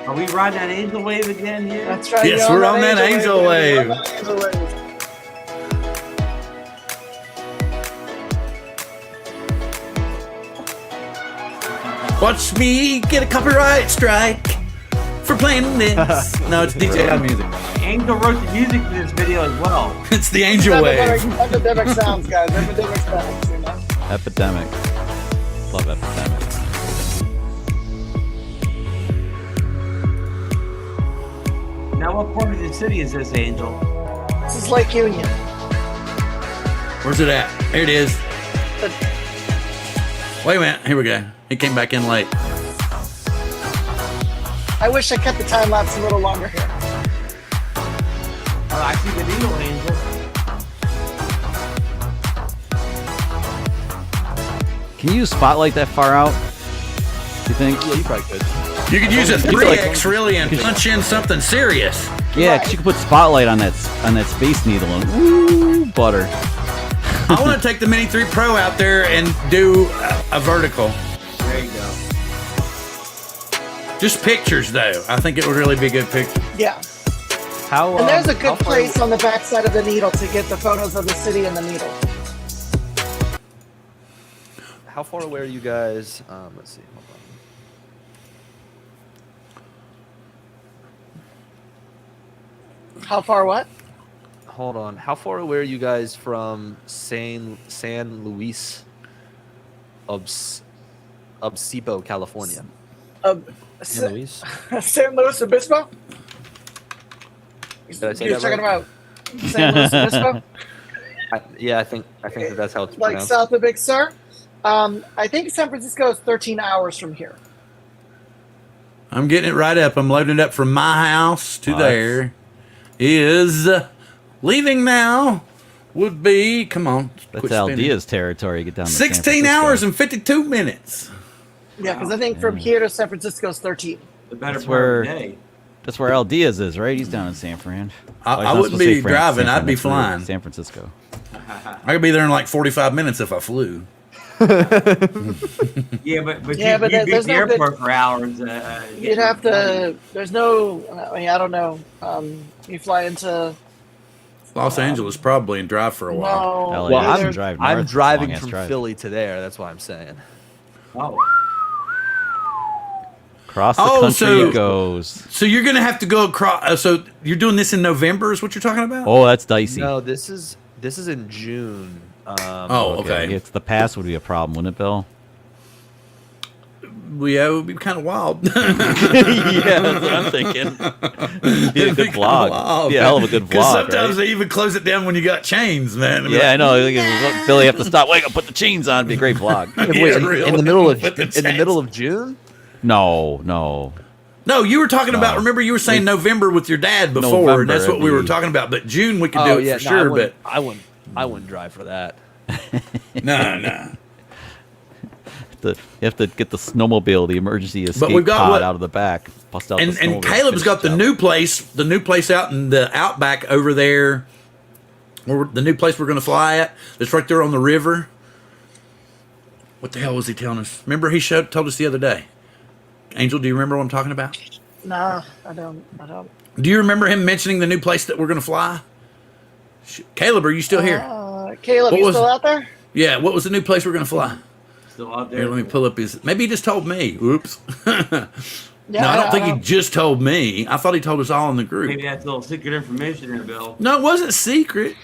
Are we riding that angel wave again here? That's right. Yes, you're we're on that angel baby. wave. You're on that angel wave. Watch me get a copyright strike for playing this. No, it's DJ music. Angel wrote the music for this video as well. It's the angel wave. Epidemic sounds, guys. Epidemic sounds. You know? Epidemic. Love Epidemic. Now, what part of the city is this, Angel? This is Lake Union. Where's it at? There it is. Wait a minute. Here we go. He came back in late. I wish I kept the time lapse a little longer here. Oh, I see the needle, Angel. Can you spotlight that far out? Do you think? Yeah, you probably could. You could use a 3X really and punch in something serious. Yeah, because you can put spotlight on that Space Needle and woo, butter. I want to take the Mini 3 Pro out there and do a vertical. There you go. Just pictures, though. I think it would really be a good picture. Yeah. How? And there's a how good far- place on the backside of the needle to get the photos of the city and the needle. How far away are you guys? Let's see. Hold on. How far what? Hold on. How far away are you guys from San Luis Obispo, California? San Luis? San Luis Obispo? Did I say You're that talking right? about San Luis Obispo? Yeah, I think that's how it's Like pronounced. south of Big Sur? I think San Francisco is 13 hours from here. I'm getting it right up. I'm loading it up from my house to Nice. there. Is leaving now would be, come on. That's quit spinning. Aldea's territory. Get down to 16 hours and 52 minutes. Yeah, because I think from here to San Francisco is 13. The better That's part where- of the day. That's where Aldea's is, right? He's down in San Fran. I Oh, he's not wouldn't supposed to say be Fran, driving. San I'd be Fran, that's flying. San Francisco. I could be there in like 45 minutes if I flew. Yeah, but Yeah, but you'd be there's at the no good- airport for hours. You'd have to, there's no, I mean, I don't know. You fly into, Los Angeles probably and drive for a while. no. LA Well, doesn't either- drive north. I'm It's a driving long-ass from drive. Philly to there. That's why I'm saying. Oh, Across the Oh, country so- it goes. So you're going to have to go across. So you're doing this in November is what you're talking about? Oh, that's dicey. No, this is in June. Oh, okay. It's the pass would be a problem, wouldn't it, Bill? Well, yeah, it would be kind of wild. Yeah, that's what I'm thinking. Be a good vlog. Be a hell of a good Because vlog, sometimes right? they even close it down when you got chains, man. Yeah, I know. Billy, have to stop. Wait, I'll put the chains on. It'd be a great vlog. Wait, Yeah, in really. the middle of With the in the middle of June? No. No, you were talking about. No. Remember, you were saying November with your dad before, November, and that's what we it'd were be- talking about. But June we could do Oh it yeah, for no, sure. But I wouldn't drive for that. no. You have to get the snowmobile, the emergency escape we've got pod what- out of the back. Bust out And the and snowmobile, Caleb's finish got the job. new place out in the outback over there. Or the new place we're going to fly at. That's right there on the river. What the hell was he telling us? Remember told us the other day. Angel, do you remember what I'm talking about? Nah, I don't. Do you remember him mentioning the new place that we're going to fly? Caleb, are you still here? Caleb, What you was still it? out there? Yeah, what was the new place we're going to fly? still out Here, there. let me pull up his. Maybe he just told me. Whoops. Yeah, No, I don't think he don't- just told me. I thought he told us all in the group. Maybe that's a little secret information there, Bill. No, it wasn't secret.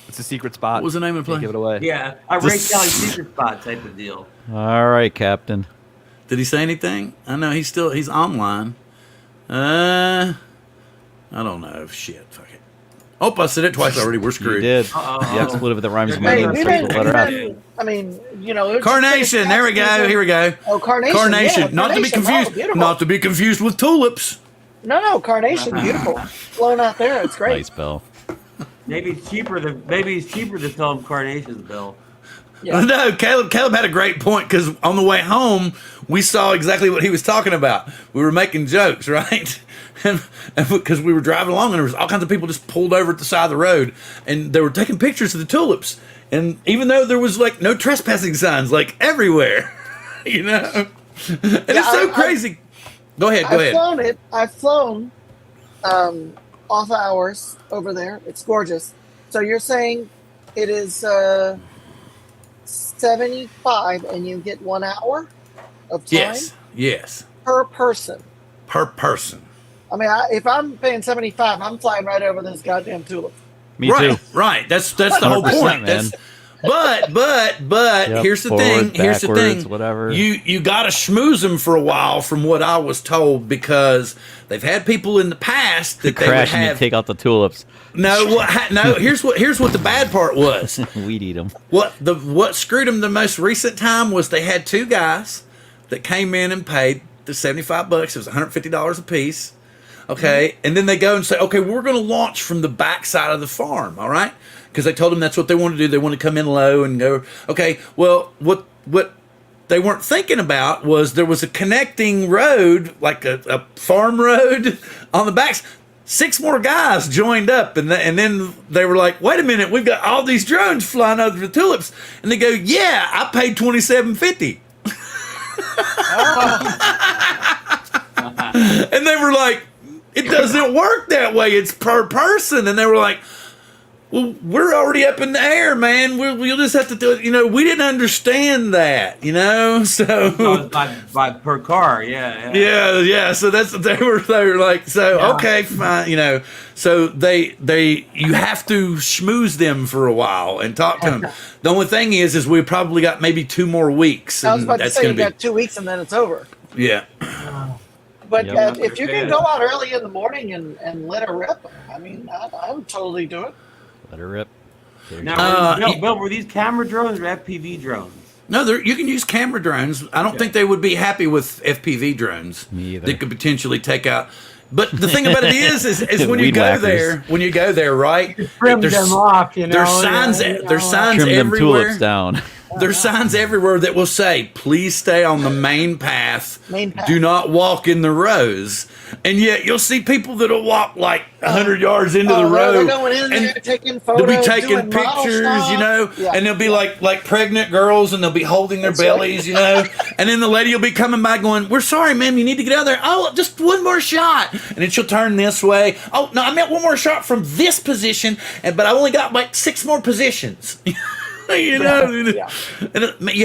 It's a secret spot. What was the name of the Can't place? give it away. Yeah, a Ray Kelly secret spot type of deal. All right, Captain. Did he say anything? I know he's online. I don't know. Shit, fuck it. Oh, I said it twice already. We're You screwed. did. Uh-oh. The expletive that rhymes with my Hey, name. we've Starts been- with the letter F. I mean, you know. it's Carnation. just- There we go. Here we go. Oh, carnation. Carnation. yeah, Not to be carnation. confused. Oh, beautiful. Not to be confused with tulips. No, carnation. Beautiful. Flown out there. It's great. Nice, Bill. Maybe it's cheaper to film carnations, Bill. Yeah. No, Caleb had a great point because on the way home we saw exactly what he was talking about. We were making jokes, right? And because we were driving along and there was all kinds of people just pulled over at the side of the road and they were taking pictures of the tulips. And even though there was like no trespassing signs like everywhere, you know, and it's so crazy. Go ahead. I've flown off hours over there. It's gorgeous. So you're saying it is 75 and you get 1 hour of time Yes. per person. Per person. I mean, if I'm paying 75, I'm flying right over this goddamn tulip. Me right, too. Right. That's the whole 100%, point. man. Yep, here's the forward, thing. Here's the backwards, thing. whatever. You got to schmooze them for a while, from what I was told, because they've had people in the past that they would Crash and you have. take out the tulips. No, no. Here's what the bad part was. We'd eat them. What screwed them the most recent time was they had two guys that came in and paid the $75. It was $150 a piece. Okay, and then they go and say, okay, we're going to launch from the back side of the farm. All right, because they told them that's what they want to do. They want to come in low and go. Okay, well, what they weren't thinking about was there was a connecting road, like a farm road on the backs. 6 more guys joined up, and then they were like, wait a minute, we've got all these drones flying over the tulips. And they go, yeah, I paid $27.50. And they were like, it doesn't work that way. It's per person. And they were like, well, we're already up in the air, man. We'll just have to do it. We didn't understand that, so. No, it's by per car, Yeah. So they were like, so, okay, fine, so you have to schmooze them for a while and talk to them. The only thing is we probably got maybe 2 more weeks. I was about to say you got 2 weeks and then it's over. Yeah. But if you can go out early in the morning and let her rip, I mean, I would totally do it. Let her rip. Now, Bill, were these camera drones or FPV drones? No, you can use camera drones. I don't think they would be happy with FPV drones. Me either. They could potentially take out. But the thing about it is when you Weed go whackers. there, right? Trim them off, There's signs. There's signs Trim them everywhere. tulips down. There's signs everywhere that will say, please stay on the main path. Main path. Do not walk in the rows. And yet you'll see people that'll walk like 100 yards into the row. They're going in there, taking photos, they'll be taking doing model pictures, stuff. Yeah. and they'll be like pregnant girls, and they'll be holding their bellies, and then the lady will be coming by going, we're sorry, ma'am, you need to get out of there. Oh, just one more shot. And then she'll turn this way. Oh, no, I meant one more shot from this position, but I only got like 6 more positions. And you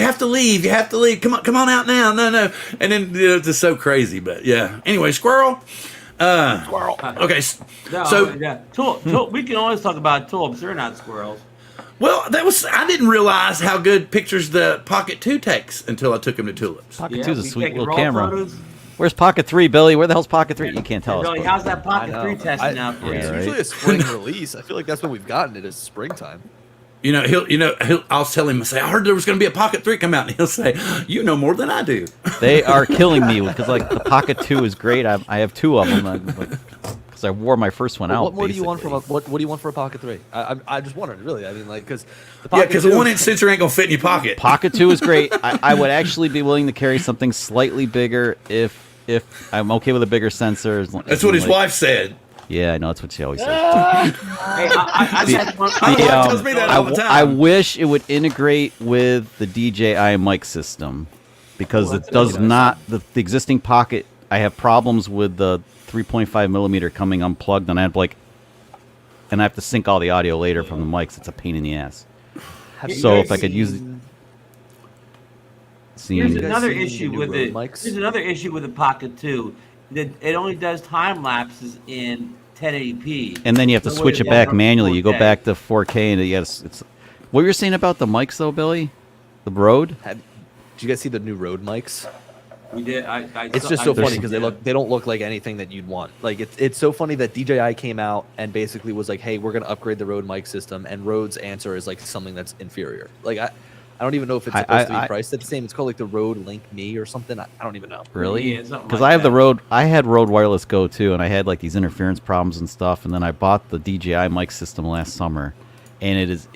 have to leave. Come on out now. No. And then it's just so crazy. But yeah. Anyway, Squirrel. Okay. Tulip. We can always talk about tulips. They're not squirrels. Well, I didn't realize how good pictures the Pocket 2 takes until I took him to tulips. Pocket 2 is a we sweet take little raw camera. photos. Where's Pocket 3, Billy? Where the hell's Pocket 3? You can't tell Billy, us. how's that Pocket I 3 know. testing out for It's you? usually a spring release. I feel like that's when we've gotten it, is springtime. I'll tell him, I say, I heard there was going to be a Pocket 3 come out, and he'll say, you know more than I do. They are killing me because the Pocket 2 is great. I have 2 of them because I wore my first one out. What more do you want basically. from what do you want for a Pocket 3? I just wondered, really. I mean, like, because the Because the 1-inch sensor ain't going to fit in your pocket. Pocket 2 is great. I would actually be willing to carry something slightly bigger if I'm okay with a bigger sensor. That's what his wife said. Yeah, I know. That's what she always says. Hey, I just want- My wife tells me that all the time. I wish it would integrate with the DJI mic system because it does not. The existing Pocket, I have problems with the 3.5 millimeter coming unplugged, and I have to sync all the audio later from the mics. It's a pain in the ass. So if I could use it. Here's another issue with Rode it. mics? Here's another issue with the Pocket 2. That it only does time lapses in 1080p. And then you have to No switch way it to back download manually. You go 4K. back to 4K, and you got it's. What you were saying about the mics, though, Billy? The Rode? Did you guys see the new Rode mics? We did. It's just so funny because they don't look like anything that you'd want. Like it's so funny that DJI came out and basically was like, hey, we're gonna upgrade the Rode mic system, and Rode's answer is like something that's inferior. Like I don't even know if it's supposed to be priced at the same. It's called like the Rode Link Me or something. I don't even know. Really? Yeah, something Because like I have the that. Rode. I had Rode Wireless Go too, and I had like these interference problems and stuff. And then I bought the DJI mic system last summer, and it's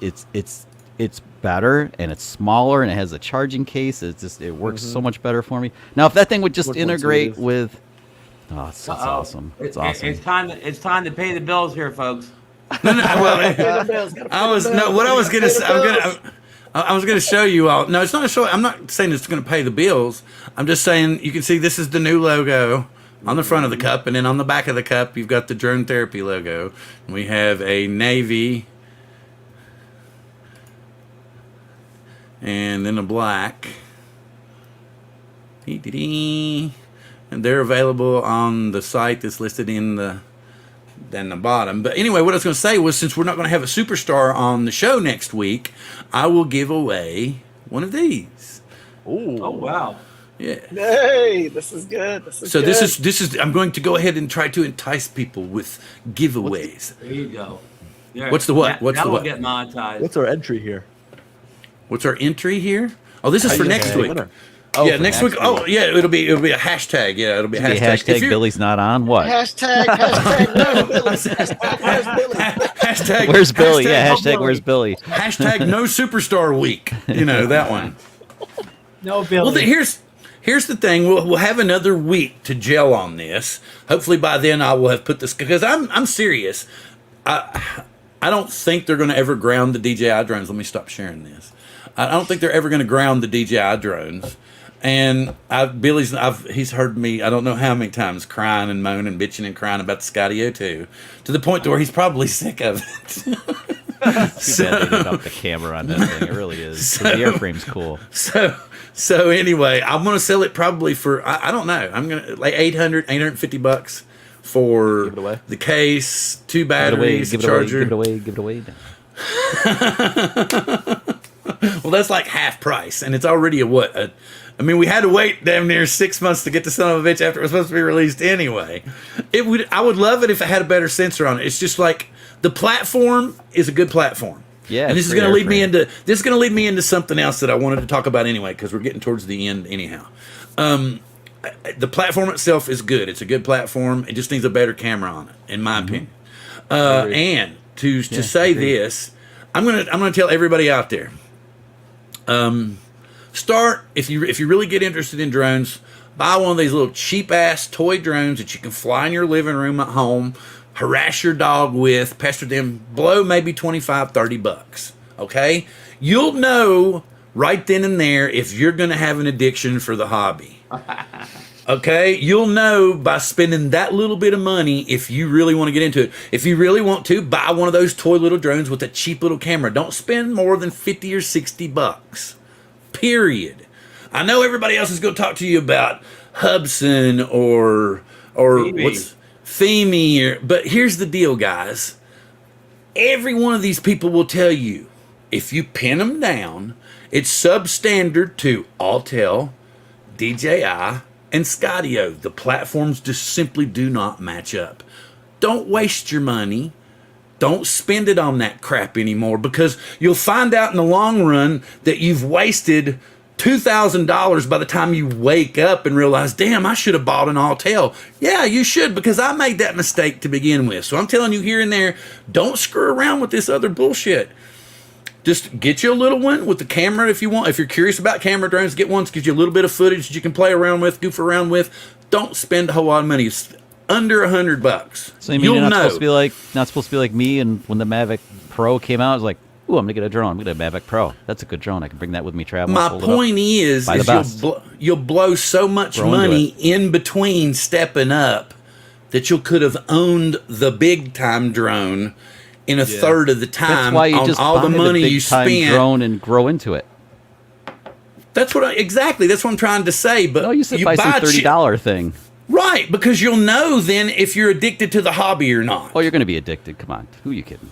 better and it's smaller and it has a charging case. It works so much better for me. Now, if that thing would just Works more integrate intuitive. with, it's awesome. It's awesome. It's time to pay the bills here, folks. What I was gonna say, I was gonna show you all. No, it's not a show. I'm not saying it's gonna pay the bills. I'm just saying you can see this is the new logo on the front of the cup, and then on the back of the cup you've got the Drone Therapy logo. We have a navy, and then a black. And they're available on the site that's listed in the than the bottom. But anyway, what I was going to say was, since we're not going to have a superstar on the show next week, I will give away one of these. Oh wow. Yeah. Hey, this is good. This is So good. this is. I'm going to go ahead and try to entice people with giveaways. There you go. There. What's the what? What's now the we'll what? get monetized. What's our entry here? What's our entry here? Oh, this is for next week. Oh, Yeah, for next week. Oh, yeah, it'll be a hashtag. Yeah, it'll be a The hashtag. If hashtag you- Billy's not on. What? hashtag no Billy. Hashtag where's Billy? Hashtag Where's Billy? hashtag- Yeah, hashtag Where's Billy? Hashtag no superstar week. You know that one. No, Billy. Well, here's the thing. We'll have another week to gel on this. Hopefully by then I will have put this, because I'm serious. I don't think they're going to ever ground the DJI drones. Let me stop sharing this. I don't think they're ever going to ground the DJI drones. And he's heard me, I don't know how many times, crying and moaning, bitching and crying about the Skydio 2, to the point to where he's probably sick of it. Too bad they didn't up the camera on that thing. It really is. 'Cause the airframe's cool. So anyway, I'm going to sell it probably for, I don't know, I'm going to, like $850 for Give it away. the case, 2 Give it away. batteries, Give it charger. away. Give it away. Give it away. Well, that's like half price, and it's already I mean, we had to wait damn near 6 months to get the son of a bitch after it was supposed to be released anyway. I would love it if it had a better sensor on it. It's just like, the platform is a good platform. Yeah, and this is great going to lead me airframe. into something else that I wanted to talk about anyway, because we're getting towards the end anyhow. The platform itself is good. It's a good platform. It just needs a better camera on it, in my opinion. And to say this, I'm gonna tell everybody out there. Start if you really get interested in drones, buy one of these little cheap ass toy drones that you can fly in your living room at home, harass your dog with, pester them, blow maybe $25-$30. Okay, you'll know right then and there if you're gonna have an addiction for the hobby. Okay, you'll know by spending that little bit of money if you really want to get into it. If you really want to, buy one of those toy little drones with a cheap little camera. Don't spend more than $50 or $60. Period. I know everybody else is going to talk to you about Hubsan or Femi. what's Femi, but here's the deal, guys. Every one of these people will tell you, if you pin them down, it's substandard to Autel, DJI, and Skydio. The platforms just simply do not match up. Don't waste your money. Don't spend it on that crap anymore, because you'll find out in the long run that you've wasted $2,000 by the time you wake up and realize, damn, I should have bought an Autel. Yeah, you should, because I made that mistake to begin with. So I'm telling you here and there, don't screw around with this other bullshit. Just get you a little one with the camera if you want. If you're curious about camera drones, get one that gives you a little bit of footage that you can play around with, goof around with. Don't spend a whole lot of money. It's under $100. So you mean you're not supposed to be like me, and when the Mavic Pro came out, I was like, ooh, I'm gonna get a drone. I'm gonna get a Mavic Pro. That's a good drone. I can bring that with me traveling. My point is Buy the best. you'll blow so much Grow into money in between stepping up that you could have owned the big time drone in a third of the time. That's why you on just all buy the money big you time spent. drone and grow into it. That's what exactly. That's what I'm trying to say. But No, you said buy some $30 thing. Right, because you'll know then if you're addicted to the hobby or not. Oh, you're gonna be addicted. Come on, who are you kidding?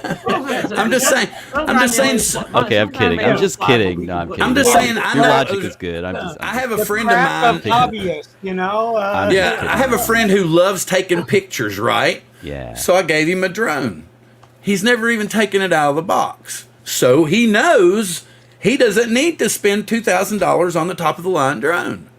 I'm just saying. Okay, I'm kidding. I'm just kidding. No, I'm kidding. I'm just saying, I Your know- logic is good. I have a The friend of crap mine. hobbyists, you know. I'm Yeah, kidding. I have a friend who loves taking pictures, right? Yeah. So I gave him a drone. He's never even taken it out of the box. So he knows he doesn't need to spend $2,000 on the top of the line drone.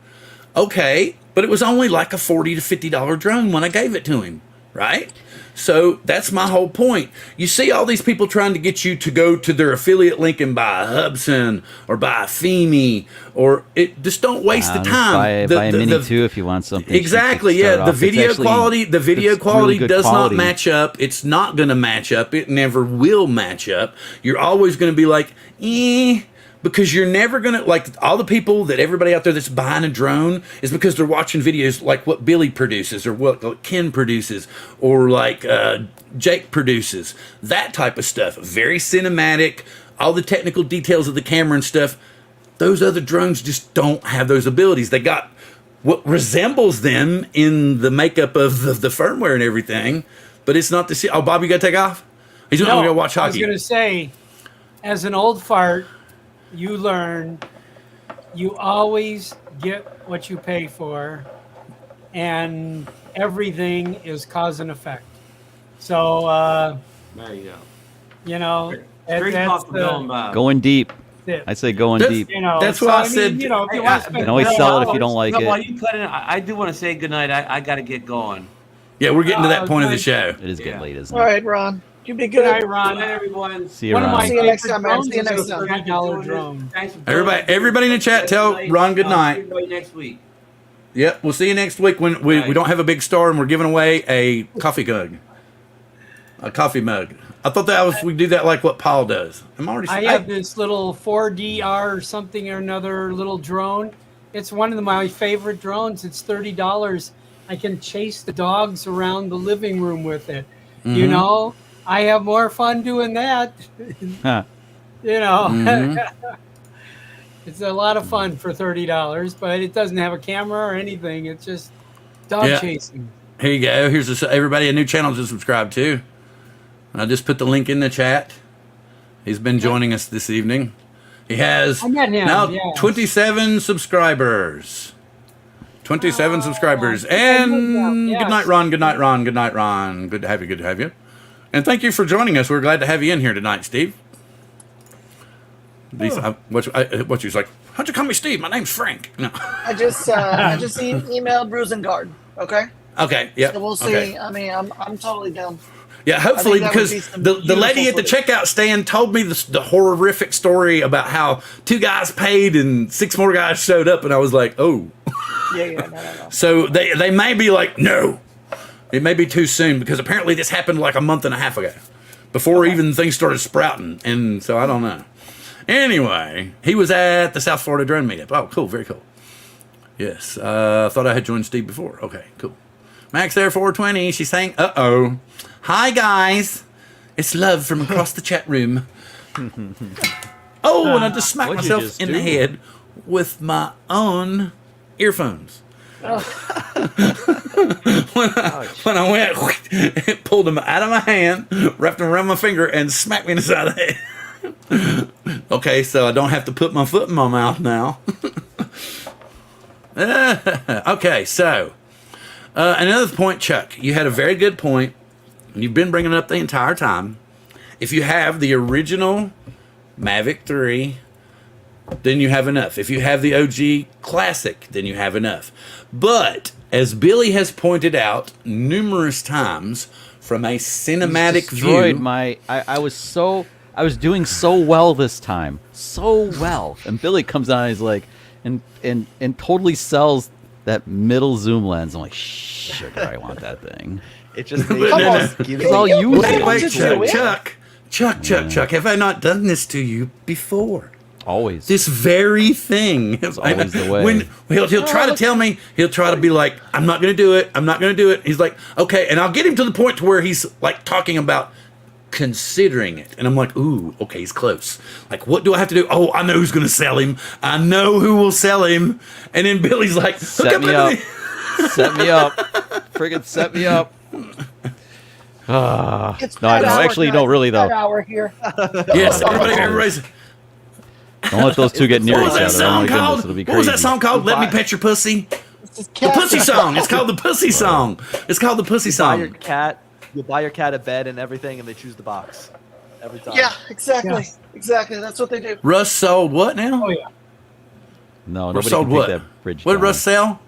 Okay, but it was only like a $40 to $50 drone when I gave it to him, right? So that's my whole point. You see all these people trying to get you to go to their affiliate link and buy a Hubsan or buy a Femi, or just don't waste the time. Buy a Mini too if you want something. Exactly. cheap to start Yeah, off. the It's video actually- quality. The video it's quality really good does quality. not match up. It's not going to match up. It never will match up. You're always going to be like, because you're never going to, like, all the people that everybody out there that's buying a drone is because they're watching videos like what Billy produces or what Ken produces or like Jake produces. That type of stuff. Very cinematic. All the technical details of the camera and stuff. Those other drones just don't have those abilities. They got what resembles them in the makeup of the firmware and everything, but it's not the. Oh, Bob, you got to take off. He's going to go watch hockey. I was going to say, as an old fart, you learn you always get what you pay for, and everything is cause and effect. So, There you go. you know, Straight that's off the dome, Going deep. it. I say going That's- deep. You know, That's so, why I mean, said- you know, if you Hey, want I- to spend You can always sell it if you $12, don't like While it. you cut in, I do want to say goodnight. I got to get going. Yeah, we're getting to that point of the good. show. It is getting Yeah. late, isn't All it? right, Ron. You be Good night, good. Ron. Good night, everyone. See you One of around. my See you next favorite time, man. drones See you is next a time. $30 drone. Thanks for Everybody in the chat, tell Ron good night. Everybody next week. Yep, we'll see you next week when we don't have a big star and we're giving away a coffee mug. A coffee mug. I thought we do that like what Paul does. I'm already. I have this little 4DR or something or another little drone. It's one of my favorite drones. It's $30. I can chase the dogs around the living room with it. You know, I have more fun doing that. Huh. You know, it's a lot of fun for $30, but it doesn't have a camera or anything. It's just dog Yeah. chasing. Here you go. Here's everybody a new channel to subscribe to. I just put the link in the chat. He's been joining us this evening. He has I met him, now yes. 27 subscribers. 27 subscribers. And yes. good night, Ron. Good night, Ron. Good night, Ron. Good to have you. Good to have you. And thank you for joining us. We're glad to have you in here tonight, Steve. What's like? How'd you call me Steve? My name's Frank. No. I just emailed Rosengard. Okay. Okay. Yeah. So we'll see. Okay. I mean, I'm totally down. Yeah, hopefully, I think that would because be some the lady at the beautiful checkout stand told me the horrific story about how 2 guys paid and 6 more guys showed up, and I was like, oh. Yeah. No. So they may be like, no, it may be too soon, because apparently this happened like a month and a half ago, before even things started sprouting, and so I don't know. Anyway, he was at the South Florida Drone Meetup. Oh, cool, very cool. Yes, I thought I had joined Steve before. Okay, cool. Max there 420. She's saying, uh-oh. Hi, guys. It's Love from across the chat room. Oh, and I just smacked What'd you myself just in do? the head with my own earphones. when I went, it pulled them out of my hand, wrapped them around my finger, and smacked me in the side of the head. Okay, so I don't have to put my foot in my mouth now. Okay, so another point, Chuck. You had a very good point. You've been bringing it up the entire time. If you have the original Mavic 3, then you have enough. If you have the OG Classic, then you have enough. But, as Billy has pointed out numerous times, from a cinematic Destroyed view... I was doing so well this time. So well. And Billy comes on and he's like, and totally sells that middle zoom lens. I'm like, sugar, I want that thing. It just Come makes on. gives It's all you. Wait, Chuck. Chuck, have I not done this to you before? Always. This very thing. It's always the way. When he'll try to tell me, he'll try to be like, I'm not going to do it. I'm not going to do it. He's like, okay. And I'll get him to the point to where he's like talking about considering it. And I'm like, ooh, okay, he's close. Like, what do I have to do? Oh, I know who's going to sell him. I know who will sell him. And then Billy's like, Set me up. Set me up. Friggin' set me up. It's No, I that know. hour, Actually, guys. no, really, That though. hour here. Yes, everybody's. Don't let those two get near What each was that other. Oh my song goodness, called? it'll be What was crazy. that song called? Let me pet your pussy. It's The pussy song. It's called the pussy song. It's called the pussy buy your song. cat, you buy your cat a bed and everything, and they choose the box every time. Yeah, exactly. Yes. Exactly. That's what they do. Russ sold what now? Oh, yeah. No, Russ nobody sold can take what? that bridge What did down. Russ sell?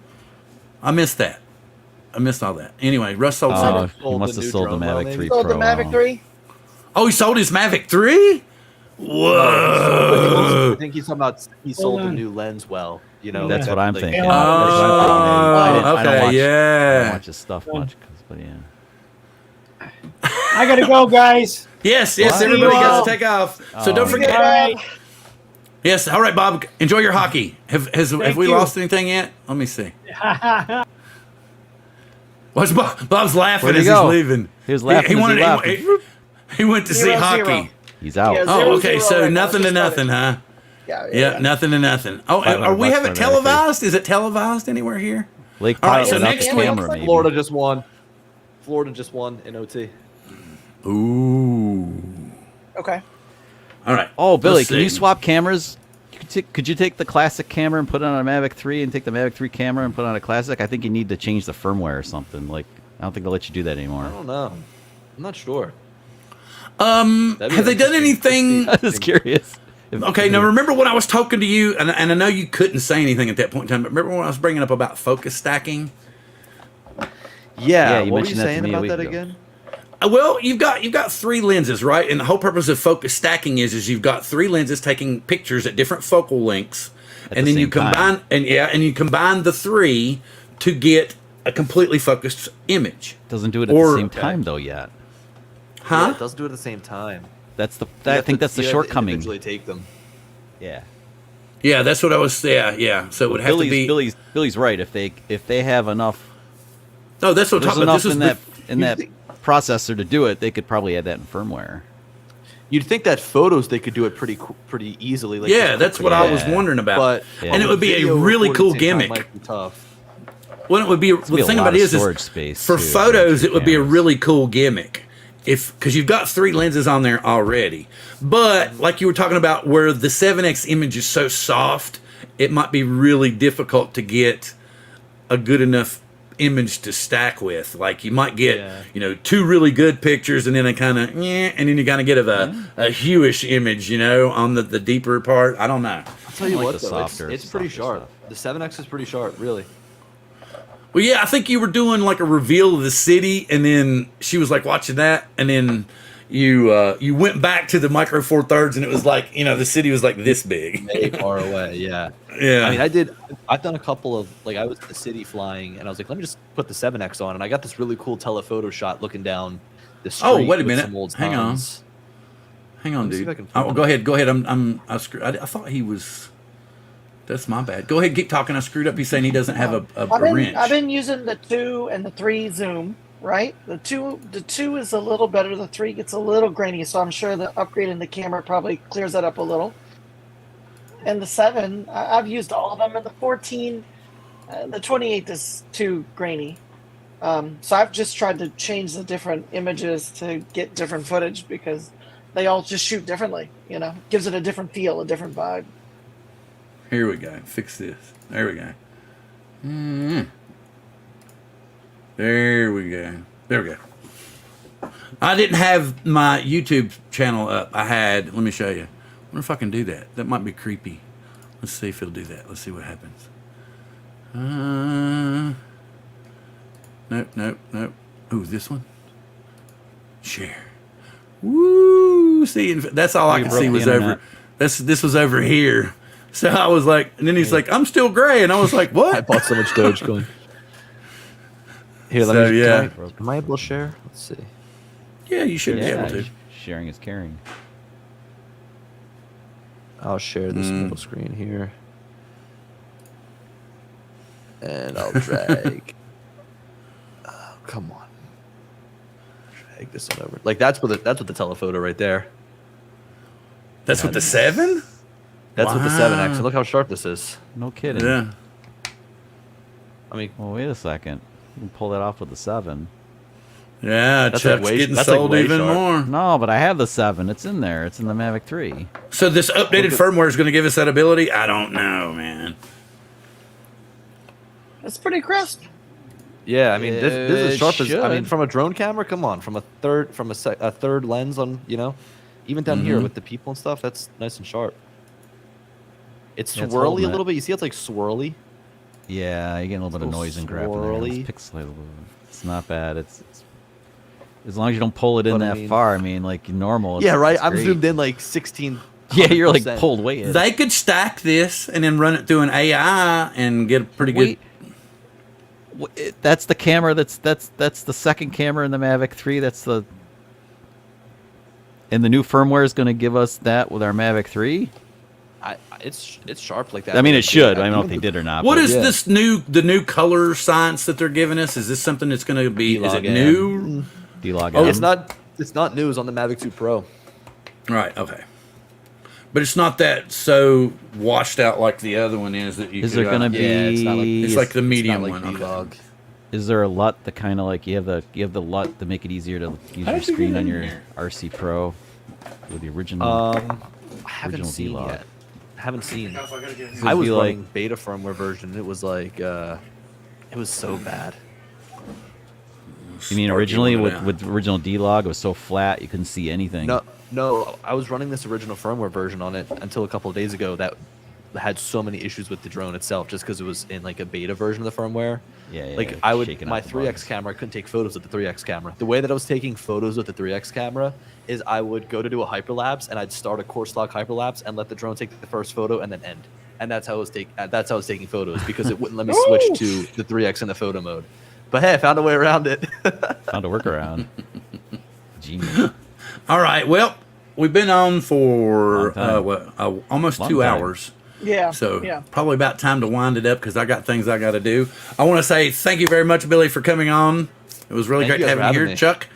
I missed that. I missed all that. Anyway, Russ sold Oh, something. he Sold must the have new sold the drone, well, Mavic maybe. 3 So Pro. the Mavic 3. Oh, he sold his Mavic 3? Whoa. I think he's talking about he sold the on. new lens well. You know, That's that- what I'm like- thinking. Oh, That's what I'm thinking. I don't okay, watch, I yeah. don't watch his stuff much, but yeah. I got to go, guys. Yes, What? everybody See you got all. to take off. So Oh. don't forget. All right. Yes, all right, Bob. Enjoy your hockey. Have we you. lost anything yet? Let me see. What's Bob's laughing Where'd he as go? he's leaving. He was laughing as he left. He went to see 0-0. hockey. He's out. Yeah, Oh, okay. 0-0 So right now. nothing to Just nothing, huh? Yeah, nothing to nothing. Oh, 500 are we bucks have for it a Mavic 3. televised? Is it televised anywhere here? Lake All right, Pilot so without next the one- camera, maybe. Florida just won. Florida just won in OT. Ooh. Okay. All right. Oh, Billy, Let's can you see. swap cameras? Could you take the classic camera and put it on a Mavic 3 and take the Mavic 3 camera and put it on a classic? I think you need to change the firmware or something. Like, I don't think they'll let you do that I anymore. don't know. I'm not sure. Have they done anything? I was curious. Okay, now remember when I was talking to you, and I know you couldn't say anything at that point in time, but remember when I was bringing up about focus stacking? Yeah, you what were you mentioned that to saying me a about week that ago. again? Well, you've got 3 lenses, right? And the whole purpose of focus stacking is you've got 3 lenses taking pictures at different focal lengths, At and the then you same time. combine and you combine the 3 to get a completely focused image. Doesn't do it at Or- the same time though yet. Huh? Yeah, it doesn't do it at the same time. That's the. You I have think to- that's the you have to shortcoming. individually take them. Yeah. Yeah, that's what I was. Yeah. So it would have to be. Billy's right. If they have enough, No, that's what I'm there's talking about. enough This is in that processor to do it, they could probably add that in firmware. You'd think that photos they could do it pretty easily. Like yeah, just that's what quickly. I was wondering about. But Yeah. And it would be a video really recording cool at the same time gimmick. Might be tough. Well, it would be. be The a thing lot about of it is storage space, for too, photos. for It would be a cameras. really cool gimmick because you've got 3 lenses on there already. But like you were talking about, where the 7X image is so soft, it might be really difficult to get a good enough image to stack with. Like you might get, Yeah. 2 really good pictures and then a kind of, and then you kind of get a hueish image, on the deeper part. I don't know. I'll tell you like what, the though, softer- it's pretty softer sharp. stuff. The 7X is pretty sharp, really. Well, yeah, I think you were doing like a reveal of the city, and then she was like watching that, and then you went back to the Micro Four Thirds, and it was like the city was like this big. Way far away, yeah. Yeah, I mean, I've done a couple of, like, I was in the city flying, and I was like, let me just put the 7X on, and I got this really cool telephoto shot looking down the street. Oh, wait a with minute. some old Hang on. signs. hang on, Let me see dude. if I can Oh, find go it. ahead. I thought he was. That's my bad. Go ahead, keep talking. I screwed up. He's saying he doesn't have a wrench. I've been using the 2 and the 3 zoom, right? The two is a little better. The 3 gets a little grainy, so I'm sure the upgrade in the camera probably clears that up a little. And the 7, I've used all of them. And the 14, the 28 is too grainy. So I've just tried to change the different images to get different footage because they all just shoot differently. Gives it a different feel, a different vibe. Here we go. Fix this. There we go. There we go. There we go. I didn't have my YouTube channel up. I had. Let me show you. I wonder if I can do that. That might be creepy. Let's see if it'll do that. Let's see what happens. Nope. Ooh, this one. Share. Woo! See, that's all I You could broke see the was internet. over. This was over here. So I was like, and then he's like, "I'm still gray," and I was like, I "What?" bought so much Dogecoin. Here, let So, me. yeah. Am I able to share? Let's see. Yeah, you should be Yeah, able to. sharing is caring. I'll share this middle screen here, and I'll drag. Oh, come on, drag this one over. Like that's what the telephoto right there. That's with the 7. That's with the Wow. 7X. And look how sharp this is. No kidding. Yeah. I mean, Well, wait a second. You can pull that off with the 7. Yeah, That's Chuck's like way- getting that's like sold way even sharp. more. No, but I have the 7. It's in there. It's in the Mavic 3. So this updated firmware is going to give us that ability? I don't know, man. It's pretty crisp. yeah. I mean, this is It as sharp as. I mean, should. from a drone camera, come on, from a third lens on, even down here with the people and stuff, that's nice and sharp. It's Yeah, it's swirly holding a it. little bit. You see, it's like swirly. Yeah, you're getting a little bit of Little noise and crap in there. swirly. It's pixelated a little bit. It's not bad. It's as long as you don't pull it in But I that mean- far. I mean, like normal. Yeah, right. it's I'm great. zoomed in like 16. Yeah, you're like 100%. pulled way in. They could stack this and then run it through an AI and get a pretty good. Wait, that's the camera. That's the second camera in the Mavic 3. And the new firmware is going to give us that with our Mavic 3. It's sharp like that. I mean, it should. I don't know if they did or not. What but is yeah. the new color science that they're giving us? Is this something that's going to be? Is it D-Log new? D-Log Oh, M. it's not news on the Mavic 2 Pro. Right. Okay. but it's not that so washed out like the other one is. That you Is there gonna be? it's not like- It's like the It's medium not like one. vlog. Is there a LUT that kind of like you have the LUT to make it easier to use How your did you screen get on in your here? RC Pro with the original? I haven't Original seen vlog. yet. Haven't seen. It'd I was be running beta firmware version. It was like, it was so bad. You mean Sparky originally one with out. with original D-Log, it was so flat you couldn't see anything. No, I was running this original firmware version on it until a couple of days ago that had so many issues with the drone itself, just because it was in like a beta version of the firmware. Yeah, Like yeah, I would, shaking my up the 3x bugs. camera, I couldn't take photos with the 3x camera. The way that I was taking photos with the 3x camera is I would go to do a hyperlapse and I'd start a course log hyperlapse and let the drone take the first photo and then end. And that's how I was taking photos because it wouldn't let me switch to the 3x in the photo mode. But hey, I found a way around it. Found a workaround. Genius. All right. Well, we've been on for Long time. almost Long 2 time. hours. Yeah. So yeah. probably about time to wind it up because I got things I got to do. I want to say thank you very much, Billy, for coming on. It was really Thank great you to guys have for you here, having me.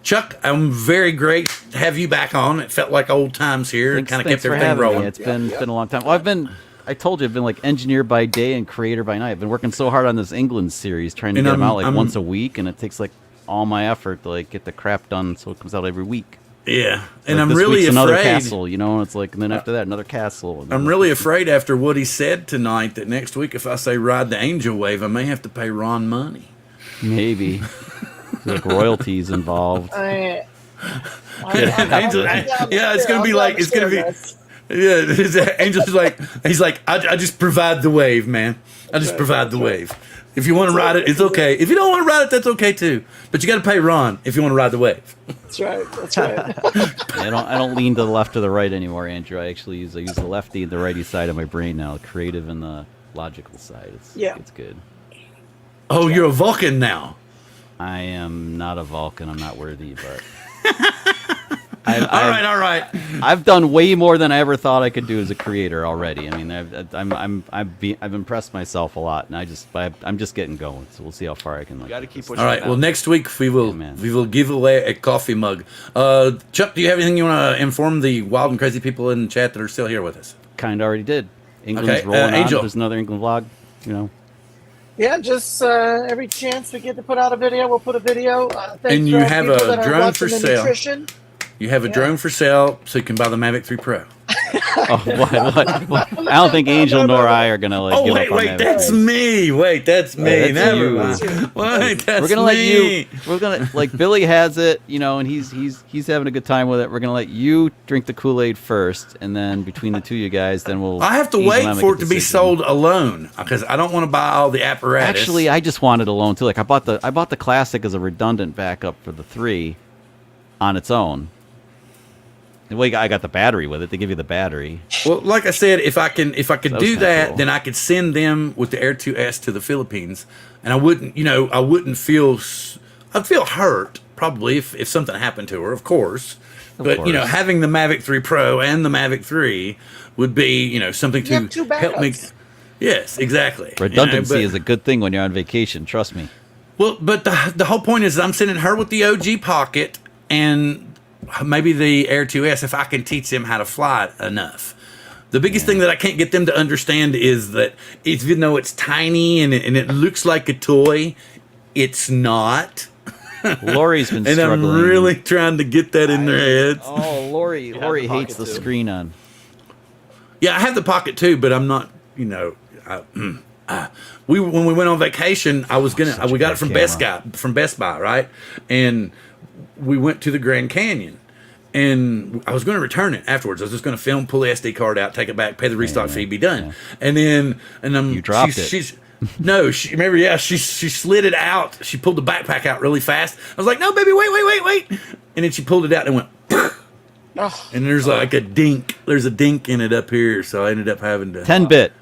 Chuck. I'm very great to have you back on. It felt like old times here. It kind of kept for everything having me. rolling. It's been a long time. Well, I told you, I've been like engineer by day and creator by night. I've been working so hard on this England series, trying to And get them I'm- out like I'm- once a week, and it takes like all my effort to like get the crap done, so it comes out every week. Yeah, and Like, I'm this really week's afraid. another castle, you know. And it's like, and then after that, another castle. And I'm then really afraid after what he said tonight that next week, if I say ride the angel wave, I may have to pay Ron money. maybe like royalties involved. I, Angel, yeah, it's gonna be like it's gonna be. Yeah, Angel's like he's like I just provide the wave, man. I just provide the wave. If you want to ride it, it's okay. If you don't want to ride it, that's okay too. But you got to pay Ron if you want to ride the wave. That's right. That's right. I don't lean to the left or the right anymore, Andrew. I use the lefty and the righty side of my brain now, the creative and the logical side. It's good. Oh, you're a Vulcan now. I am not a Vulcan. I'm not worthy, but All right. I've done way more than I ever thought I could do as a creator already. I mean, I've impressed myself a lot, and I'm just getting going. So we'll see how far I can. You got to keep pushing. All right. it Well, out. next week we will man. give away a coffee mug. Chuck, do you have anything you want to inform the wild and crazy people in chat that are still here with us? Kind of already did. England's Okay, rolling on. Angel. There's another England vlog. You know. Yeah, just every chance we get to put out a video, we'll put a video. Thanks And you for all have people a that are drone watching for the sale. Nutrition. You have a drone for sale, so you can buy the Mavic 3 Pro. Oh, what? I don't think Angel nor I are gonna like. Oh give wait, up on wait, that. that's me. Wait, that's me. that's Never you. mind. Wait, that's We're gonna let me. you. We're gonna like Billy has it, you know, and he's having a good time with it. We're gonna let you drink the Kool-Aid first, and then between the two of you guys, then we'll. I have to each wait one make for a it to be decision. sold alone because I don't want to buy all the apparatus. Actually, I just wanted a loan too. Like I bought the Classic as a redundant backup for the 3 on its own. Well, I got the battery with it. They give you the battery. well, like I said, if I could That was do kinda that, cool. then I could send them with the Air 2S to the Philippines, and I wouldn't feel. I'd feel hurt probably if something happened to her, of course. But course. having the Mavic 3 Pro and the Mavic 3 would be something You have to two help me. backups. Yes, exactly. Redundancy but- is a good thing when you're on vacation. Trust me. Well, but the whole point is I'm sending her with the OG Pocket and maybe the Air 2S if I can teach them how to fly it enough. The biggest thing that I can't get them to understand is that even though it's tiny and it looks like a toy, it's not. Lori's been And struggling. I'm really trying to get that in their heads. Oh, Lori the hates Pocket the too. screen on. Yeah, I have the Pocket too, but I'm not. When we went on vacation, I was gonna. such a We got good it camera. from Best Buy, right? And we went to the Grand Canyon, and I was going to return it afterwards. I was just going to film, pull the SD card out, take it back, pay the restock fee, be done. Yeah. And then You dropped it. She's no, remember? Yeah, she slid it out. She pulled the backpack out really fast. I was like, no, baby, wait, and then she pulled it out and went. Oh, And there's like a dink. There's a dink in it up here, so I ended up having to. 10-bit.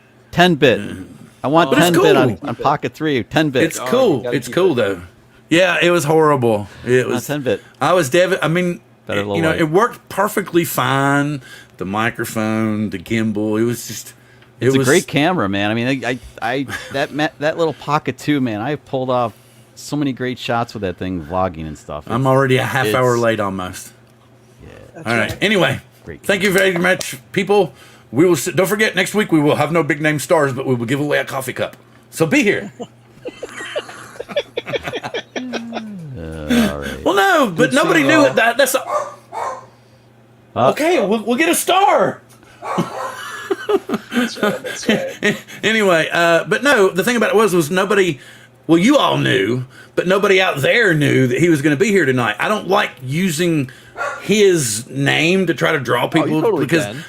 I want But it's 10-bit cool. on Pocket 3. 10-bit. It's cool. gotta It's keep cool it. though. Yeah, it was horrible. It was 10-bit. I was I mean, Better low you know, light. it worked perfectly fine. The microphone, the gimbal. It was just. It's was a great camera, man. I mean, that little Pocket 2, man. I pulled off so many great shots with that thing, vlogging and stuff. I'm already a half hour it's- late almost. Yeah. All right. Anyway, Great. Thank you very much, people. We will. Don't forget, next week we will have no big name stars, but we will give away a coffee cup. So be here. All right. Well, no, but nobody knew it. That's okay. We'll get a star. That's right. Anyway, but no, the thing about it was nobody. Well, you all knew, but nobody out there knew that he was going to be here tonight. I don't like using his name to try to draw people you totally because. can.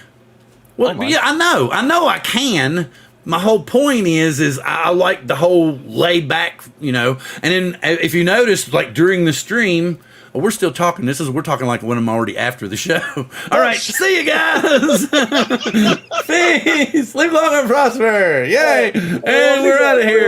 Well, yeah, I know I can. My whole point is I like the whole laid back, And then if you notice, like during the stream, we're still talking. We're talking like when I'm already after the show. All right, see you guys. Peace. Live long and prosper. Yay. And we're out of here.